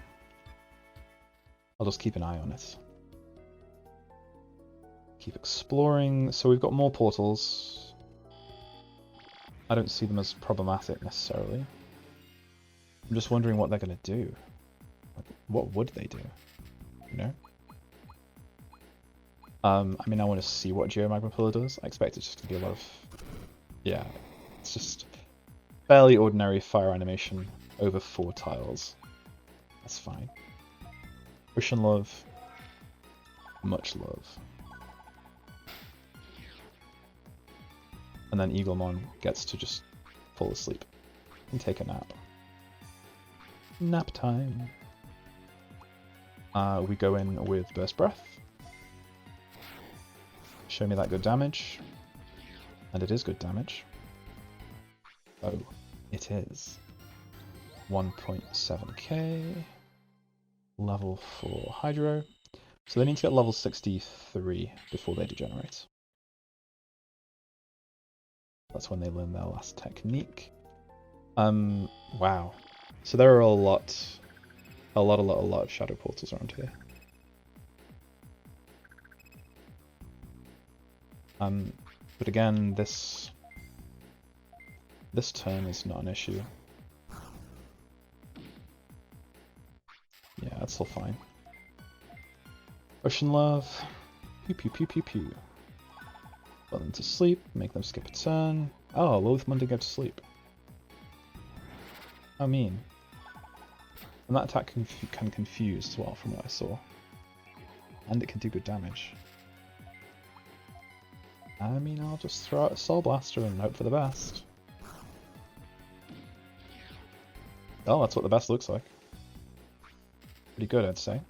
I'll just keep an eye on it. Keep exploring. So we've got more portals. I don't see them as problematic necessarily. I'm just wondering what they're going to do. Like, what would they do? You know? I mean, I want to see what Geomagma Pillar does. I expect it just to be a lot of... Yeah, it's just fairly ordinary fire animation over 4 tiles. That's fine. Ocean Love. Much love. And then Eaglemon gets to just fall asleep and take a nap. Nap time. We go in with Burst Breath. Show me that good damage. And it is good damage. Oh, it is. 1.7k. Level 4 Hydro. So they need to get level 63 before they degenerate. That's when they learn their last technique. Wow. So there are a lot of shadow portals around here. But again, this turn is not an issue. Yeah, that's all fine. Ocean Love. Pew pew pew pew pew. Put them to sleep, make them skip a turn. Oh, Loathmon did go to sleep. How mean. And that attack can confuse as well, from what I saw. And it can do good damage. I mean, I'll just throw out a Soul Blaster and hope for the best. Oh, that's what the best looks like. Pretty good, I'd say.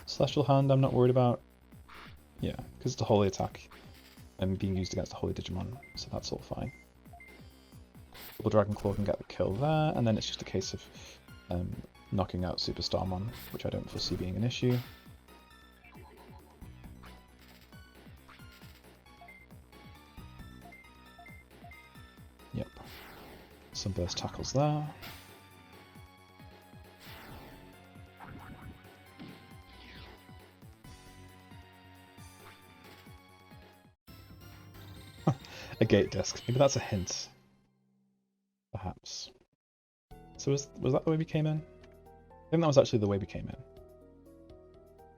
Celestial Hand, I'm not worried about. Yeah, because it's a holy attack and being used against a holy Digimon, so that's all fine. Double Dragon Claw can get the kill there, and then it's just a case of knocking out Super Starmon, which I don't foresee being an issue. Yep. Some burst tackles there. A gate disc. Maybe that's a hint. Perhaps. So was that the way we came in? I think that was actually the way we came in.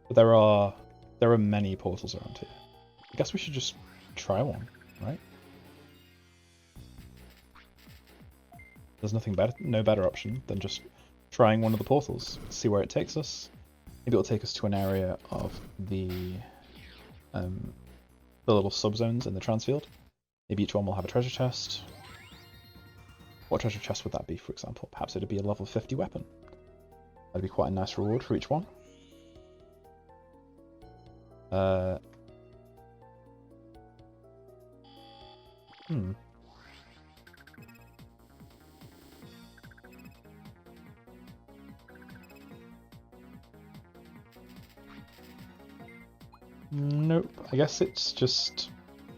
But there are many portals around here. I guess we should just try one, right? There's no better option than just trying one of the portals. See where it takes us. Maybe it'll take us to an area of the little subzones in the transfield. Maybe each one will have a treasure chest. What treasure chest would that be, for example? Perhaps it'd be a level 50 weapon. That'd be quite a nice reward for each one. Nope. I guess it's just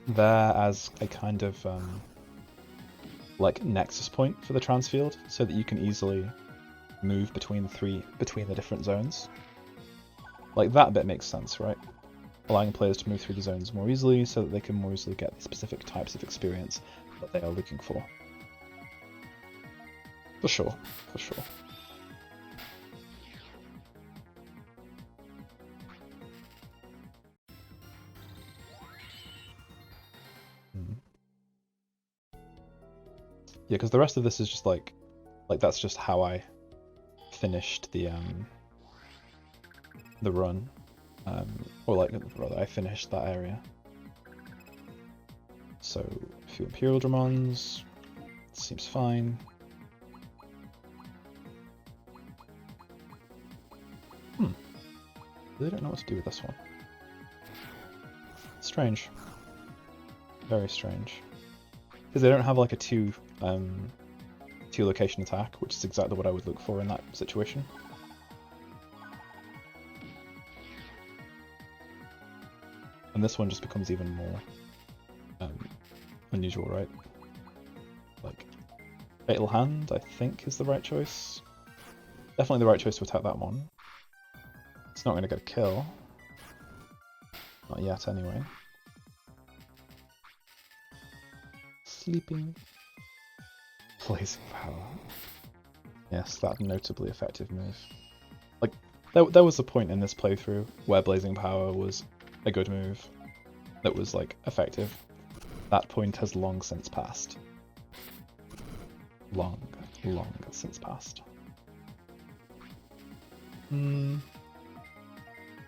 there as a kind of like nexus point for the transfield, so that you can easily move between the different zones. Like that bit makes sense, right? Allowing players to move through the zones more easily, so that they can more easily get the specific types of experience that they are looking for. For sure, for sure. Yeah, because the rest of this is just like that's just how I finished the run, or like rather I finished that area. So a few Imperial Dramons, seems fine. Really don't know what to do with this one. Strange. Very strange. Because they don't have like a two location attack, which is exactly what I would look for in that situation. And this one just becomes even more unusual, right? Like, Fatal Hand, I think, is the right choice. Definitely the right choice to attack that one. It's not going to get a kill. Not yet, anyway. Sleeping. Blazing Power. Yes, that notably effective move. Like, there was a point in this playthrough where Blazing Power was a good move that was, like, effective. That point has long since passed. Long since passed.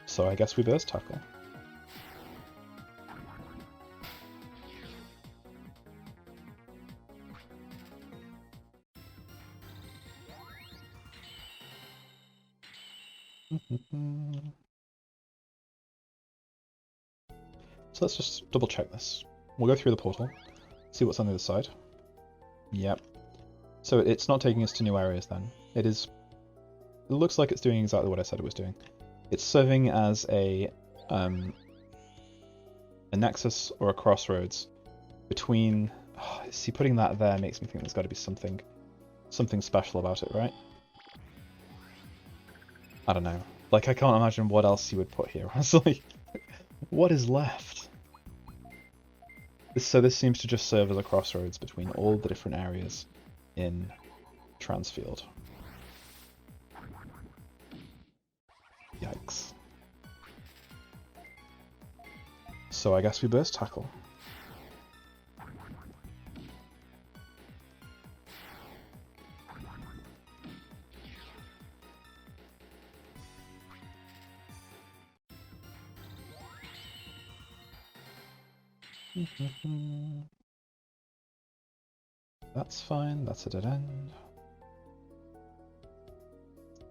So I guess we burst tackle. So let's just double check this. We'll go through the portal, see what's on the other side. Yep. So it's not taking us to new areas then. It looks like it's doing exactly what I said it was doing. It's serving as a nexus or a crossroads between... Oh, see, putting that there makes me think there's got to be something special about it, right? I don't know. Like, I can't imagine what else you would put here, honestly. What is left? So this seems to just serve as a crossroads between all the different areas in Transfield. Yikes. So I guess we burst tackle. That's fine, that's a dead end.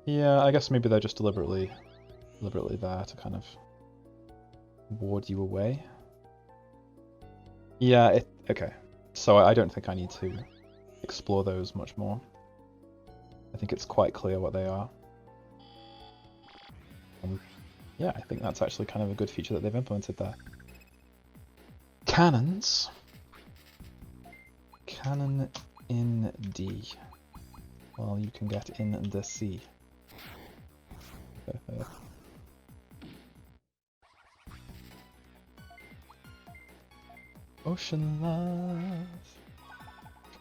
Yeah, I guess maybe they're just deliberately there to kind of ward you away. Yeah, okay. So I don't think I need to explore those much more. I think it's quite clear what they are. Yeah, I think that's actually kind of a good feature that they've implemented there. Cannons. Cannon in D. Well, you can get in the C. Ocean love.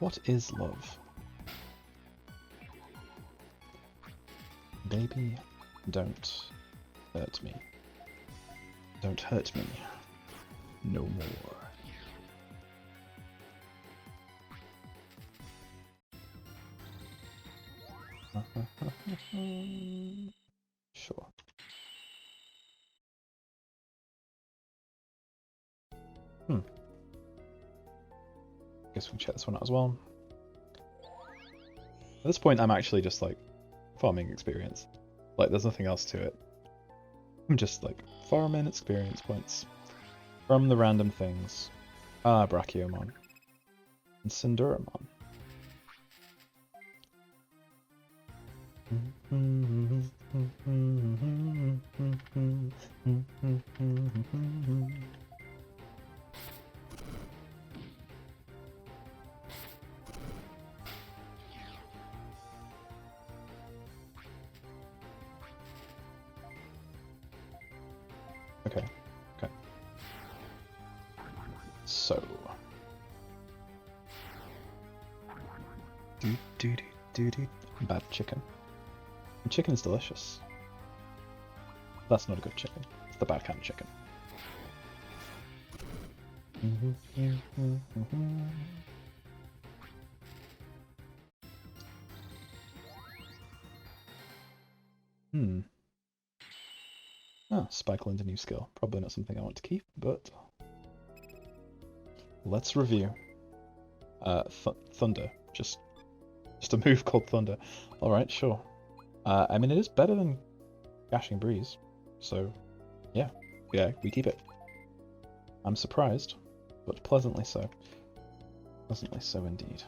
What is love? Baby, don't hurt me. Don't hurt me. No more. Sure. Guess we can check this one out as well. At this point, I'm actually just like farming experience. Like, there's nothing else to it. I'm just like farming experience points from the random things. Ah, Brachiomon and Cinderamon. Okay, okay. So. Bad chicken. The chicken is delicious. That's not a good chicken. It's the bad kind of chicken. Ah, Spike learned a new skill. Probably not something I want to keep, but let's review. Thunder. Just a move called Thunder. Alright, sure. I mean, it is better than Gashing Breeze, so yeah, we keep it. I'm surprised, but pleasantly so. Pleasantly so indeed.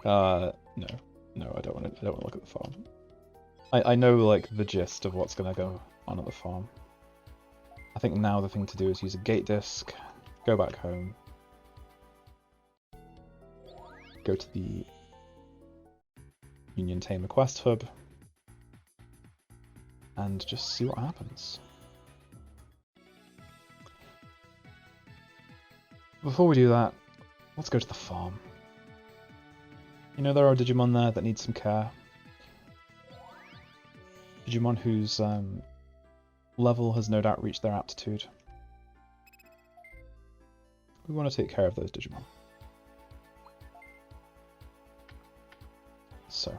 No, I don't want to look at the farm. I know like the gist of what's gonna go on at the farm. I think now the thing to do is use a gate disc, go back home, go to the Union Tamer quest hub, and just see what happens. Before we do that, let's go to the farm. You know, there are Digimon there that need some care. Digimon whose level has no doubt reached their aptitude. We want to take care of those Digimon. So,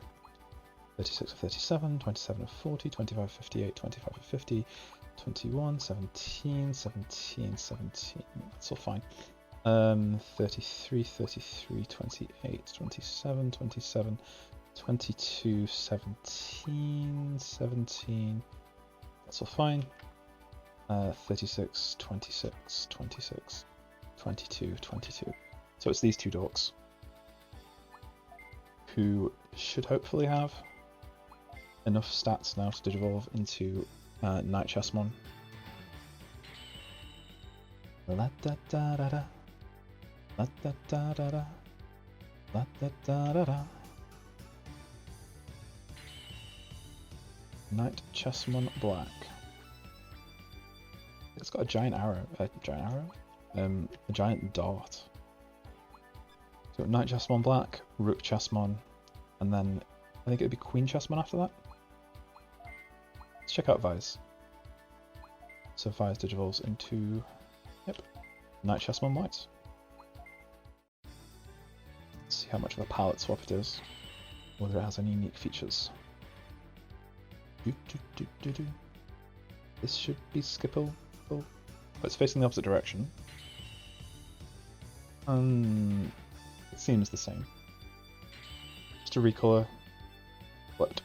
36 of 37, 27 of 40, 25 of 58, 25 of 50, 21, 17, 17, 17. That's all fine. 33, 33, 28, 27, 27, 22, 17, 17. That's all fine. 36, 26, 26, 22, 22. So it's these two dorks who should hopefully have enough stats now to digivolve into Night Chessmon. La da da da da. La da da da da. La da da da da. Night Chessmon Black. It's got a giant arrow. A giant dart. So Knight Chessmon Black, Rook Chessmon, and then I think it'd be Queen Chessmon after that. Let's check out Vise. So Vise digivolves into, Knight Chessmon White. Let's see how much of a palette swap it is, whether it has any unique features. This should be skippable. Oh, it's facing the opposite direction. It seems the same. Just a recolor. What?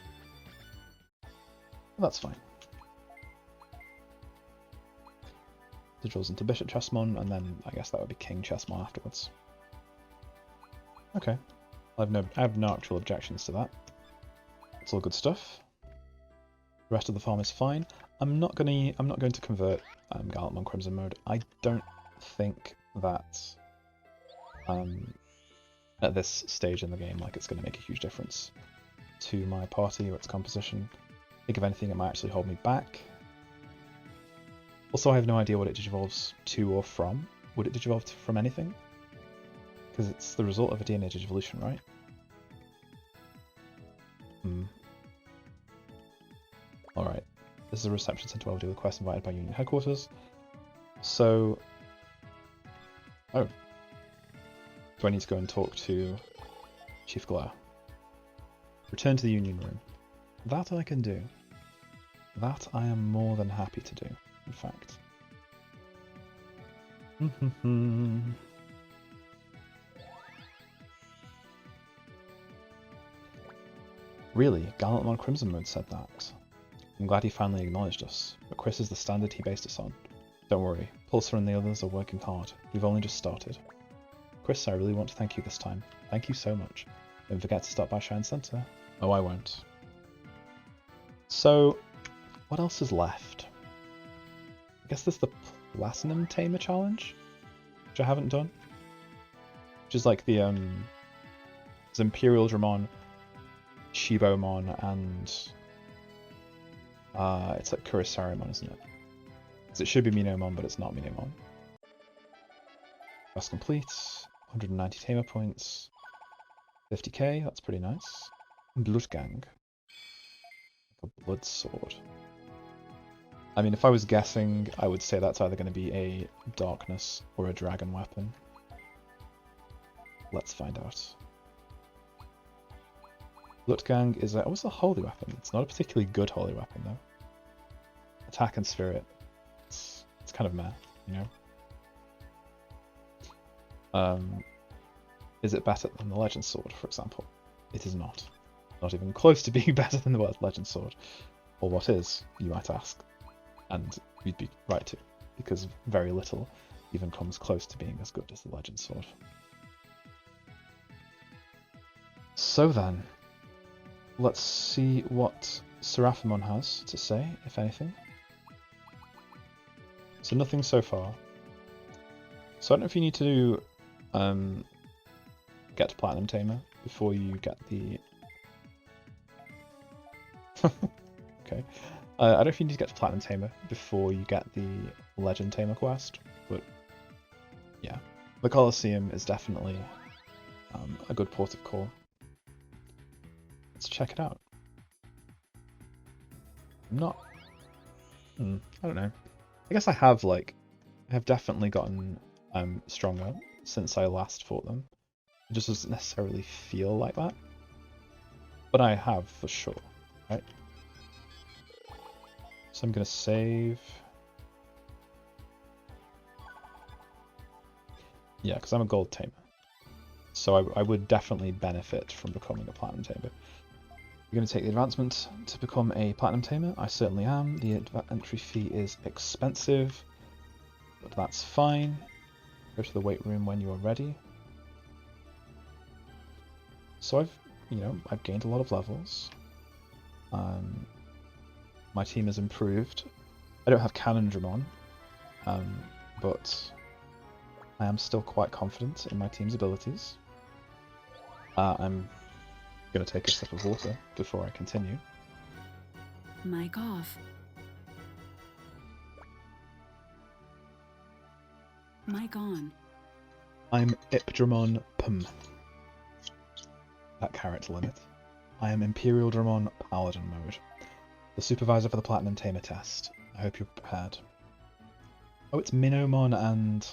That's fine. Digitals into Bishop Chessmon, and then I guess that would be King Chessmon afterwards. Okay. I have no actual objections to that. It's all good stuff. The rest of the farm is fine. I'm not going to convert Gallantmon Crimson Mode. I don't think that at this stage in the game, like, it's going to make a huge difference to my party or its composition. think if anything, it might actually hold me back. Also, I have no idea what it digivolves to or from. Would it digivolve from anything? Because it's the result of a DNA digivolution, right? Alright. This is a reception center where we'll do the quest invited by Union Headquarters. So... Oh. Do I need to go and talk to Chief Glare? Return to the Union Room. That I can do. That I am more than happy to do, in fact. Really, Gallantmon Crimson Mode said that. I'm glad he finally acknowledged us, but Chris is the standard he based us on. Don't worry, Pulsar and the others are working hard. We've only just started. Chris, I really want to thank you this time. Thank you so much. Don't forget to stop by Shine Center. Oh, I won't. So, what else is left? I guess there's the Platinum Tamer Challenge, which I haven't done. Which is like the, there's Imperial Dramon, Shibomon, and it's like Kurisarimon, isn't it? Because it should be Minomon, but it's not Minomon. Quest complete, 190 Tamer points, 50k, that's pretty nice. Blutgang. A blood sword. I mean, if I was guessing, I would say that's either going to be a darkness or a dragon weapon. Let's find out. Blutgang is a holy weapon. It's not a particularly good holy weapon though. Attack and spirit. It's kind of meh, you know? Is it better than the Legend Sword, for example? It is not. Not even close to being better than the Legend Sword. Or what is, you might ask. And you'd be right to, because very little even comes close to being as good as the Legend Sword. So then, let's see what Seraphimon has to say, if anything. So nothing so far. So I don't know if you need to get to Platinum Tamer before you get the... Okay. I don't know if you need to get to Platinum Tamer before you get the Legend Tamer quest, but yeah. The Colosseum is definitely a good port of call. Let's check it out. I'm not... I don't know. I guess I have definitely gotten stronger since I last fought them. It just doesn't necessarily feel like that. But I have, for sure, right? So I'm going to save... Yeah, because I'm a gold tamer. So I would definitely benefit from becoming a platinum tamer. You're going to take the advancement to become a platinum tamer? I certainly am. The entry fee is expensive, but that's fine. Go to the weight room when you are ready. So I've gained a lot of levels. My team has improved. I don't have Cannon Dramon, but I am still quite confident in my team's abilities. I'm going to take a sip of water before I continue. Mic off. Mic on. I'm Ipdramon Pum. That character limit. I am Imperial Dramon Paladin mode. The supervisor for the Platinum Tamer test. I hope you're prepared. Oh, it's Minomon and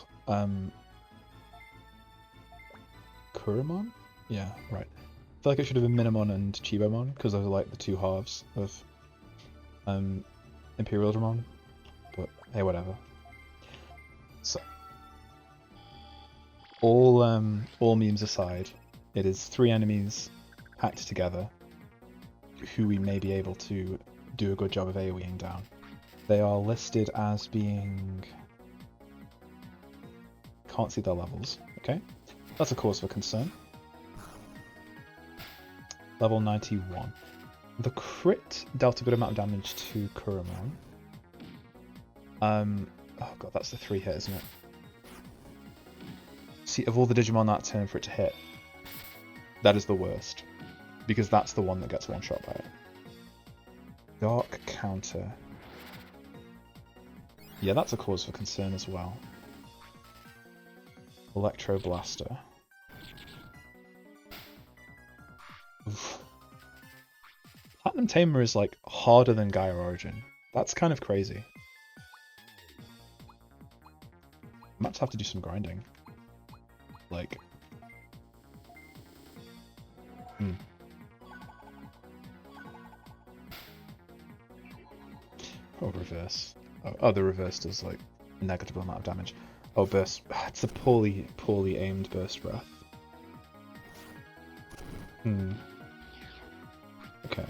Kuramon? Yeah, right. I feel like it should have been Minomon and Chibomon, because those are like the two halves of Imperial Dramon. But hey, whatever. So all memes aside, it is 3 enemies packed together who we may be able to do a good job of AoEing down. They are listed as being... Can't see their levels, okay? That's a cause for concern. Level 91. The crit dealt a good amount of damage to Kuramon. Oh god, that's the 3 hit, isn't it? See, of all the Digimon that turn for it to hit, that is the worst. Because that's the one that gets one shot by it. Dark counter. Yeah, that's a cause for concern as well. Electro Blaster. Oof. Platinum Tamer is like harder than Gaia Origin. That's kind of crazy. I might have to do some grinding. Like... Oh, reverse. Oh, the reverse does like a negligible amount of damage. Oh, burst. It's a poorly aimed burst breath. Okay.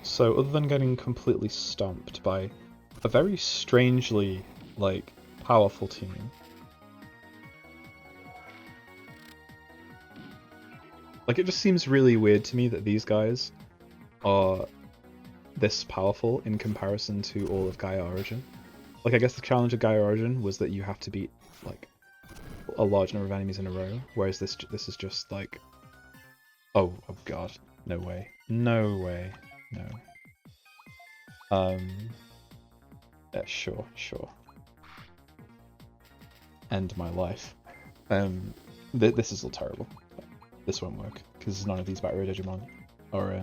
So, other than getting completely stomped by a very strangely, like, powerful team. Like, it just seems really weird to me that these guys are this powerful in comparison to all of Gaia Origin. Like, I guess the challenge of Gaia Origin was that you have to beat, like, a large number of enemies in a row, whereas this is just, like... Oh god. No way. No way. No. Sure. End my life. This is all terrible. This won't work, because none of these battery Digimon are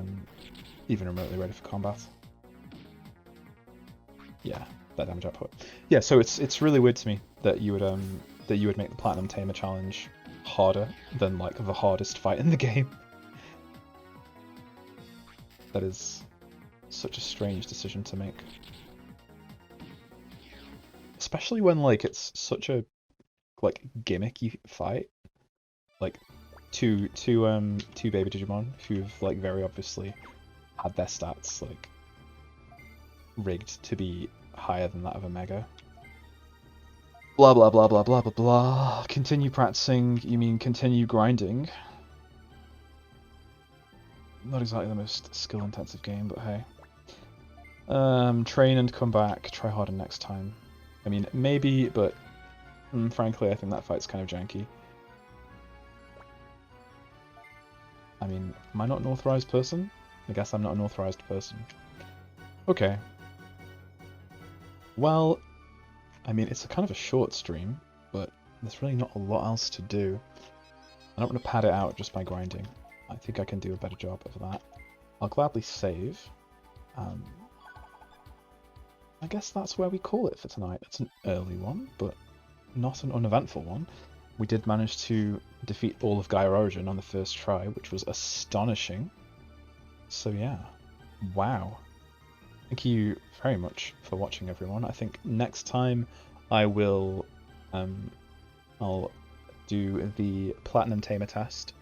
even remotely ready for combat. Yeah, that damage output. Yeah, so it's really weird to me that you would make the Platinum Tamer challenge harder than like the hardest fight in the game. That is such a strange decision to make. Especially when like it's such a like gimmicky fight. Like two baby Digimon who've like very obviously had their stats like rigged to be higher than that of a Mega. Blah blah blah blah blah blah blah. Continue practicing, you mean continue grinding? Not exactly the most skill intensive game, but hey. Train and come back, try harder next time. I mean, maybe, but frankly I think that fight's kind of janky. I mean, am I not an authorized person? I guess I'm not an authorized person. Okay. Well, I mean, it's a kind of a short stream, but there's really not a lot else to do. I'm not going to pad it out just by grinding. I think I can do a better job of that. I'll gladly save. I guess that's where we call it for tonight. It's an early one, but not an uneventful one. We did manage to defeat all of Gaia Origin on the first try, which was astonishing. So yeah, wow. Thank you very much for watching, everyone. I think next time I will, I'll do the Platinum Tamer test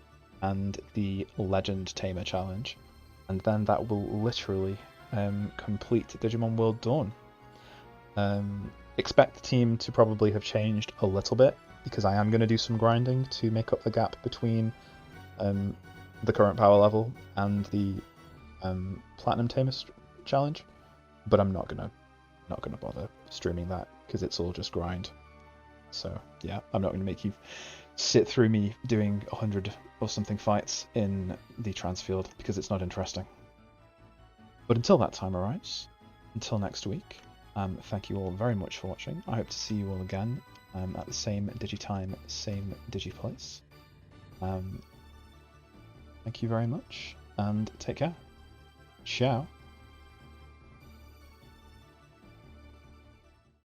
and the Legend Tamer challenge, and then that will literally complete Digimon World Dawn. Expect the team to probably have changed a little bit, because I am going to do some grinding to make up the gap between the current power level and the Platinum Tamer challenge, but I'm not gonna bother streaming that because it's all just grind. So yeah, I'm not going to make you sit through me doing 100 or something fights in the Transfield because it's not interesting. But until that time arrives, until next week, thank you all very much for watching. I hope to see you all again at the same Digitime, same Digiplace. Thank you very much, and take care. Ciao.